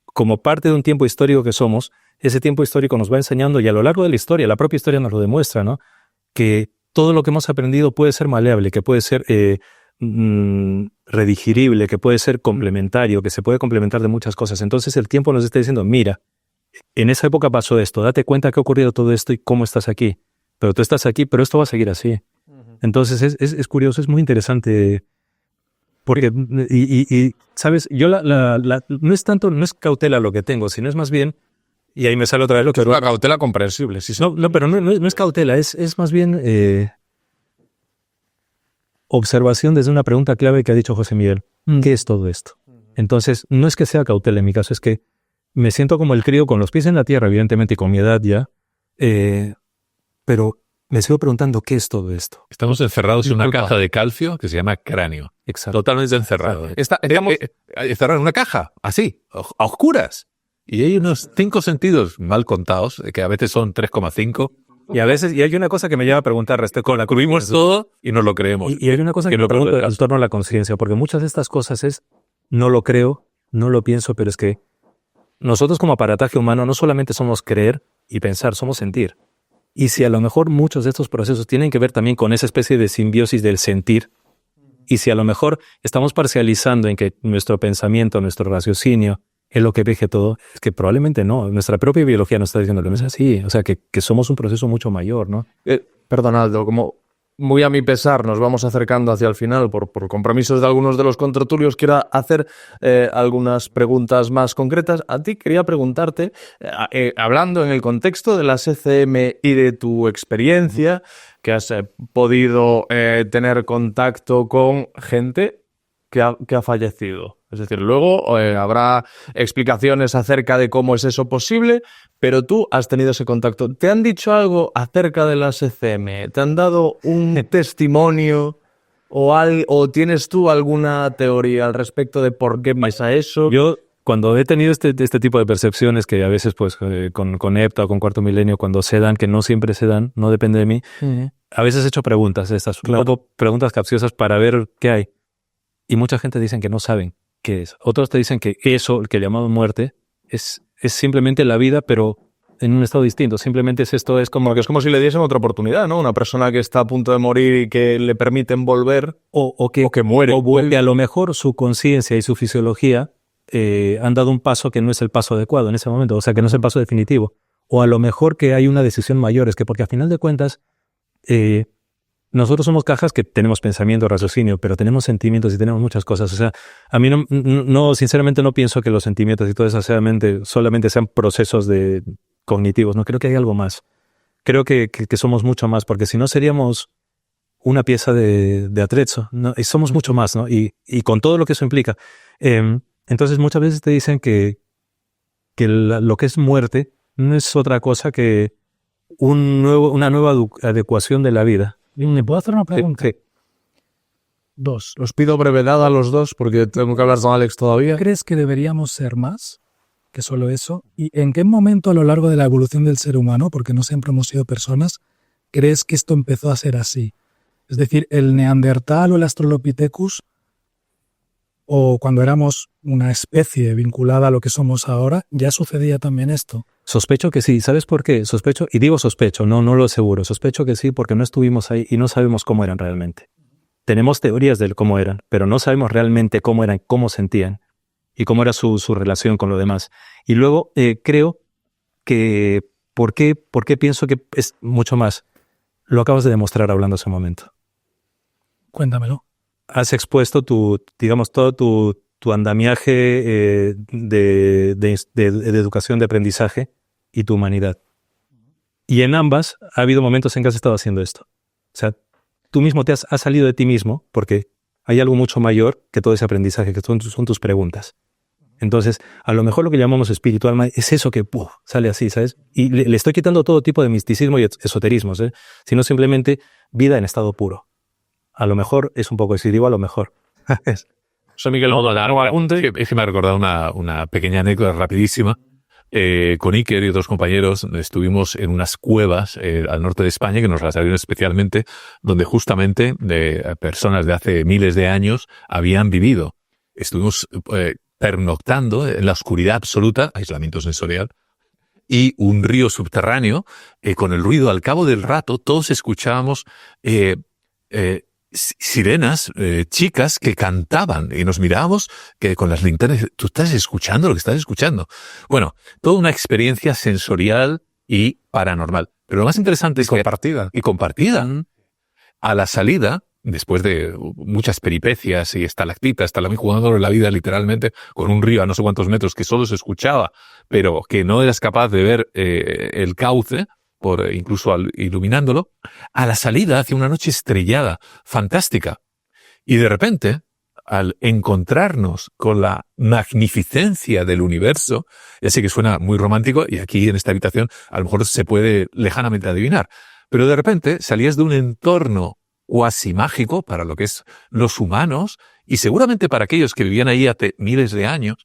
como parte de un tiempo histórico que somos, ese tiempo histórico nos va enseñando y a lo largo de la historia, la propia historia nos lo demuestra, ¿no? Que todo lo que hemos aprendido puede ser maleable, que puede ser redigerible, que puede ser complementario, que se puede complementar de muchas cosas. Entonces el tiempo nos está diciendo, mira, en esa época pasó esto, date cuenta que ha ocurrido todo esto y cómo estás aquí. Pero tú estás aquí, pero esto va a seguir así. Entonces es curioso, es muy interesante. Porque, ¿sabes? Yo no es cautela lo que tengo, sino es más bien, y ahí me sale otra vez lo que... Es una cautela comprensible, sí. No, pero no es cautela, es más bien observación desde una pregunta clave que ha dicho José Miguel. ¿Qué es todo esto? Entonces, no es que sea cautela en mi caso, es que me siento como el crío con los pies en la tierra, evidentemente, y con mi edad ya, pero me sigo preguntando qué es todo esto. Estamos encerrados en una caja de calcio que se llama cráneo. Exacto. Totalmente encerrado. Exacto. Encerrado en una caja, así, a oscuras. Y hay unos 5 sentidos mal contados, que a veces son 3,5. Y a veces, y hay una cosa que me lleva a preguntar respecto a la Cubrimos todo y nos lo creemos. Y hay una cosa que me pregunto en torno a la conciencia, porque muchas de estas cosas es, no lo creo, no lo pienso, pero es que nosotros como aparataje humano no solamente somos creer y pensar, somos sentir. Y si a lo mejor muchos de estos procesos tienen que ver también con esa especie de simbiosis del sentir, y si a lo mejor estamos parcializando en que nuestro pensamiento, nuestro raciocinio es lo que rige todo, es que probablemente no. Nuestra propia biología nos está diciendo que no es así. O sea, que somos un proceso mucho mayor, ¿no? Perdón, Aldo, como muy a mi pesar nos vamos acercando hacia el final por compromisos de algunos de los contertulios, quiero hacer algunas preguntas más concretas. A ti quería preguntarte, hablando en el contexto de las ECM y de tu experiencia, que has podido tener contacto con gente que ha fallecido. Es decir, luego habrá explicaciones acerca de cómo es eso posible, pero tú has tenido ese contacto. ¿Te han dicho algo acerca de las ECM? ¿Te han dado un testimonio o tienes tú alguna teoría al respecto de por qué pasa eso? Yo, cuando he tenido este tipo de percepciones que a veces pues con Hepta o con Cuarto Milenio, cuando se dan, que no siempre se dan, no depende de mí, a veces he hecho preguntas, un poco preguntas capciosas para ver qué hay. Y mucha gente dicen que no saben qué es. Otros te dicen que eso, el que llamamos muerte, es simplemente la vida, pero en un estado distinto. Simplemente es como si le diesen otra oportunidad, ¿no? Una persona que está a punto de morir y que le permiten volver o que muere. O vuelve, a lo mejor su conciencia y su fisiología han dado un paso que no es el paso adecuado en ese momento, o sea, que no es el paso definitivo. O a lo mejor que hay una decisión mayor, es que porque a final de cuentas nosotros somos cajas que tenemos pensamiento, raciocinio, pero tenemos sentimientos y tenemos muchas cosas. O sea, a mí no sinceramente no pienso que los sentimientos y todo eso solamente sean procesos cognitivos. No, creo que hay algo más. Creo que somos mucho más, porque si no seríamos una pieza de atrezzo, ¿no? Y somos mucho más, ¿no? Y con todo lo que eso implica. Entonces muchas veces te dicen que lo que es muerte no es otra cosa que una nueva adecuación de la vida. ¿Me puedo hacer una pregunta? Sí. Dos. Os pido brevedad a los dos porque tengo que hablar con Alex todavía. ¿Crees que deberíamos ser más que solo eso? ¿Y en qué momento a lo largo de la evolución del ser humano, porque no siempre hemos sido personas, crees que esto empezó a ser así? Es decir, el Neandertal o el Australopithecus, o cuando éramos una especie vinculada a lo que somos ahora, ¿ya sucedía también esto? Sospecho que sí. ¿Sabes por qué? Sospecho, y digo sospecho, no lo aseguro. Sospecho que sí porque no estuvimos ahí y no sabemos cómo eran realmente. Tenemos teorías de cómo eran, pero no sabemos realmente cómo eran, cómo sentían. y cómo era su relación con lo demás. Y luego creo que ¿por qué pienso que es mucho más? Lo acabas de demostrar hablando hace un momento. Cuéntamelo. Has expuesto todo tu andamiaje de educación, de aprendizaje y tu humanidad. Y en ambas ha habido momentos en que has estado haciendo esto. O sea, tú mismo has salido de ti mismo porque hay algo mucho mayor que todo ese aprendizaje, que son tus preguntas. Entonces, a lo mejor lo que llamamos espíritu, alma, es eso que sale así, ¿sabes? Y le estoy quitando todo tipo de misticismo y esoterismos, sino simplemente vida en estado puro. A lo mejor es un poco así, digo a lo mejor. Soy Miguel es que me ha recordado una pequeña anécdota rapidísima. Con Iker y otros compañeros estuvimos en unas cuevas al norte de España que nos las abrieron especialmente, donde justamente personas de hace miles de años habían vivido. Estuvimos pernoctando en la oscuridad absoluta, aislamiento sensorial, y un río subterráneo, con el ruido. Al cabo del rato todos escuchábamos sirenas, chicas que cantaban, y nos mirábamos que con las linternas. ¿Tú estás escuchando lo que estás escuchando? Bueno, toda una experiencia sensorial y paranormal. Pero lo más interesante es compartida. Y compartida. A la salida, después de muchas peripecias y estalactitas, jugando en la vida literalmente con un río a no sé cuántos metros que solo se escuchaba, pero que no eras capaz de ver el cauce, incluso iluminándolo, a la salida hacia una noche estrellada, fantástica. Y de repente, al encontrarnos con la magnificencia del universo, ya sé que suena muy romántico y aquí en esta habitación a lo mejor se puede lejanamente adivinar, pero de repente salías de un entorno cuasi mágico para lo que es los humanos y seguramente para aquellos que vivían ahí hace miles de años,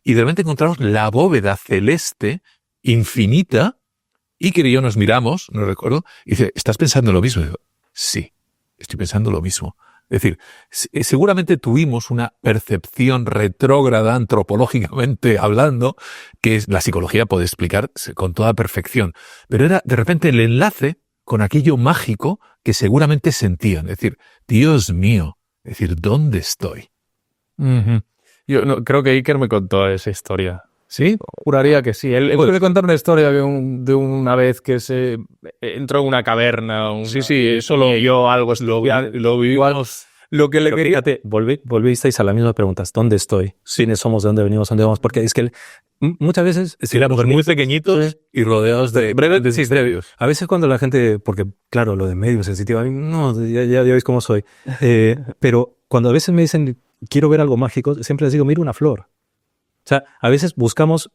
y de repente encontramos la bóveda celeste infinita. Iker y yo nos miramos, no recuerdo, y dice, ¿estás pensando lo mismo? Y digo, sí, estoy pensando lo mismo. Es decir, seguramente tuvimos una percepción retrógrada antropológicamente hablando, que la psicología puede explicar con toda perfección, pero era de repente el enlace con aquello mágico que seguramente sentían. Es decir, Dios mío, es decir, ¿dónde estoy? Yo creo que Iker me contó esa historia. ¿Sí? Juraría que sí. Él puede contar una historia de una vez que se entró en una caverna. Sí, eso lo vio algo. Lo vivimos. Lo que le quería... Fíjate, volvisteis a las mismas preguntas. ¿Dónde estoy? ¿Quiénes somos? ¿De dónde venimos? ¿Dónde vamos? Porque es que muchas veces... éramos muy pequeñitos y rodeados de breves. A veces cuando la gente... Porque, claro, lo de medio sensitivo, a mí no, ya veis cómo soy. Pero cuando a veces me dicen, quiero ver algo mágico, siempre les digo, mira una flor. O sea, a veces buscamos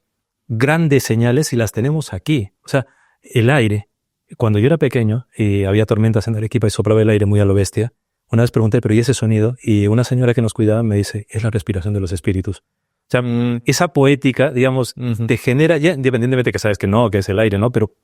grandes señales y las tenemos aquí. O sea, el aire. Cuando yo era pequeño y había tormentas en Arequipa y soplaba el aire muy a lo bestia, una vez pregunté, ¿pero y ese sonido? Y una señora que nos cuidaba me dice, es la respiración de los espíritus. O sea, esa poética, digamos, te genera, ya independientemente que sabes que no, que es el aire, ¿no? Pero,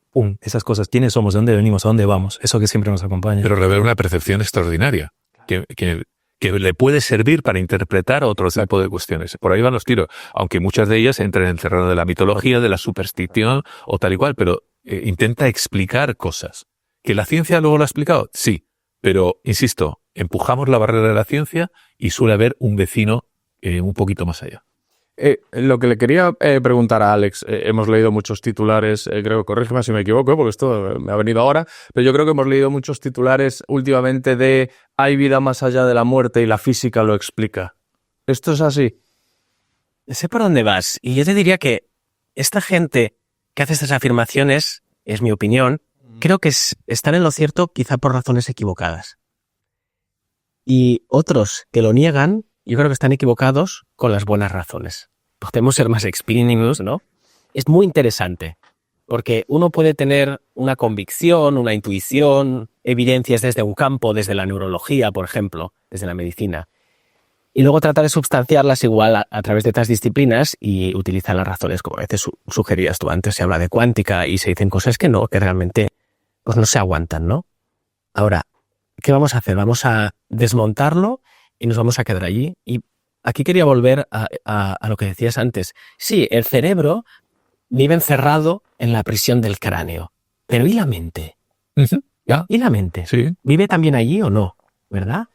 esas cosas, ¿quiénes somos? ¿De dónde venimos? ¿A dónde vamos? Eso que siempre nos acompaña. Pero revela una percepción extraordinaria que le puede servir para interpretar otro tipo de cuestiones. Por ahí van los tiros, aunque muchas de ellas entran en el terreno de la mitología, de la superstición o tal y cual, pero intenta explicar cosas. ¿Que la ciencia luego lo ha explicado? Sí, pero, insisto, empujamos la barrera de la ciencia y suele haber un vecino un poquito más allá. Lo que le quería preguntar a Alex, hemos leído muchos titulares, creo, corrígeme si me equivoco, porque esto me ha venido ahora, pero yo creo que hemos leído muchos titulares últimamente de hay vida más allá de la muerte y la física lo explica. ¿Esto es así? Sé por dónde vas, y yo te diría que esta gente que hace estas afirmaciones, es mi opinión, creo que están en lo cierto quizá por razones equivocadas. Y otros que lo niegan, yo creo que están equivocados con las buenas razones. Podemos ser más explícitos, ¿no? Es muy interesante, porque uno puede tener una convicción, una intuición, evidencias desde un campo, desde la neurología, por ejemplo, desde la medicina, y luego tratar de substanciarlas igual a través de otras disciplinas y utilizar las razones, como a veces sugerías tú antes, se habla de cuántica y se dicen cosas que realmente pues no se aguantan, ¿no? Ahora, ¿qué vamos a hacer? Vamos a desmontarlo y nos vamos a quedar allí. Y aquí quería volver a lo que decías antes. Sí, el cerebro vive encerrado en la prisión del cráneo. Pero ¿y la mente? ¿Ya? ¿Y la mente? Sí. ¿Vive también allí o no? ¿Verdad?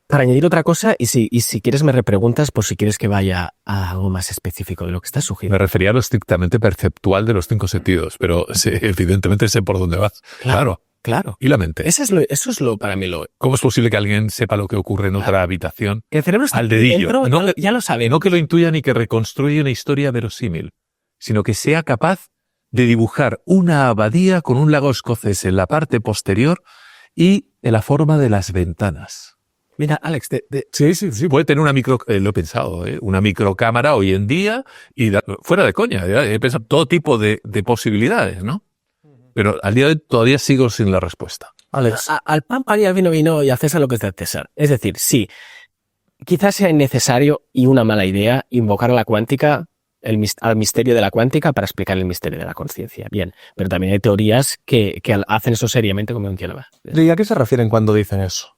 Para añadir otra cosa, y si quieres me repreguntas por si quieres que vaya a algo más específico de lo que estás sugiriendo. Me refería a lo estrictamente perceptual de los 5 sentidos, pero sí, evidentemente sé por dónde vas. Claro. ¿Y la mente? Eso es lo para mí lo... ¿Cómo es posible que alguien sepa lo que ocurre en otra habitación? Que el cerebro está al dedillo. dentro, ya lo sabe. No que lo intuya ni que reconstruya una historia verosímil, sino que sea capaz de dibujar una abadía con un lago escocés en la parte posterior y en la forma de las ventanas. Mira, Alex, Sí. Puede tener una lo he pensado, una microcámara hoy en día y fuera de coña, he pensado todo tipo de posibilidades, ¿no? Pero al día de hoy todavía sigo sin la respuesta. Alex. Al pan pan y al vino vino y a César lo que es de César. Es decir, sí, quizás sea innecesario y una mala idea invocar a la cuántica, al misterio de la cuántica para explicar el misterio de la conciencia. Bien, pero también hay teorías que hacen eso seriamente como mencionaba. ¿Y a qué se refieren cuando dicen eso?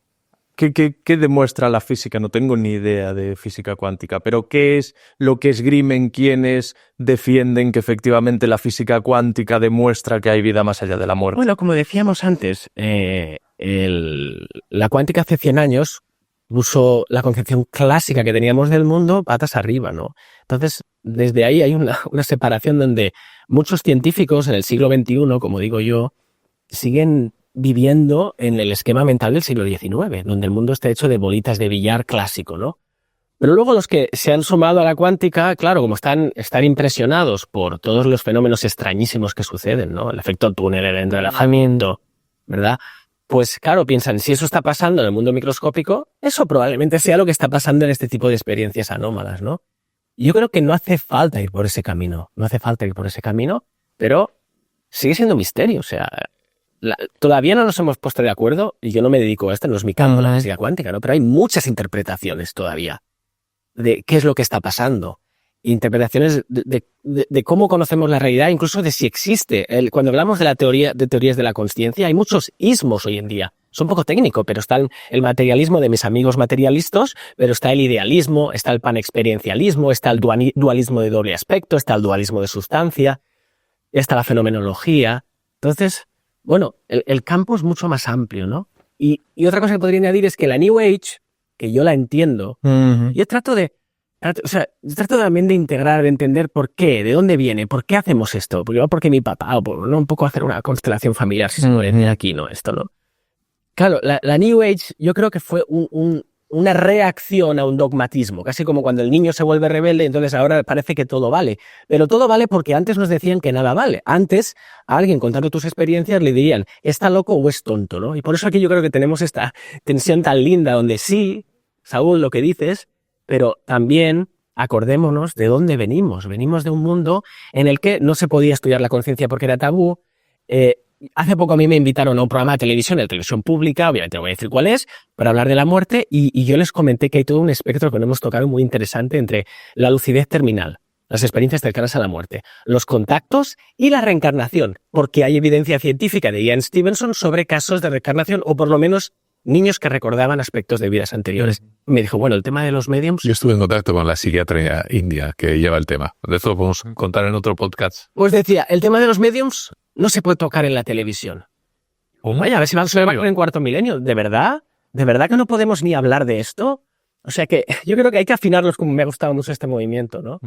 ¿Qué demuestra la física? No tengo ni idea de física cuántica, pero ¿qué es lo que esgrimen quienes defienden que efectivamente la física cuántica demuestra que hay vida más allá de la muerte? Bueno, como decíamos antes, la cuántica hace 100 años puso la concepción clásica que teníamos del mundo patas arriba, ¿no? Entonces, desde ahí hay una separación donde muchos científicos en el siglo XXI, como digo yo, siguen viviendo en el esquema mental del siglo XIX, donde el mundo está hecho de bolitas de billar clásico, ¿no? Pero luego los que se han sumado a la cuántica, claro, como están impresionados por todos los fenómenos extrañísimos que suceden, ¿no? El efecto túnel, el entrelazamiento, ¿verdad? Pues claro, piensan, si eso está pasando en el mundo microscópico, eso probablemente sea lo que está pasando en este tipo de experiencias anómalas, ¿no? Yo creo que no hace falta ir por ese camino, pero sigue siendo misterio, o sea... todavía no nos hemos puesto de acuerdo, y yo no me dedico a esto, no es mi campo, la física cuántica, ¿no? Pero hay muchas interpretaciones todavía de qué es lo que está pasando. Interpretaciones de cómo conocemos la realidad, incluso de si existe. Cuando hablamos de teorías de la consciencia, hay muchos ismos hoy en día. Es un poco técnico, pero está el materialismo de mis amigos materialistas, pero está el idealismo, está el panexperiencialismo, está el dualismo de doble aspecto, está el dualismo de sustancia, está la fenomenología. Entonces... bueno, el campo es mucho más amplio, ¿no? Y otra cosa que podría añadir es que la New Age, que yo la entiendo, yo trato también de integrar, de entender por qué, de dónde viene, por qué hacemos esto, porque mi papá, o por, ¿no? Un poco hacer una constelación familiar, si se puede decir aquí, ¿no? Esto, ¿no? Claro, la New Age yo creo que fue una reacción a un dogmatismo, casi como cuando el niño se vuelve rebelde, entonces ahora parece que todo vale. Pero todo vale porque antes nos decían que nada vale. Antes, a alguien contando tus experiencias le dirían, ¿está loco o es tonto? ¿No? Y por eso aquí yo creo que tenemos esta tensión tan linda donde sí, Saúl, lo que dices, pero también acordémonos de dónde venimos. Venimos de un mundo en el que no se podía estudiar la conciencia porque era tabú. Hace poco a mí me invitaron a un programa de televisión pública, obviamente no voy a decir cuál es, para hablar de la muerte y yo les comenté que hay todo un espectro que no hemos tocado muy interesante entre la lucidez terminal, las experiencias cercanas a la muerte, los contactos y la reencarnación, porque hay evidencia científica de Ian Stevenson sobre casos de reencarnación o por lo menos niños que recordaban aspectos de vidas anteriores. Me dijo, bueno, el tema de los mediums... Yo estuve en contacto con la psiquiatra india que lleva el tema. De esto lo podemos contar en otro podcast. Pues decía, el tema de los mediums no se puede tocar en la televisión. Vaya, a ver si va a poner en Cuarto Milenio. ¿De verdad? ¿De verdad que no podemos ni hablar de esto? O sea que yo creo que hay que afinarlos, como me ha gustado mucho este movimiento, ¿no?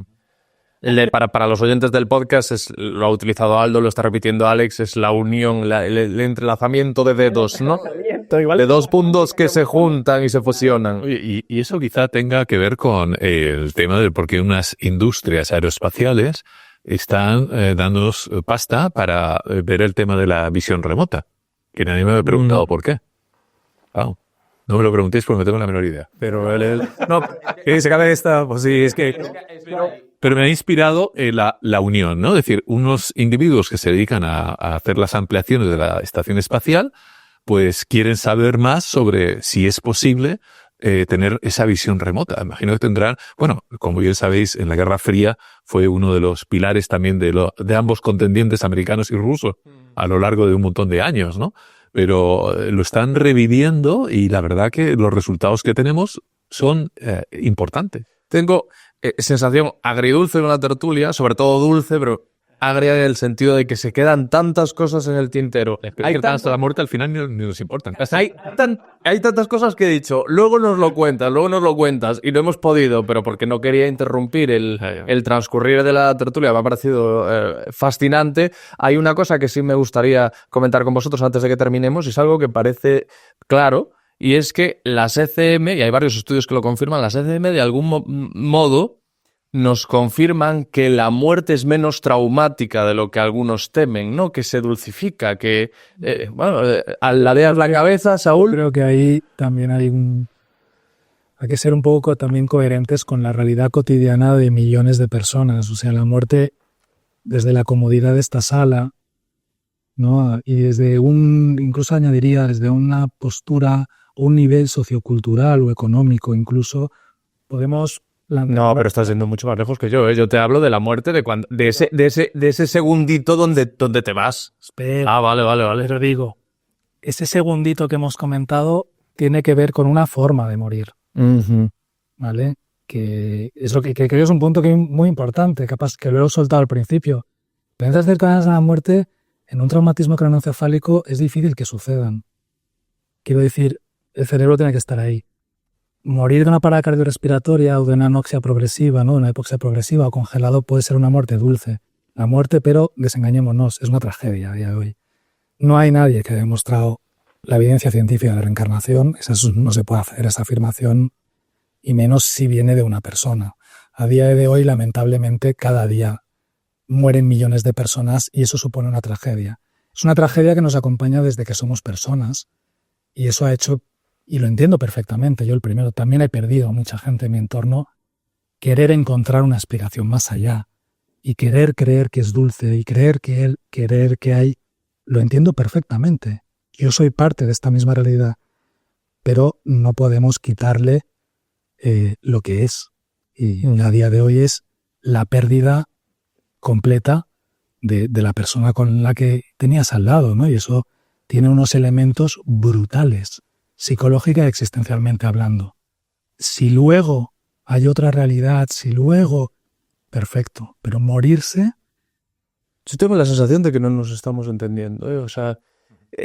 Para los oyentes del podcast, lo ha utilizado Aldo, lo está repitiendo Alex, es la unión, el entrelazamiento de dedos, ¿no? De dos puntos que se juntan y se fusionan. Y eso quizá tenga que ver con el tema de por qué unas industrias aeroespaciales están dándonos pasta para ver el tema de la visión remota. Que nadie me ha preguntado por qué. Wow. No me lo preguntéis porque no tengo la menor idea. Pero no, que se cabe esta, pues sí, es que... Pero me ha inspirado la unión, ¿no? Es decir, unos individuos que se dedican a hacer las ampliaciones de la estación espacial, pues quieren saber más sobre si es posible tener esa visión remota. Imagino que tendrán, bueno, como bien sabéis, en la Guerra Fría fue uno de los pilares también de ambos contendientes, americanos y rusos, a lo largo de un montón de años, ¿no? Pero lo están reviviendo y la verdad que los resultados que tenemos son importantes. Tengo sensación agridulce de una tertulia, sobre todo dulce, pero agria en el sentido de que se quedan tantas cosas en el tintero. Hay hasta la muerte al final ni nos importan. Hay tantas cosas que he dicho, luego nos lo cuentas, y no hemos podido, pero porque no quería interrumpir el transcurrir de la tertulia, me ha parecido fascinante. Hay una cosa que sí me gustaría comentar con vosotros antes de que terminemos, y es algo que parece claro, y es que las ECM, y hay varios estudios que lo confirman, las ECM de algún modo nos confirman que la muerte es menos traumática de lo que algunos temen, ¿no? Que se dulcifica, que, ladeas la cabeza, Saúl. Creo que ahí también hay que ser un poco también coherentes con la realidad cotidiana de millones de personas. O sea, la muerte desde la comodidad de esta sala, ¿no? Y desde incluso añadiría, desde una postura, un nivel sociocultural o económico incluso, podemos... No, pero estás yendo mucho más lejos que yo, ¿eh? Yo te hablo de la muerte de ese segundito donde te vas. Espera, Vale. pero digo, ese segundito que hemos comentado tiene que ver con una forma de morir, ¿vale? Que es lo que creo que es un punto que es muy importante, capaz que lo he soltado al principio. Experiencias cercanas a la muerte en un traumatismo craneoencefálico es difícil que sucedan. Quiero decir, el cerebro tiene que estar ahí. Morir de una parada cardiorrespiratoria o de una anoxia progresiva, ¿no? De una hipoxia progresiva o congelado puede ser una muerte dulce. La muerte, pero desengañémonos, es una tragedia a día de hoy. No hay nadie que haya demostrado la evidencia científica de la reencarnación. No se puede hacer esa afirmación, y menos si viene de una persona. A día de hoy, lamentablemente, cada día mueren millones de personas y eso supone una tragedia. Es una tragedia que nos acompaña desde que somos personas, y eso ha hecho... Y lo entiendo perfectamente, yo el primero. También he perdido a mucha gente en mi entorno. Querer encontrar una explicación más allá y querer creer que es dulce y querer que hay... Lo entiendo perfectamente. Yo soy parte de esta misma realidad, pero no podemos quitarle lo que es. Y a día de hoy es la pérdida completa de la persona con la que tenías al lado, ¿no? Y eso tiene unos elementos brutales, psicológica y existencialmente hablando. Si luego hay otra realidad, perfecto, pero morirse... Yo tengo la sensación de que no nos estamos entendiendo, ¿eh? O sea,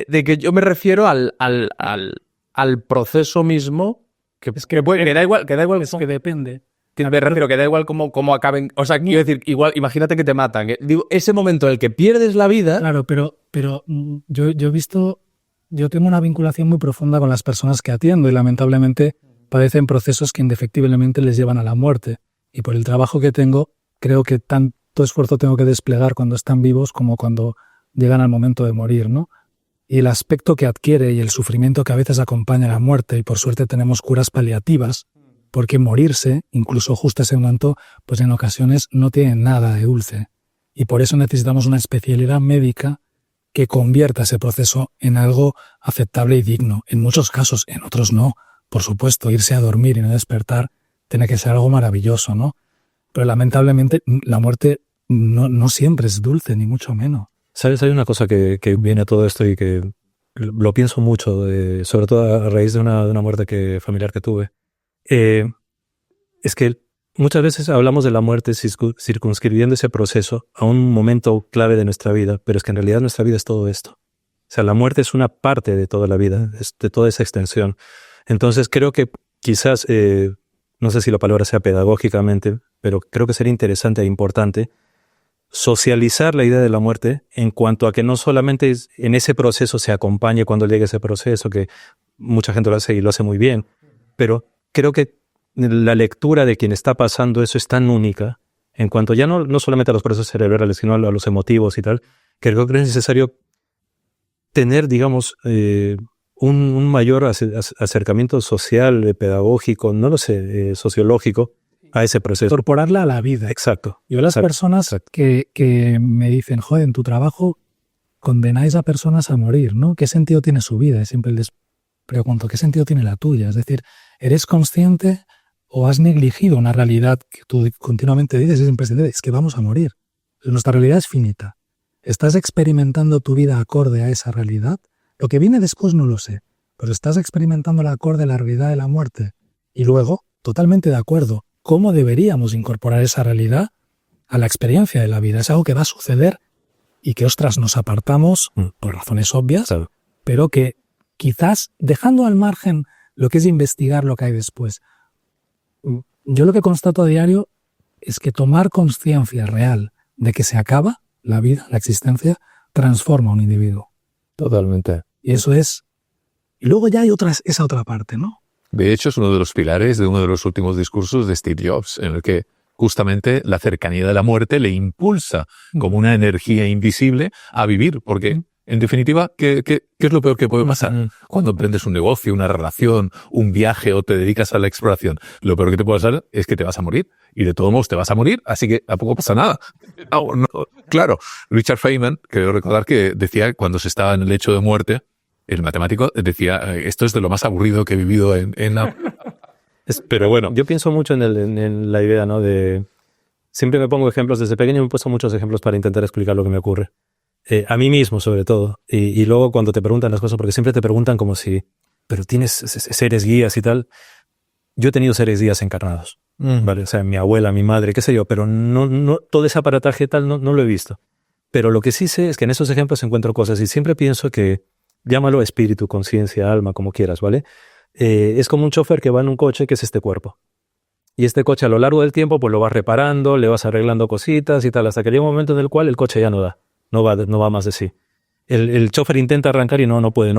de que yo me refiero al proceso mismo, que da igual Es que depende. Me refiero que da igual cómo acaben. O sea, quiero decir, igual, imagínate que te matan. Digo, ese momento en el que pierdes la vida... Claro, pero yo he visto... Yo tengo una vinculación muy profunda con las personas que atiendo y lamentablemente padecen procesos que indefectiblemente les llevan a la muerte. Y por el trabajo que tengo, creo que tanto esfuerzo tengo que desplegar cuando están vivos como cuando llegan al momento de morir, ¿no? Y el aspecto que adquiere y el sufrimiento que a veces acompaña a la muerte, y por suerte tenemos curas paliativas, porque morirse, incluso justo ese momento, pues en ocasiones no tiene nada de dulce. Y por eso necesitamos una especialidad médica que convierta ese proceso en algo aceptable y digno. En muchos casos, en otros no. Por supuesto, irse a dormir y no despertar tiene que ser algo maravilloso, ¿no? Pero lamentablemente la muerte no siempre es dulce, ni mucho menos. ¿Sabes? Hay una cosa que viene a todo esto y que lo pienso mucho, sobre todo a raíz de una muerte familiar que tuve. Es que muchas veces hablamos de la muerte circunscribiendo ese proceso a un momento clave de nuestra vida, pero es que en realidad nuestra vida es todo esto. O sea, la muerte es una parte de toda la vida, de toda esa extensión. Entonces creo que quizás, no sé si la palabra sea pedagógicamente, pero creo que sería interesante e importante socializar la idea de la muerte en cuanto a que no solamente en ese proceso se acompañe cuando llegue ese proceso, que mucha gente lo hace y lo hace muy bien, pero creo que la lectura de quien está pasando eso es tan única, en cuanto ya no solamente a los procesos cerebrales, sino a los emotivos y tal, que creo que es necesario tener, digamos, un mayor acercamiento social, pedagógico, no lo sé, sociológico, a ese proceso. Incorporarla a la vida. Exacto. Yo las personas que me dicen, joder, en tu trabajo condenáis a personas a morir, ¿no? ¿Qué sentido tiene su vida? Y siempre les pregunto, ¿qué sentido tiene la tuya? Es decir, ¿eres consciente o has negligido una realidad que tú continuamente dices, es imprescindible? Es que vamos a morir. Nuestra realidad es finita. ¿Estás experimentando tu vida acorde a esa realidad? Lo que viene después no lo sé, pero estás experimentando la acorde a la realidad de la muerte. Y luego, totalmente de acuerdo, ¿cómo deberíamos incorporar esa realidad a la experiencia de la vida. Es algo que va a suceder y que, ostras, nos apartamos por razones obvias, Claro. pero que quizás dejando al margen lo que es investigar lo que hay después. Yo lo que constato a diario es que tomar conciencia real de que se acaba la vida, la existencia, transforma a un individuo. Totalmente. Y eso es... Y luego ya hay esa otra parte, ¿no? De hecho, es uno de los pilares de uno de los últimos discursos de Steve Jobs, en el que justamente la cercanía de la muerte le impulsa como una energía invisible a vivir, porque en definitiva, ¿qué es lo peor que puede pasar? Cuando emprendes un negocio, una relación, un viaje o te dedicas a la exploración, lo peor que te puede pasar es que te vas a morir. Y de todos modos te vas a morir, así que tampoco pasa nada. No. Claro, Richard Feynman, creo recordar que decía cuando se estaba en el lecho de muerte, el matemático decía, esto es de lo más aburrido que he vivido en la... Pero bueno. Yo pienso mucho en la idea, ¿no? De... Siempre me pongo ejemplos, desde pequeño me he puesto muchos ejemplos para intentar explicar lo que me ocurre. A mí mismo, sobre todo. Y luego cuando te preguntan las cosas, porque siempre te preguntan como si, pero tienes seres guías y tal. Yo he tenido seres guías encarnados, ¿vale? O sea, mi abuela, mi madre, qué sé yo, pero no todo ese aparataje tal no lo he visto. Pero lo que sí sé es que en esos ejemplos encuentro cosas y siempre pienso que, llámalo espíritu, conciencia, alma, como quieras, ¿vale? Es como un chofer que va en un coche que es este cuerpo. Y este coche a lo largo del tiempo pues lo vas reparando, le vas arreglando cositas y tal, hasta que llega un momento en el cual el coche ya no da. No va más de sí. El chofer intenta arrancar y no puede.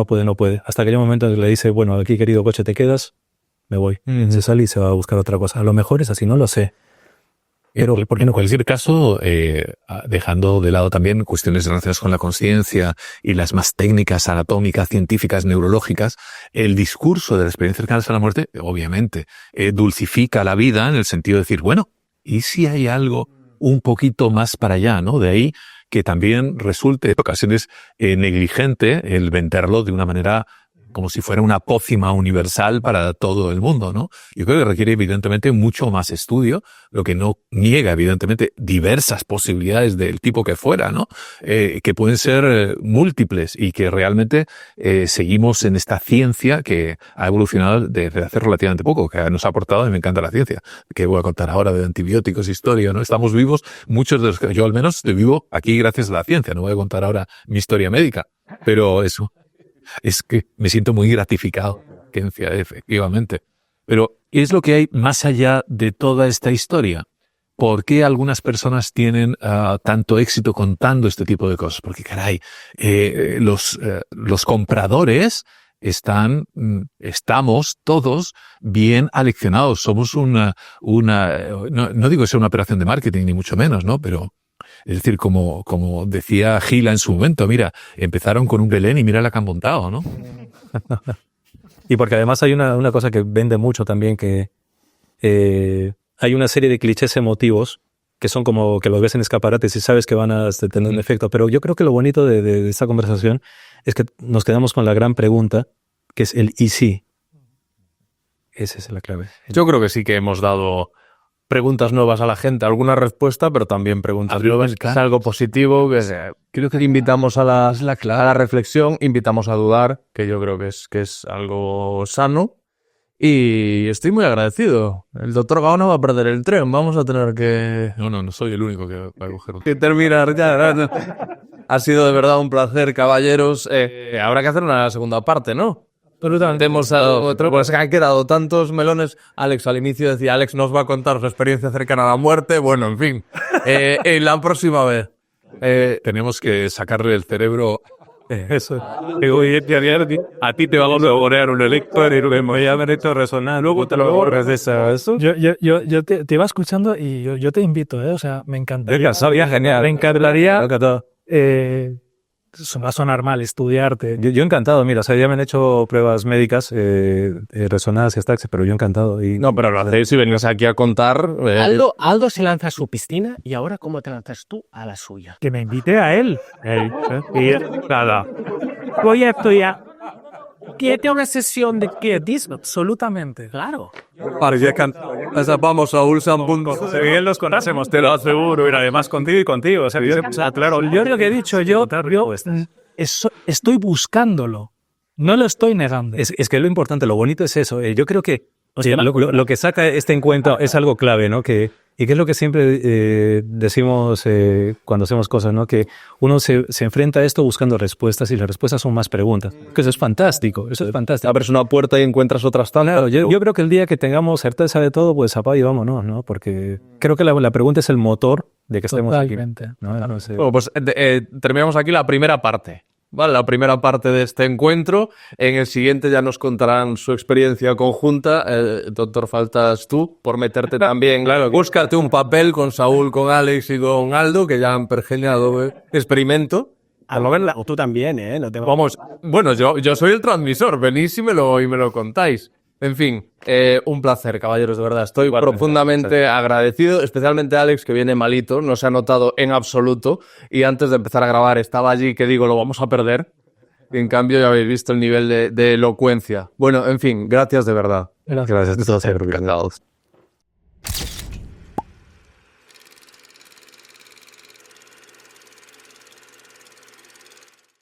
Hasta que llega un momento en el que le dice, bueno, aquí querido coche te quedas, me voy. Se sale y se va a buscar otra cosa. A lo mejor es así, no lo sé. Pero porque en cualquier caso, dejando de lado también cuestiones relacionadas con la conciencia y las más técnicas, anatómicas, científicas, neurológicas, el discurso de la experiencia cercana a la muerte, obviamente, dulcifica la vida en el sentido de decir, bueno, ¿y si hay algo un poquito más para allá, ¿no? De ahí que también resulte en ocasiones negligente el venderlo de una manera como si fuera una pócima universal para todo el mundo, ¿no? Yo creo que requiere evidentemente mucho más estudio, lo que no niega evidentemente diversas posibilidades del tipo que fuera, ¿no? Que pueden ser múltiples y que realmente seguimos en esta ciencia que ha evolucionado desde hace relativamente poco, que nos ha aportado, y me encanta la ciencia, que voy a contar ahora de antibióticos, historia, ¿no? Estamos vivos, muchos de los que yo al menos estoy vivo aquí gracias a la ciencia, no voy a contar ahora mi historia médica, pero eso. Es que me siento muy gratificado, efectivamente. Pero, ¿qué es lo que hay más allá de toda esta historia? ¿Por qué algunas personas tienen tanto éxito contando este tipo de cosas? Porque, caray, los compradores estamos todos bien aleccionados. Somos no digo que sea una operación de marketing, ni mucho menos, ¿no? Pero... Es decir, como decía Gila en su momento, mira, empezaron con un Belén y mira la que han montado, ¿no? Y porque además hay una cosa que vende mucho también, que hay una serie de clichés emotivos que son como que los ves en escaparates y sabes que van a tener un efecto. Pero yo creo que lo bonito de esta conversación es que nos quedamos con la gran pregunta, que es el ¿y si? Esa es la clave. Yo creo que sí que hemos dado preguntas nuevas a la gente, alguna respuesta, pero también preguntas nuevas. Es algo positivo, creo que invitamos a la reflexión, invitamos a dudar, que yo creo que es algo sano. Y estoy muy agradecido. El doctor Gaona va a perder el tren, vamos a tener que... No soy el único que va a coger. Que terminar ya. Ha sido de verdad un placer, caballeros. Habrá que hacer una segunda parte, ¿no? Absolutamente. Pues han quedado tantos melones. Alex al inicio decía, Alex nos va a contar su experiencia cercana a la muerte. Bueno, en fin. La próxima vez. Tenemos que sacarle el cerebro. Eso. A ti te vamos a poner un electro y me voy a haber hecho resonar. Luego te lo borras de eso. Yo te iba escuchando y yo te invito, o sea, me encantaría. Sabía genial. Me encantaría. Va a sonar mal estudiarte. Yo encantado, mira, o sea, ya me han hecho pruebas médicas, resonancias, taxis, pero yo encantado. No, pero lo hacéis si venís aquí a contar. Aldo se lanza a su piscina y ahora ¿cómo te lanzas tú a la suya? Que me invite a él. Y nada. Voy a estudiar. ¿Tiene una sesión de quietismo? Absolutamente. Claro. Vamos a Ulsan. Si bien los conocemos, te lo aseguro, y además contigo. O sea, claro, yo lo que he dicho, estoy buscándolo. No lo estoy negando. Es que lo importante, lo bonito es eso. Yo creo que lo que saca este encuentro es algo clave, ¿no? Que ¿Y qué es lo que siempre decimos cuando hacemos cosas, ¿no? Que uno se enfrenta a esto buscando respuestas y las respuestas son más preguntas. Que eso es fantástico, eso es fantástico. Abres una puerta y encuentras otras tantas. Claro, yo creo que el día que tengamos certeza de todo, pues apaga y vámonos, ¿no? Porque creo que la pregunta es el motor de que estemos Totalmente. aquí. No sé. Bueno, pues terminamos aquí la primera parte. Vale, la primera parte de este encuentro. En el siguiente ya nos contarán su experiencia conjunta. Doctor, faltas tú por meterte también. Claro, búscate un papel con Saúl, con Alex y con Aldo, que ya han pergeñado experimento. A lo verla, o tú también, ¿eh? No te Vamos, bueno, yo soy el transmisor. Venís y me lo contáis. En fin, un placer, caballeros, de verdad. Estoy profundamente agradecido, especialmente a Alex, que viene malito, no se ha notado en absoluto. Y antes de empezar a grabar estaba allí que digo, lo vamos a perder. Y en cambio ya habéis visto el nivel de elocuencia. Bueno, en fin, gracias de verdad. Gracias. Gracias.